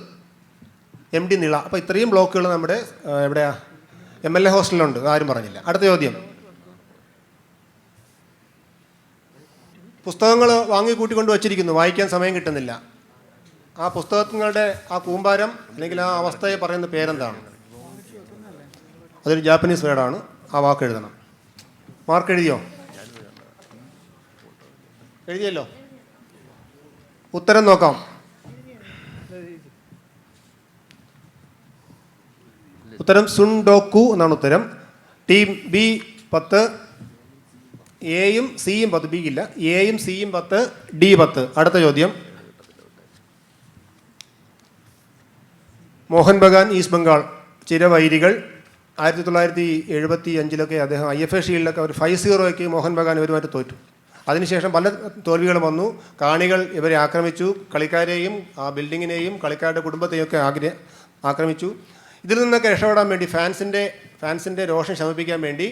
എം ഡി നിള. അപ്പോൾ ഇത്രയും ബ്ലോക്കുകൾ നമ്മുടെ എവിടെയാ MLA ഹോസ്റ്റലിലുണ്ട്. ആരും പറഞ്ഞില്ല. അടുത്ത ചോദ്യം. പുസ്തകങ്ങൾ വാങ്ങി കൂട്ടിക്കൊണ്ട് വച്ചിരിക്കുന്നു. വായിക്കാൻ സമയം കിട്ടുന്നില്ല. ആ പുസ്തകങ്ങളുടെ ആ കൂമ്പാരം അല്ലെങ്കിൽ ആ അവസ്ഥയെ പറയുന്ന പേരെന്താണ്? അതൊരു ജാപ്പനീസ് വേർഡാണ്. ആ വാക്ക് എഴുതണം. മാർക്ക് എഴുതിയോ? എഴുതിയല്ലോ. ഉത്തരം നോക്കാം. ഉത്തരം സുൻഡോക്കു എന്നാണ് ഉത്തരം. ടീം ബി 10, എയും സിയും 10. ബിക്കില്ല. എയും സിയും 10, ഡി 10. അടുത്ത ചോദ്യം. മോഹൻ ബഗാൻ, ഈസ്റ്റ് ബംഗാൾ ചിരവൈരികൾ. 1975 അദ്ദേഹം IFA ഷീൽഡിലൊക്കെ ഒരു 5-0 മോഹൻ ബഗാൻ ഇവരുമായിട്ട് തോറ്റു. അതിനുശേഷം പല തോൽവികളും വന്നു. കാണികൾ ഇവരെ ആക്രമിച്ചു. കളിക്കാരെയും ആ ബിൽഡിങ്ങിനെയും കളിക്കാരുടെ കുടുംബത്തെയും ഒക്കെ ആക്രമിച്ചു. ഇതിൽ നിന്നൊക്കെ രക്ഷപ്പെടാൻ വേണ്ടി ഫാൻസിൻ്റെ രോഷം ശമിപ്പിക്കാൻ വേണ്ടി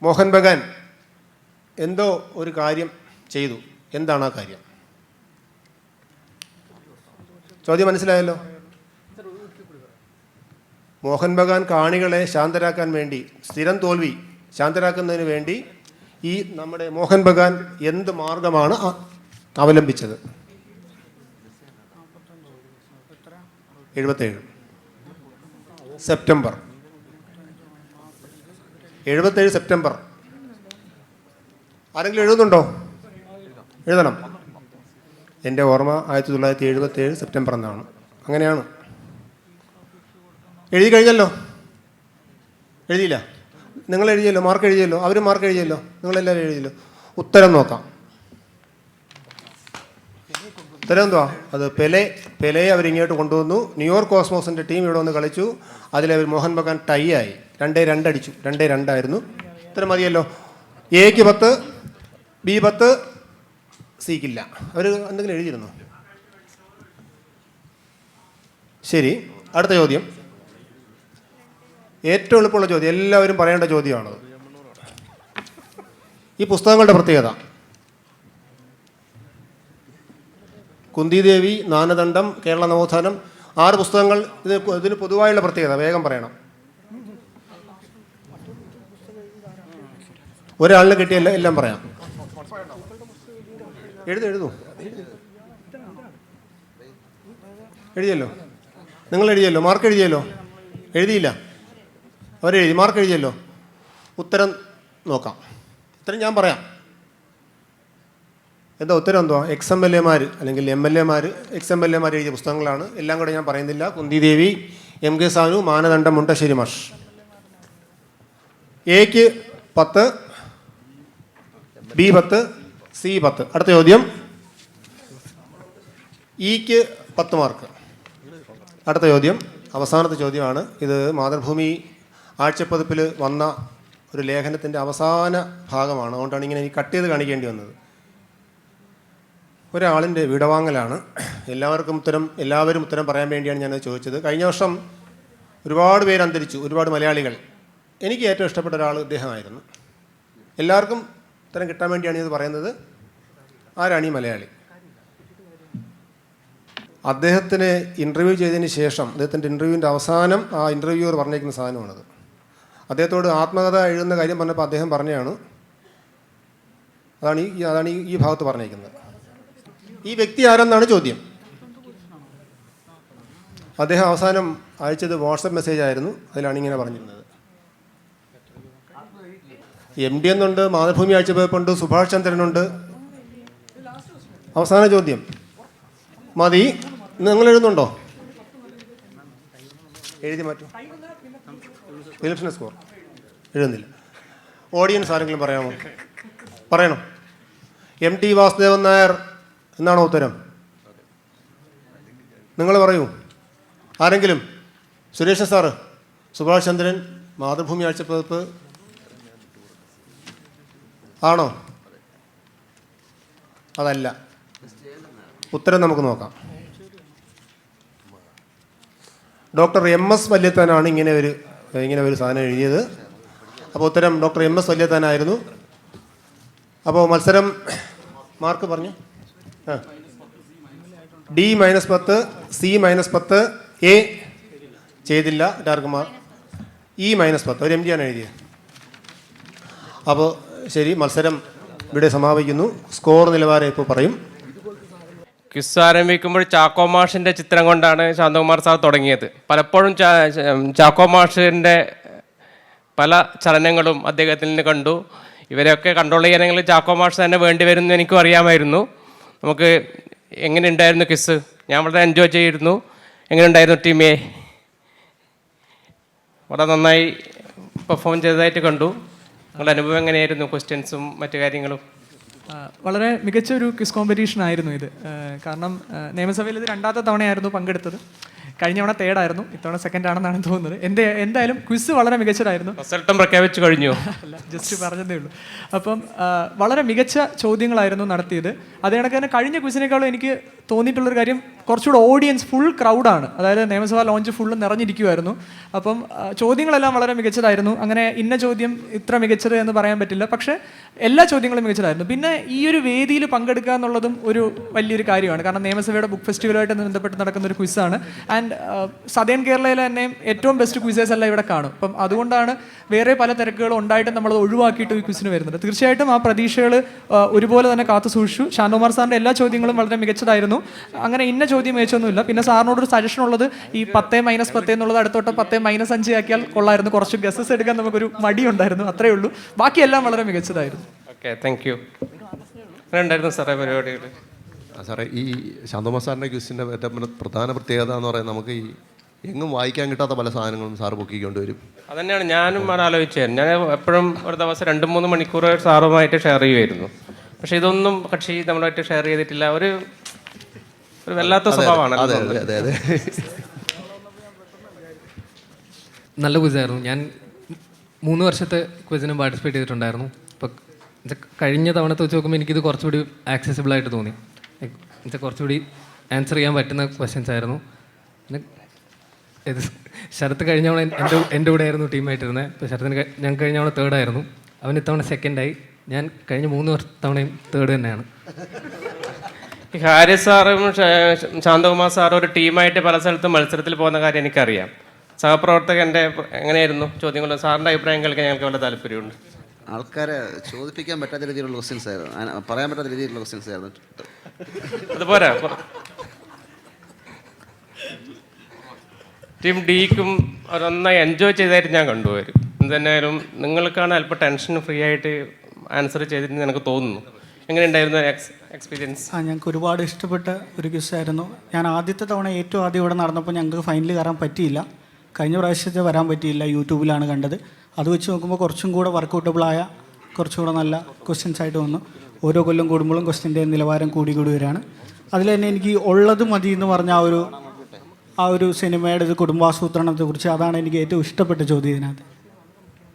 മോഹൻ ബഗാൻ എന്തോ ഒരു കാര്യം ചെയ്തു. എന്താണ് ആ കാര്യം? ചോദ്യം മനസ്സിലായല്ലോ. മോഹൻ ബഗാൻ കാണികളെ ശാന്തരാക്കാൻ വേണ്ടി, സ്ഥിരം തോൽവി ശാന്തരാക്കുന്നതിന് വേണ്ടി ഈ നമ്മുടെ മോഹൻ ബഗാൻ എന്ത് മാർഗമാണ് അവലംബിച്ചത്? 77 സെപ്റ്റംബർ. 77 സെപ്റ്റംബർ. ആരെങ്കിലും എഴുതുന്നുണ്ടോ? എഴുതണം. എൻ്റെ ഓർമ്മ 1977 സെപ്റ്റംബർ എന്നാണ്. അങ്ങനെയാണ്. എഴുതി കഴിഞ്ഞല്ലോ? എഴുതിയില്ല? നിങ്ങൾ എഴുതിയല്ലോ, മാർക്ക് എഴുതിയല്ലോ, അവരും മാർക്ക് എഴുതിയല്ലോ, നിങ്ങളെല്ലാവരും എഴുതിയല്ലോ. ഉത്തരം നോക്കാം. ഉത്തരം എന്തുവാ? അത് പെലെ അവരിങ്ങോട്ട് കൊണ്ടുവന്നു. ന്യൂയോർക്ക് കോസ്മോസിൻ്റെ ടീം ഇവിടെ വന്ന് കളിച്ചു. അതിലവർ മോഹൻ ബഗാൻ ടൈ ആയി. 2-2 അടിച്ചു. 2-2 ആയിരുന്നു. ഉത്തരം മതിയല്ലോ. എക്ക് 10, ബി 10, സിക്കില്ല. അവർ എന്തെങ്കിലും എഴുതിയിരുന്നോ? ശരി, അടുത്ത ചോദ്യം. ഏറ്റവും എളുപ്പമുള്ള ചോദ്യം, എല്ലാവരും പറയേണ്ട ചോദ്യമാണത്. ഈ പുസ്തകങ്ങളുടെ പ്രത്യേകത: കുന്തിദേവി, ജ്ഞാനദണ്ഡം, കേരള നവോത്ഥാനം, 6 പുസ്തകങ്ങൾ. ഇതിന് പൊതുവായുള്ള പ്രത്യേകത വേഗം പറയണം. ഒരാളിന് കിട്ടിയ എല്ലാം പറയാം. എഴുതൂ. എഴുതിയല്ലോ? നിങ്ങൾ എഴുതിയല്ലോ? മാർക്ക് എഴുതിയല്ലോ? എഴുതിയില്ല? അവരെഴുതി. മാർക്ക് എഴുതിയല്ലോ? ഉത്തരം നോക്കാം. ഉത്തരം ഞാൻ പറയാം. എന്താ ഉത്തരം? എന്തുവാ? XMLA-മാർ അല്ലെങ്കിൽ MLA-മാർ, XMLA-മാർ എഴുതിയ പുസ്തകങ്ങളാണ്. എല്ലാം കൂടെ ഞാൻ പറയുന്നില്ല. കുന്തിദേവി, MK സാനു, മാനദണ്ഡം, മുണ്ടശ്ശേരി മാഷ്. എക്ക് 10, ബി 10, സി 10. അടുത്ത ചോദ്യം. ഇക്ക് 10 മാർക്ക്. അടുത്ത ചോദ്യം, അവസാനത്തെ ചോദ്യമാണ്. ഇത് മാതൃഭൂമി ആഴ്ചപ്പതിപ്പിൽ വന്ന ഒരു ലേഖനത്തിൻ്റെ അവസാന ഭാഗമാണ്. അതുകൊണ്ടാണ് ഇങ്ങനെ എനിക്ക് കട്ട് ചെയ്ത് കാണിക്കേണ്ടി വന്നത്. ഒരാളിൻ്റെ വിടവാങ്ങലാണ്. എല്ലാവരും ഉത്തരം പറയാൻ വേണ്ടിയാണ് ഞാനത് ചോദിച്ചത്. കഴിഞ്ഞ വർഷം ഒരുപാട് പേര് അന്തരിച്ചു, ഒരുപാട് മലയാളികൾ. എനിക്ക് ഏറ്റവും ഇഷ്ടപ്പെട്ട ഒരാൾ ഇദ്ദേഹമായിരുന്നു. എല്ലാവർക്കും ഉത്തരം കിട്ടാൻ വേണ്ടിയാണ് ഇത് പറയുന്നത്. ആരാണ് ഈ മലയാളി? അദ്ദേഹത്തിന് ഇൻ്റർവ്യൂ ചെയ്തതിന് ശേഷം, അദ്ദേഹത്തിൻ്റെ ഇൻ്റർവ്യൂവിൻ്റെ അവസാനം ആ ഇൻ്റർവ്യൂവർ പറഞ്ഞേക്കുന്ന സാധനമാണത്. അദ്ദേഹത്തോട് ആത്മകഥ എഴുതുന്ന കാര്യം പറഞ്ഞപ്പോൾ അദ്ദേഹം പറഞ്ഞതാണ്, അതാണ് ഈ ഭാഗത്ത് പറഞ്ഞേക്കുന്നത്. ഈ വ്യക്തി ആരെന്നാണ് ചോദ്യം. അദ്ദേഹം അവസാനം അയച്ചത് വാട്സപ്പ് മെസ്സേജ് ആയിരുന്നു. അതിലാണ് ഇങ്ങനെ പറഞ്ഞിരുന്നത്. MD എന്നുണ്ട്, മാതൃഭൂമി ആഴ്ചപ്പതിപ്പുണ്ട്, സുഭാഷ് ചന്ദ്രനുണ്ട്. അവസാന ചോദ്യം മതി. നിങ്ങൾ എഴുതുന്നുണ്ടോ? എഴുതി മാറ്റും. ഫിലിപ്സിൻ്റെ സ്കോർ എഴുതുന്നില്ല. ഓഡിയൻസ് ആരെങ്കിലും പറയാമോ? പറയണം. MT വാസുദേവൻ നായർ എന്നാണോ ഉത്തരം? നിങ്ങൾ പറയൂ. ആരെങ്കിലും? സുരേഷ് സാറ്, സുഭാഷ് ചന്ദ്രൻ, മാതൃഭൂമി ആഴ്ചപ്പതിപ്പ് ആണോ? അതല്ല. ഉത്തരം നമുക്ക് നോക്കാം. ഡോക്ടർ MS വല്യത്താനാണ് ഇങ്ങനെ ഒരു സാധനം എഴുതിയത്. അപ്പോൾ ഉത്തരം ഡോക്ടർ MS വല്യത്താനായിരുന്നു. അപ്പോൾ മത്സരം മാർക്ക് പറഞ്ഞു. D -10, C -10, A ചെയ്തില്ല. Dark E -10. ഒരു MD ആണ് എഴുതിയത്. അപ്പോൾ ശരി, മത്സരം ഇവിടെ സമാപിക്കുന്നു. സ്കോർ നിലവാരം ഇപ്പോൾ പറയും. ക്വിസ് ആരംഭിക്കുമ്പോൾ ചാക്കോ മാഷിൻ്റെ ചിത്രം കൊണ്ടാണ് ശാന്തകുമാർ സാർ തുടങ്ങിയത്. പലപ്പോഴും ചാക്കോ മാഷിൻ്റെ പല ചലനങ്ങളും അദ്ദേഹത്തിൽ നിന്ന് കണ്ടു. ഇവരെയൊക്കെ കൺട്രോൾ ചെയ്യാനെങ്കിൽ ചാക്കോ മാഷ് തന്നെ വേണ്ടി വരുമെന്ന് എനിക്കും അറിയാമായിരുന്നു. നമുക്ക് എങ്ങനെ ഉണ്ടായിരുന്നു ക്വിസ്? ഞാൻ വളരെ എൻജോയ് ചെയ്തിരുന്നു. എങ്ങനെ ഉണ്ടായിരുന്നു ടീം എ? വളരെ നന്നായി പെർഫോം ചെയ്തതായിട്ട് കണ്ടു. നിങ്ങളുടെ അനുഭവം എങ്ങനെയായിരുന്നു? ക്വസ്റ്റ്യൻസും മറ്റു കാര്യങ്ങളും? വളരെ മികച്ച ഒരു ക്വിസ് കോമ്പറ്റീഷൻ ആയിരുന്നു ഇത്. കാരണം നിയമസഭയിൽ ഇത് 2ാമത്തെ തവണയായിരുന്നു പങ്കെടുത്തത്. കഴിഞ്ഞ തവണ 3rd ആയിരുന്നു, ഇത്തവണ 2nd ആണെന്നാണ് തോന്നുന്നത്. എന്തായാലും ക്വിസ് വളരെ മികച്ചതായിരുന്നു. റിസൾട്ടും പ്രഖ്യാപിച്ചു കഴിഞ്ഞു. അല്ല, ജസ്റ്റ് പറഞ്ഞതേ ഉള്ളൂ. അപ്പം വളരെ മികച്ച ചോദ്യങ്ങളായിരുന്നു നടത്തിയത്. അതേ കണക്ക് തന്നെ കഴിഞ്ഞ ക്വിസിനേക്കാളും എനിക്ക് തോന്നിയിട്ടുള്ളൊരു കാര്യം, കുറച്ചുകൂടെ ഓഡിയൻസ് ഫുൾ ക്രൗഡാണ്. അതായത് നിയമസഭാ ലോഞ്ച് ഫുള്ള് നിറഞ്ഞിരിക്കുമായിരുന്നു. അപ്പം ചോദ്യങ്ങളെല്ലാം വളരെ മികച്ചതായിരുന്നു. അങ്ങനെ ഇന്ന ചോദ്യം ഇത്ര മികച്ചത് എന്ന് പറയാൻ പറ്റില്ല, പക്ഷേ എല്ലാ ചോദ്യങ്ങളും മികച്ചതായിരുന്നു. പിന്നെ ഈ ഒരു വേദിയിൽ പങ്കെടുക്കുക എന്നുള്ളതും ഒരു വലിയൊരു കാര്യമാണ്. കാരണം നിയമസഭയുടെ ബുക്ക് ഫെസ്റ്റിവലുമായിട്ട് ബന്ധപ്പെട്ട് നടക്കുന്ന ഒരു ക്വിസാണ്. ആൻഡ് സദേൺ കേരളയിലെ തന്നെ ഏറ്റവും ബെസ്റ്റ് ക്വിസേഴ്സ് എല്ലാം ഇവിടെ കാണും. അപ്പം അതുകൊണ്ടാണ് വേറെ പല തിരക്കുകളും ഉണ്ടായിട്ടും നമ്മളത് ഒഴിവാക്കിയിട്ട് ഈ ക്വിസിന് വരുന്നത്. തീർച്ചയായിട്ടും ആ പ്രതീക്ഷകൾ ഒരുപോലെ തന്നെ കാത്തു സൂക്ഷിച്ചു. ശാന്തകുമാർ സാറിൻ്റെ എല്ലാ ചോദ്യങ്ങളും വളരെ മികച്ചതായിരുന്നു. അങ്ങനെ ഇന്ന ചോദ്യം മികച്ചൊന്നുമില്ല. പിന്നെ സാറിനോടൊരു സജഷൻ ഉള്ളത്, ഈ 10 - 10 എന്നുള്ളത് അടുത്തോട്ട് 10 - 5 ആക്കിയാൽ കൊള്ളായിരുന്നു. കുറച്ച് ഗസസ് എടുക്കാൻ നമുക്കൊരു മടിയുണ്ടായിരുന്നു, അത്രയേ ഉള്ളൂ. ബാക്കിയെല്ലാം വളരെ മികച്ചതായിരുന്നു. Okay, thank you. ഉണ്ടായിരുന്നു സാറേ പരിപാടികൾ? സാറേ, ഈ ശാന്തകുമാർ സാറിൻ്റെ ക്വസ്റ്റിൻ്റെ ഏറ്റവും പ്രധാന പ്രത്യേകത എന്ന് പറയുന്നത് നമുക്ക് ഈ എങ്ങും വായിക്കാൻ കിട്ടാത്ത പല സാധനങ്ങളും സാറ് പൊക്കിക്കൊണ്ട് വരും. അതന്നെയാണ് ഞാനും ആലോചിച്ചത്. ഞാൻ എപ്പോഴും ഒരു ദിവസം 2-3 മണിക്കൂർ സാറുമായിട്ട് ഷെയർ ചെയ്യുമായിരുന്നു. പക്ഷെ ഇതൊന്നും കക്ഷി നമ്മളായിട്ട് ഷെയർ ചെയ്തിട്ടില്ല. ഒരു വല്ലാത്ത സ്വഭാവമാണ്. നല്ല ക്വിസായിരുന്നു. ഞാൻ 3 വർഷത്തെ ക്വിസിനും പാർട്ടിസിപ്പേറ്റ് ചെയ്തിട്ടുണ്ടായിരുന്നു. ഇപ്പോൾ കഴിഞ്ഞ തവണത്തെ വെച്ച് നോക്കുമ്പോൾ എനിക്കിത് കുറച്ചുകൂടി ആക്സസിബിൾ ആയിട്ട് തോന്നി. എന്നുവെച്ചാൽ കുറച്ചുകൂടി ആൻസർ ചെയ്യാൻ പറ്റുന്ന ക്വസ്റ്റ്യൻസ് ആയിരുന്നു. പിന്നെ ഇത് ശരത്ത് കഴിഞ്ഞ തവണ എൻ്റെ കൂടെ ആയിരുന്നു ടീമായിട്ടിരുന്നത്. ഇപ്പോൾ ശരത്തിന് ഞാൻ കഴിഞ്ഞ തവണ 3rd ആയിരുന്നു. അവൻ ഇത്തവണ 2nd ആയി. ഞാൻ കഴിഞ്ഞ 3 തവണയും 3rd തന്നെയാണ്. ഈ ഹാരിസ് സാറും ശാന്തകുമാർ സാറും ഒരു ടീമായിട്ട് പല സ്ഥലത്തും മത്സരത്തിൽ പോകുന്ന കാര്യം എനിക്കറിയാം. സഹപ്രവർത്തകൻ്റെ എങ്ങനെയായിരുന്നു ചോദ്യങ്ങൾ? സാറിൻ്റെ അഭിപ്രായം കേൾക്കാൻ ഞങ്ങൾക്ക് വളരെ താല്പര്യമുണ്ട്. ആൾക്കാരെ ചോദിപ്പിക്കാൻ പറ്റാത്ത രീതിയിലുള്ള ക്വസ്റ്റ്യൻസ് ആയിരുന്നു, പറയാൻ പറ്റാത്ത രീതിയിലുള്ള ക്വസ്റ്റ്യൻസ് ആയിരുന്നു. അതുപോരാ, ടീം ഡിക്കും നന്നായി എൻജോയ് ചെയ്തായിട്ട് ഞാൻ കണ്ടുപോരും. എന്തായാലും നിങ്ങൾക്കാണ് അല്പം ടെൻഷൻ ഫ്രീ ആയിട്ട് ആൻസർ ചെയ്തിട്ട് എനിക്ക് തോന്നുന്നു. എങ്ങനെയുണ്ടായിരുന്നു എക്സ്പീരിയൻസ്? ഞങ്ങൾക്ക് ഒരുപാട് ഇഷ്ടപ്പെട്ട ഒരു ക്വിസായിരുന്നു. ഞാൻ ആദ്യത്തെ തവണ ഏറ്റവും ആദ്യം ഇവിടെ നടന്നപ്പോൾ ഞങ്ങൾക്ക് ഫൈനൽ കയറാൻ പറ്റിയില്ല. കഴിഞ്ഞ പ്രാവശ്യത്തെ വരാൻ പറ്റിയില്ല, യൂട്യൂബിലാണ് കണ്ടത്. അത് വെച്ച് നോക്കുമ്പോൾ കുറച്ചും കൂടെ വർക്കൗട്ടബിളായ കുറച്ചുകൂടെ നല്ല ക്വസ്റ്റ്യൻസ് ആയിട്ട് വന്നു. ഓരോ കൊല്ലം കൂടുമ്പോഴും ക്വസ്റ്റ്യൻ്റെ നിലവാരം കൂടി വരികയാണ്. അതിൽ തന്നെ എനിക്ക് ഉള്ളത് മതി എന്ന് പറഞ്ഞ ആ ഒരു സിനിമയുടെ ഇത് കുടുംബാസൂത്രണത്തെക്കുറിച്ച്, അതാണ് എനിക്ക് ഏറ്റവും ഇഷ്ടപ്പെട്ട ചോദ്യം ഇതിനകത്ത്.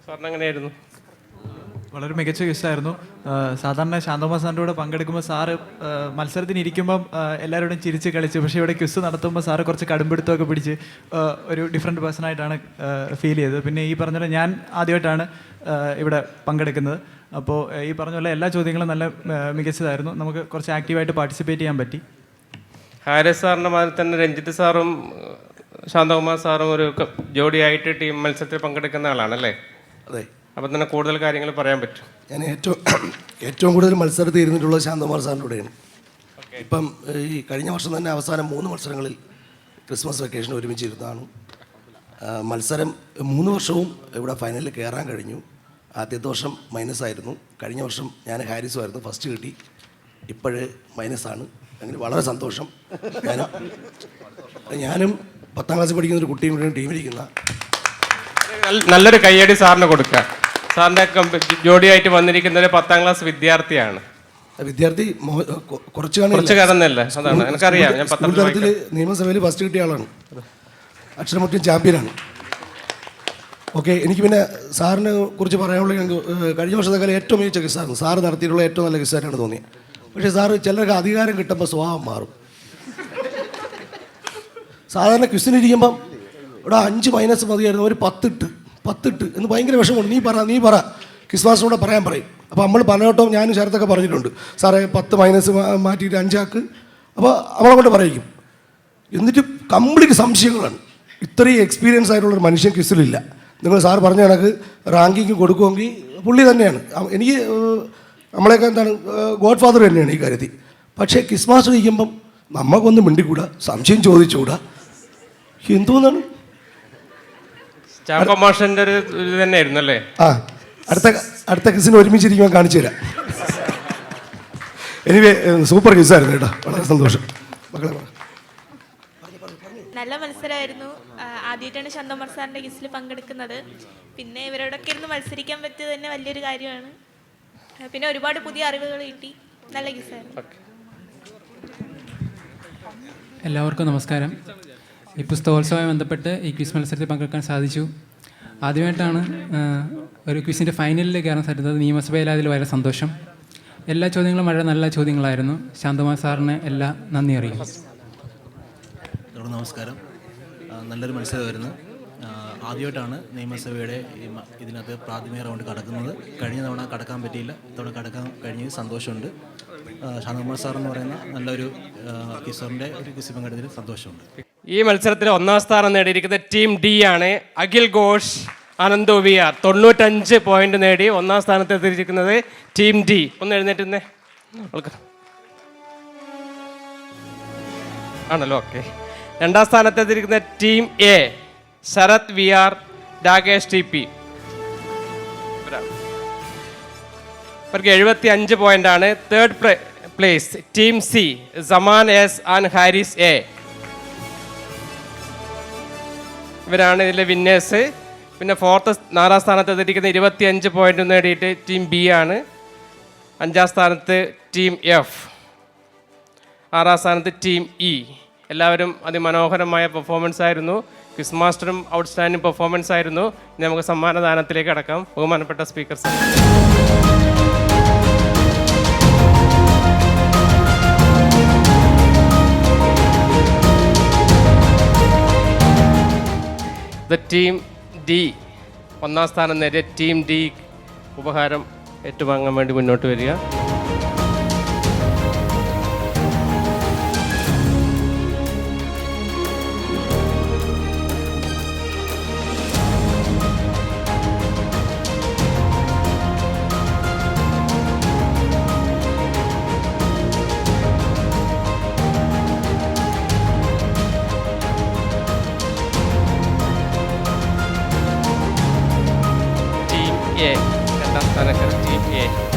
സാറിന് എങ്ങനെയായിരുന്നു? വളരെ മികച്ച ക്വിസായിരുന്നു. സാധാരണ ശാന്തകുമാർ സാറിൻ്റെ കൂടെ പങ്കെടുക്കുമ്പോൾ സാറ് മത്സരത്തിന് ഇരിക്കുമ്പം എല്ലാവരോടും ചിരിച്ച് കളിച്ച്, പക്ഷേ ഇവിടെ ക്വിസ് നടത്തുമ്പോൾ സാറ് കുറച്ച് കടുംപിടുത്തമൊക്കെ പിടിച്ച് ഒരു ഡിഫറെൻറ്റ് പേഴ്സണായിട്ടാണ് ഫീൽ ചെയ്തത്. പിന്നെ ഈ പറഞ്ഞ പോലെ ഞാൻ ആദ്യമായിട്ടാണ് ഇവിടെ പങ്കെടുക്കുന്നത്. അപ്പോൾ ഈ പറഞ്ഞ പോലെ എല്ലാ ചോദ്യങ്ങളും നല്ല മികച്ചതായിരുന്നു. നമുക്ക് കുറച്ച് ആക്റ്റീവായിട്ട് പാർട്ടിസിപ്പേറ്റ് ചെയ്യാൻ പറ്റി. ഹാരിസ് സാറിൻ്റെ മാതിരി തന്നെ രഞ്ജിത്ത് സാറും ശാന്തകുമാർ സാറും ഒരു ജോഡിയായിട്ട് ടീം മത്സരത്തിൽ പങ്കെടുക്കുന്ന ആളാണല്ലേ? അതെ. അപ്പം തന്നെ കൂടുതൽ കാര്യങ്ങൾ പറയാൻ പറ്റും. ഞാൻ ഏറ്റവും കൂടുതൽ മത്സരത്തിൽ ഇരുന്നിട്ടുള്ളത് ശാന്തകുമാർ സാറിൻ്റെ കൂടെയാണ്. ഇപ്പം ഈ കഴിഞ്ഞ വർഷം തന്നെ അവസാനം 3 മത്സരങ്ങളിൽ ക്രിസ്മസ് വെക്കേഷൻ ഒരുമിച്ചിരുന്നതാണ്. മത്സരം 3 വർഷവും ഇവിടെ ഫൈനലിൽ കയറാൻ കഴിഞ്ഞു. ആദ്യത്തെ വർഷം മൈനസായിരുന്നു, കഴിഞ്ഞ വർഷം ഞാൻ ഹാരിസുമായിരുന്നു, ഫസ്റ്റ് കിട്ടി. ഇപ്പോഴ് മൈനസാണ്. അങ്ങനെ വളരെ സന്തോഷം. ഞാനും 10ാം ക്ലാസ്സിൽ പഠിക്കുന്ന ഒരു കുട്ടിയും കൂടെ ടീമിലിരിക്കുന്ന നല്ലൊരു കയ്യടി സാറിന് കൊടുക്കുക. സാറിൻ്റെ ജോഡിയായിട്ട് വന്നിരിക്കുന്ന ഒരു 10ാം ക്ലാസ് വിദ്യാർത്ഥിയാണ്. വിദ്യാർത്ഥി കുറച്ച് കാണുന്നില്ല, അതാണ് എനിക്കറിയാം. ഞാൻ തലത്തിൽ നിയമസഭയിൽ ഫസ്റ്റ് കിട്ടിയ ആളാണ്, അക്ഷരമുറ്റം ചാമ്പ്യനാണ്. ഓക്കെ, എനിക്ക് പിന്നെ സാറിനെ കുറിച്ച് പറയാനുള്ള കഴിഞ്ഞ വർഷത്തെ കാലം ഏറ്റവും മികച്ച ക്വിസായിരുന്നു. സാറ് നടത്തിയിട്ടുള്ള ഏറ്റവും നല്ല ക്വിസായിട്ടാണ് തോന്നിയത്. പക്ഷേ സാറ് ചിലർക്ക് അധികാരം കിട്ടുമ്പോൾ സ്വഭാവം മാറും. സാധാരണ ക്വിസിനിരിക്കുമ്പം ഇവിടെ 5 മൈനസ് മതിയായിരുന്നു, ഒരു 10 ഇട്ട് എന്ന് ഭയങ്കര വിഷമമുണ്ട്. നീ പറ ക്വിസ് മാസ്റ്ററോടെ പറയാൻ പറയും. അപ്പോൾ നമ്മൾ പലവട്ടവും ഞാനും ശരത്തൊക്കെ പറഞ്ഞിട്ടുണ്ട്, സാറേ 10 മൈനസ് മാറ്റിയിട്ട് 5 ആക്ക്. അപ്പോൾ നമ്മളെ കൊണ്ട് പറയിക്കും. എന്നിട്ട് കംപ്ലീറ്റ് സംശയങ്ങളാണ്. ഇത്രയും എക്സ്പീരിയൻസ് ആയിട്ടുള്ളൊരു മനുഷ്യൻ ക്വിസിലില്ല. നിങ്ങൾ സാർ പറഞ്ഞ കണക്ക് റാങ്കിങ് കൊടുക്കുമെങ്കിൽ പുള്ളി തന്നെയാണ്. എനിക്ക് നമ്മളെയൊക്കെ എന്താണ് ഗോഡ് ഫാദർ തന്നെയാണ് ഈ കാര്യത്തിൽ. പക്ഷേ ക്വിസ് മാസ്റ്റർ ഇരിക്കുമ്പം നമുക്കൊന്നും മിണ്ടിക്കൂടാ, സംശയം ചോദിച്ചുകൂടാ, എന്തോന്നാണ്. ചാക്കോമാഷിന്റെ ഒരു ഇത് തന്നെയായിരുന്നു അല്ലേ? അടുത്ത ക്വിസിന് ഒരുമിച്ചിരിക്കുമ്പോൾ കാണിച്ചു തരാം. എനിവേ സൂപ്പർ ക്വിസായിരുന്നു കേട്ടോ, വളരെ സന്തോഷം. മക്കളെ നല്ല മത്സരമായിരുന്നു. ആദ്യമായിട്ടാണ് ശാന്തകുമാർ സാറിൻ്റെ ക്വിസിൽ പങ്കെടുക്കുന്നത്. പിന്നെ ഇവരോടൊക്കെ ഇരുന്ന് മത്സരിക്കാൻ പറ്റിയത് തന്നെ വലിയൊരു കാര്യമാണ്. പിന്നെ ഒരുപാട് പുതിയ അറിവുകൾ കിട്ടി. നല്ല ക്വിസായിരുന്നു. എല്ലാവർക്കും നമസ്കാരം. ഈ പുസ്തകോത്സവവുമായി ബന്ധപ്പെട്ട് ഈ ക്വിസ് മത്സരത്തിൽ പങ്കെടുക്കാൻ സാധിച്ചു. ആദ്യമായിട്ടാണ് ഒരു ക്വിസിൻ്റെ ഫൈനലിൽ കയറാൻ സാധിച്ചത്. നിയമസഭയിൽ അതിൽ വളരെ സന്തോഷം. എല്ലാ ചോദ്യങ്ങളും വളരെ നല്ല ചോദ്യങ്ങളായിരുന്നു. ശാന്തകുമാർ സാറിന് എല്ലാ നന്ദി അറിയിക്കും. നമസ്കാരം. നല്ലൊരു മത്സരമായിരുന്നു. ആദ്യമായിട്ടാണ് നിയമസഭയുടെ ഇതിനകത്ത് പ്രാഥമിക റൗണ്ട് കടക്കുന്നത്. കഴിഞ്ഞ തവണ കടക്കാൻ പറ്റിയില്ല, ഇത്തവണ കടക്കാൻ കഴിഞ്ഞതിൽ സന്തോഷമുണ്ട്. ശാന്തകുമാർ സാർ എന്ന് പറയുന്ന നല്ലൊരു കിസറിൻ്റെ ഒരു കിസ് പങ്കെടുത്തതിൽ സന്തോഷമുണ്ട്. ഈ മത്സരത്തിൽ 1ാം സ്ഥാനം നേടിയിരിക്കുന്നത് ടീം ഡി ആണ്. അഖിൽ ഘോഷ്, ആനന്ദോ വി ആർ 95 പോയിന്റ് നേടി 1ാം സ്ഥാനത്ത് എത്തിയിരിക്കുന്നത് ടീം ഡി. ഒന്ന് എഴുന്നേറ്റുന്നേ ആണല്ലോ. ഓക്കെ, 2ാം സ്ഥാനത്ത് എത്തിയിരിക്കുന്ന team A Sarath V R, Rakesh T P. അവർക്ക് 75 പോയിൻ്റാണ്. Third place team C, Saman S and Haris A. ഇവരാണ് ഇതിലെ വിന്നേഴ്സ്. പിന്നെ നാലാം സ്ഥാനത്ത് എത്തിയിരിക്കുന്ന 25 പോയിന്റ് നേടിയിട്ട് ടീം ബി ആണ്. 5-ാം സ്ഥാനത്ത് ടീം എഫ്, 6-ാം സ്ഥാനത്ത് ടീം ഇ. എല്ലാവരും അതിമനോഹരമായ പെർഫോമൻസ് ആയിരുന്നു. ക്വിസ് മാസ്റ്ററും ഔട്ട്സ്റ്റാൻഡിംഗ് പെർഫോമൻസ് ആയിരുന്നു. ഇനി നമുക്ക് സമ്മാനദാനത്തിലേക്ക് കടക്കാം. ബഹുമാനപ്പെട്ട സ്പീക്കർ സാർ. ടീം ഡി, 1-ാം സ്ഥാനം നേടിയ ടീം ഡി ഉപഹാരം ഏറ്റുവാങ്ങാൻ വേണ്ടി മുന്നോട്ട് വരിക. ടീം എ, 2-ാം സ്ഥാനക്കാർ ടീം എ.